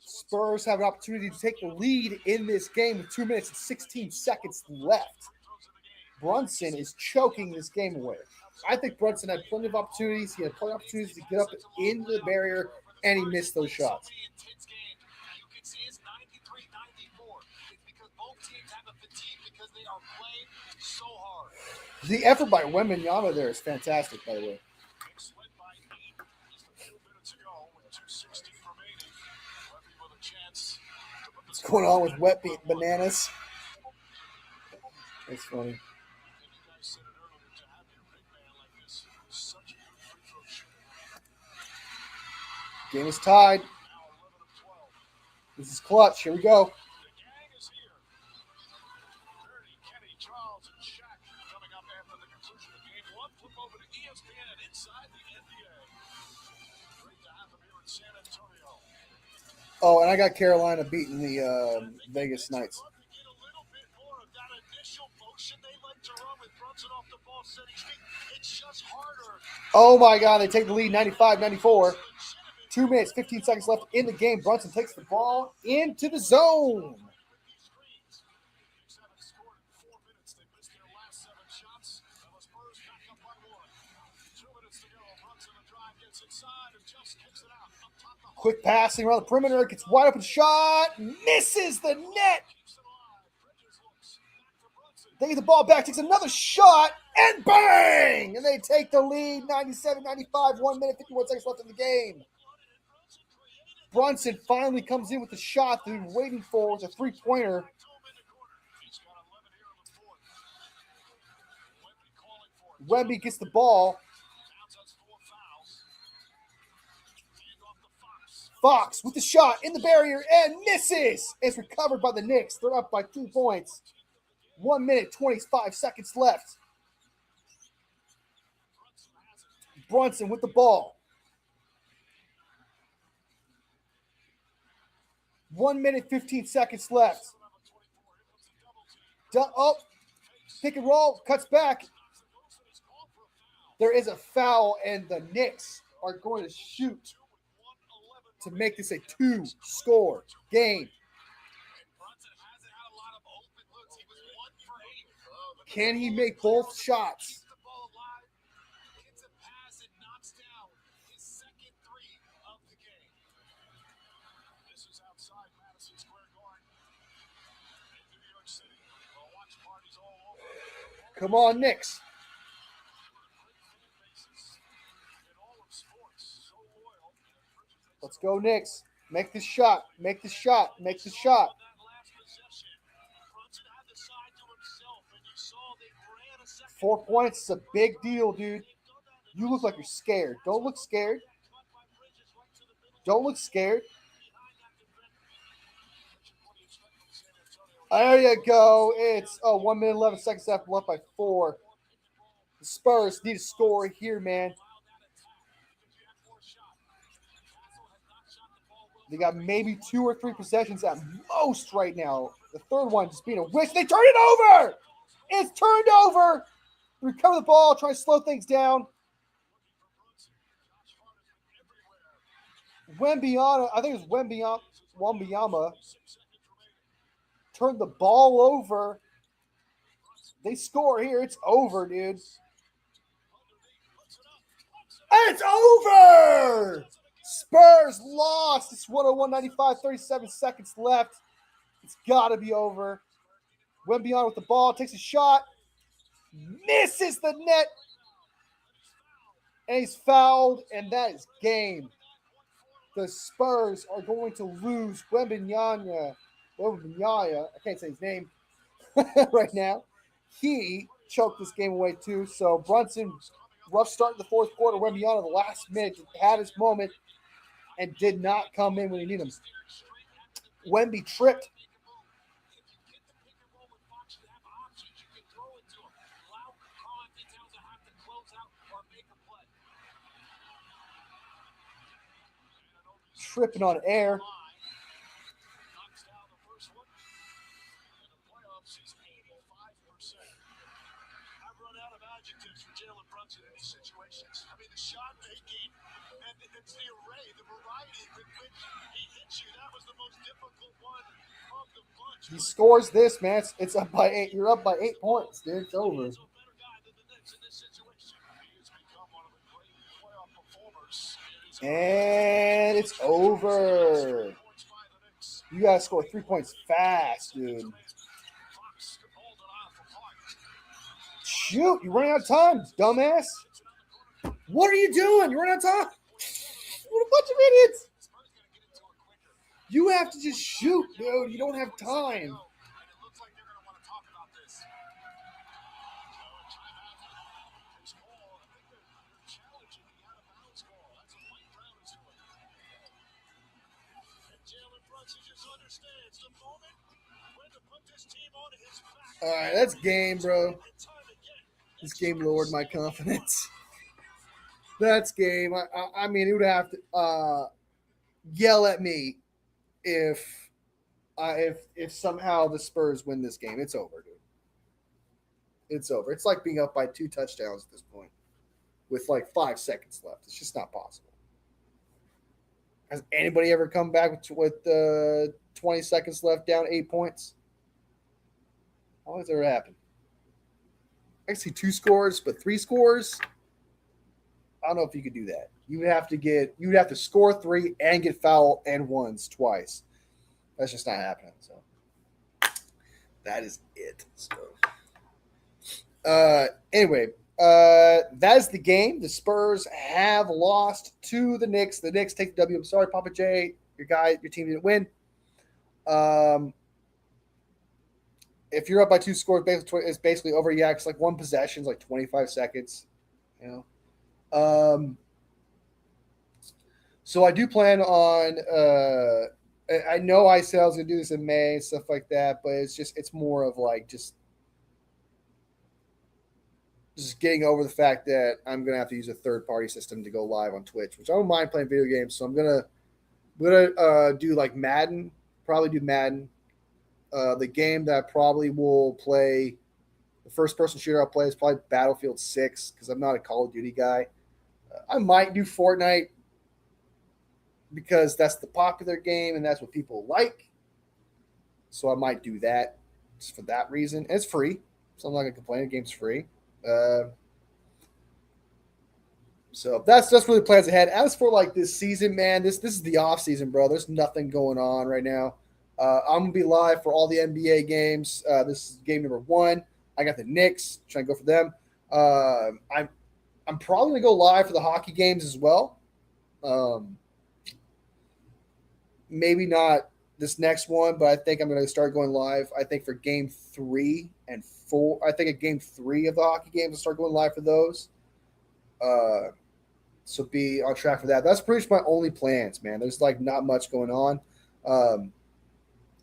Spurs have an opportunity to take the lead in this game with 2 minutes and 16 seconds left. Brunson is choking this game away. I think Brunson had plenty of opportunities. He had plenty of opportunities to get up into the barrier, and he missed those shots. The effort by Wembanyama there is fantastic, by the way. What's going on with wet bananas? That's funny. Game is tied. This is clutch. Here we go. Oh, and I got Carolina beating the Vegas Knights. Oh, my God. They take the lead 95-94. 2 minutes, 15 seconds left in the game. Brunson takes the ball into the zone. Knicks haven't scored in 4 minutes. They missed their last 7 shots. And the Spurs back up by 1. 2 minutes to go. Brunson the drive gets inside and just kicks it out. Up top the Quick passing around the perimeter. Gets wide open shot. Misses the net. keeps it alive. Bridges looks back to Brunson. They get the ball back. Takes another shot. And bang! And they take the lead. 97-95. 1 minute, 51 seconds left in the game. Brunson finally comes in with the shot that we've been waiting for. It's a three-pointer. He's got 11 here in the fourth. Wemby calling for it. Wemby gets the ball. Towns has 4 fouls. Hand off to Fox. Fox with the shot in the barrier and misses. It's recovered by the Knicks. They're up by 2 points. 1 minute, 25 seconds left. Brunson with the ball. 1 minute, 15 seconds left. Pick and roll, cuts back. There is a foul, and the Knicks are going to shoot to make this a 2-score game. Brunson hasn't had a lot of open looks. He was 1 for 8. Can he make both shots? Keeps the ball alive. Gets a pass and knocks down his second 3 of the game. This is outside Madison Square Garden in New York City. Watch parties all over. Come on, Knicks. In all of sports, so loyal. Let's go, Knicks. Make the shot. Make the shot. Make the shot. That last possession, Brunson had the side to himself, and you saw they ran a second. 4 points is a big deal, dude. You look like you're scared. Don't look scared. Don't look scared. There you go. It's 1 minute, 11 seconds left by 4. The Spurs need a score here, man. They got maybe 2 or 3 possessions at most right now. The third one just being a wish. They turn it over. It's turned over. Recover the ball, try to slow things down. Wembyama, I think it was Wembyama, turned the ball over. They score here. It's over, dude. And it's over! Spurs lost. It's 101-95, 37 seconds left. It's got to be over. Wembyama with the ball, takes a shot, misses the net, and he's fouled, and that is game. The Spurs are going to lose Wembanyama. I can't say his name right now. He choked this game away too. So Brunson, rough start in the fourth quarter. Wembanyama, the last minute, had his moment and did not come in when he needed him. Wemby tripped. Tripping on air. Knocks down the first one. In the playoffs, he's 85%. I've run out of adjectives for Jalen Brunson in these situations. I mean, the shot making and it's the array, the variety with which he hits you. That was the most difficult one of the bunch. He scores this, man. It's up by 8. You're up by 8 points, dude. It's over. He's a better guy than the Knicks in this situation. He has become one of the great playoff performers. And it's over. You got to score 3 points fast, dude. Shoot, you're running out of time, dumbass. What are you doing? You're running out of time. What a bunch of idiots. You have to just shoot, dude. You don't have time. All right, that's game, bro. This game lowered my confidence. That's game. I mean, he would have to yell at me if somehow the Spurs win this game. It's over, dude. It's over. It's like being up by 2 touchdowns at this point with like 5 seconds left. It's just not possible. Has anybody ever come back with 20 seconds left down 8 points? How has that ever happened? I can see 2 scores, but 3 scores? I don't know if you could do that. You would have to score 3 and get foul and ones twice. That's just not happening. So that is it. So anyway, that is the game. The Spurs have lost to the Knicks. The Knicks take the W. I'm sorry, Papa J. Your team didn't win. If you're up by 2 scores, it's basically over. Yeah, it's like one possession, it's like 25 seconds. You know. So I do plan on. I know I said I was gonna do this in May and stuff like that, but it's more of like just getting over the fact that I'm gonna have to use a third party system to go live on Twitch, which I don't mind playing video games. So I'm gonna do like Madden, probably do Madden. The game that I probably will play, the first person shooter I'll play is probably Battlefield 6 because I'm not a Call of Duty guy. I might do Fortnite because that's the popular game and that's what people like. So I might do that just for that reason. And it's free, so I'm not gonna complain. The game's free. So that's really plans ahead. As for like this season, man, this is the off season, bro. There's nothing going on right now. I'm gonna be live for all the NBA games. This is game number 1. I got the Knicks, trying to go for them. I'm probably gonna go live for the hockey games as well. Maybe not this next one, but I think I'm gonna start going live. I think for game 3 and 4. I think at game 3 of the hockey games, I'll start going live for those. So be on track for that. That's pretty much my only plans, man. There's like not much going on.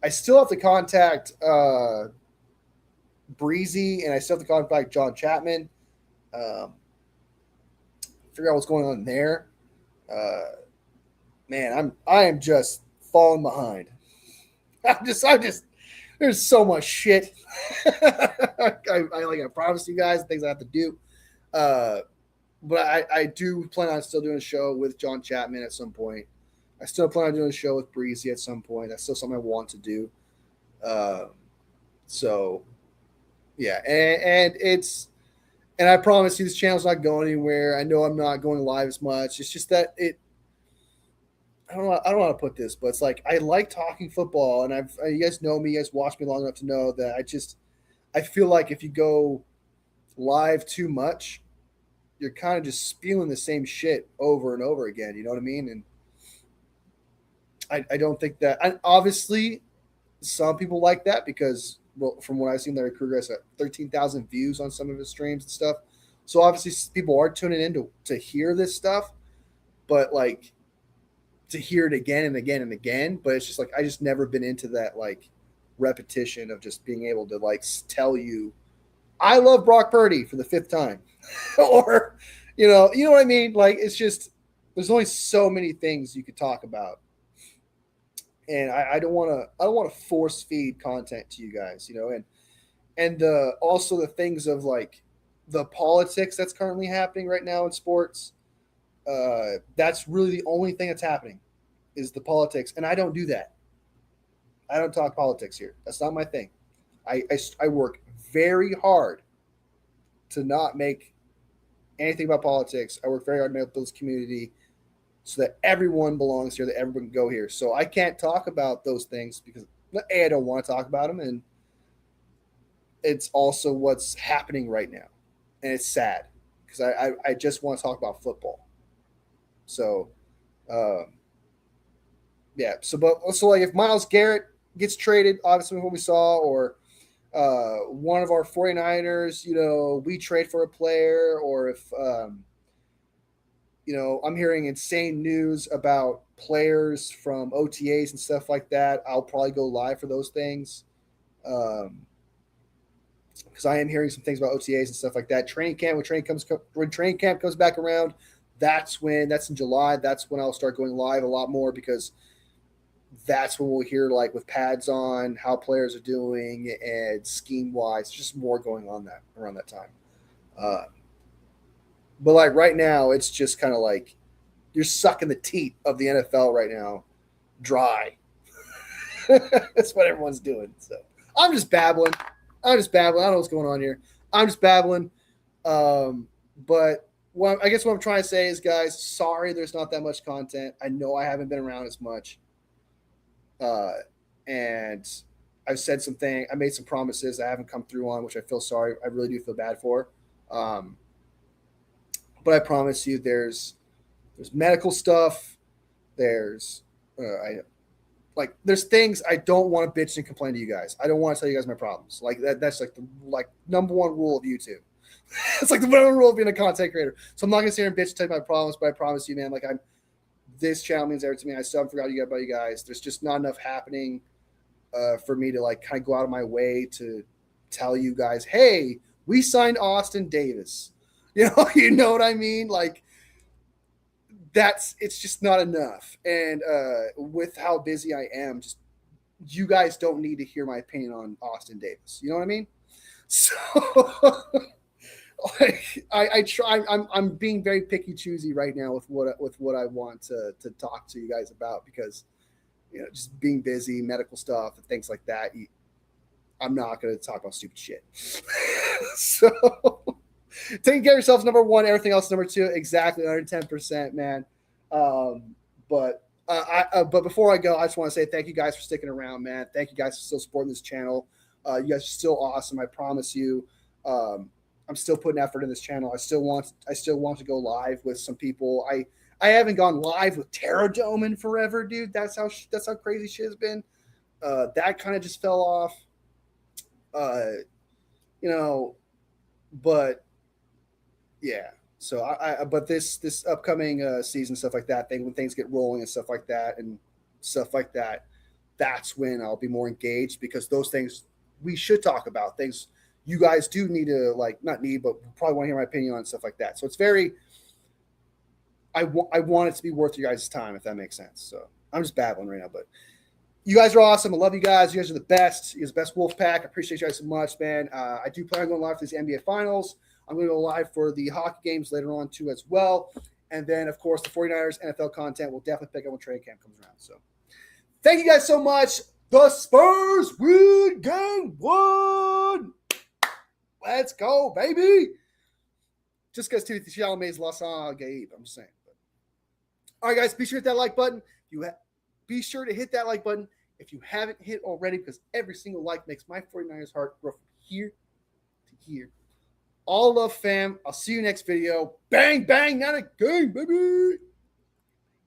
I still have to contact Breezy, and I still have to contact John Chapman. Figure out what's going on there. Man, I am just falling behind. I'm just. There's so much shit. I promised you guys things I have to do. But I do plan on still doing a show with John Chapman at some point. I still plan on doing a show with Breezy at some point. That's still something I want to do. So, yeah, and I promise you, this channel's not going anywhere. I know I'm not going live as much. It's just that I don't know how to put this, but it's like I like talking football, and you guys know me, you guys watched me long enough to know that I feel like if you go live too much, you're kind of just spewing the same shit over and over again. You know what I mean? And I don't think that. And obviously, some people like that because, well, from what I've seen, Larry Kruger has 13,000 views on some of his streams and stuff. So obviously, people are tuning in to hear this stuff, but like to hear it again and again and again. But it's just like I just never been into that like repetition of just being able to like tell you, I love Brock Purdy for the 5th time, or you know what I mean. Like it's just there's only so many things you could talk about. And I don't want to force feed content to you guys, you know, and also the things of like the politics that's currently happening right now in sports. That's really the only thing that's happening is the politics, and I don't do that. I don't talk politics here. That's not my thing. I work very hard to not make anything about politics. I work very hard to build this community so that everyone belongs here, that everyone can go here. So I can't talk about those things because A, I don't want to talk about them, and it's also what's happening right now. And it's sad because I just want to talk about football. So, yeah. So like if Myles Garrett gets traded, obviously what we saw, or one of our 49ers, you know, we trade for a player, or if you know, I'm hearing insane news about players from OTAs and stuff like that. I'll probably go live for those things. Because I am hearing some things about OTAs and stuff like that. Training camp, when training camp comes back around, that's in July. That's when I'll start going live a lot more because that's when we'll hear like with pads on how players are doing and scheme wise, just more going on around that time. But like right now, it's just kind of like you're sucking the teat of the NFL right now dry. That's what everyone's doing. So I'm just babbling. I don't know what's going on here. I'm just babbling. But I guess what I'm trying to say is, guys, sorry there's not that much content. I know I haven't been around as much. And I've said something. I made some promises I haven't come through on, which I feel sorry. I really do feel bad for. But I promise you, there's medical stuff. There's there's things I don't want to bitch and complain to you guys. I don't want to tell you guys my problems. Like that's like the number one rule of YouTube. It's like the number one rule of being a content creator. So I'm not gonna sit here and bitch and tell you my problems, but I promise you, man, this channel means everything to me. I still haven't forgotten about you guys. There's just not enough happening for me to kind of go out of my way to tell you guys, hey, we signed Austin Davis. You know what I mean? It's just not enough. And with how busy I am, just you guys don't need to hear my opinion on Austin Davis. You know what I mean? So I try. I'm being very picky choosy right now with what I want to talk to you guys about, because just being busy, medical stuff and things like that. I'm not going to talk about stupid shit. So taking care of yourself, number one. Everything else, number two. Exactly, 110%, man. But before I go, I just want to say thank you guys for sticking around, man. Thank you guys for still supporting this channel. You guys are still awesome. I promise you. I'm still putting effort in this channel. I still want to go live with some people. I haven't gone live with Terra Dome in forever, dude. That's how crazy shit has been. That kind of just fell off. But yeah. So but this upcoming season, stuff like that, when things get rolling and stuff like that, that's when I'll be more engaged, because those things we should talk about. Things you guys do need to not need, but probably want to hear my opinion on stuff like that. So it's very, I want it to be worth your guys' time, if that makes sense. So I'm just babbling right now, but you guys are awesome. I love you guys. You guys are the best. You're the best Wolf Pack. I appreciate you guys so much, man. I do plan on going live for these NBA Finals. I'm going to go live for the hockey games later on too as well. And then, of course, the 49ers NFL content will definitely pick up when training camp comes around. So thank you guys so much. The Spurs win game 1. Let's go, baby. Just because Timothy Chalamet's Lasan Gabe, I'm saying. All right, guys, be sure to hit that like button. Be sure to hit that like button if you haven't hit already, because every single like makes my 49ers heart grow from here to here. All love, fam. I'll see you next video. Bang, bang, not a game, baby.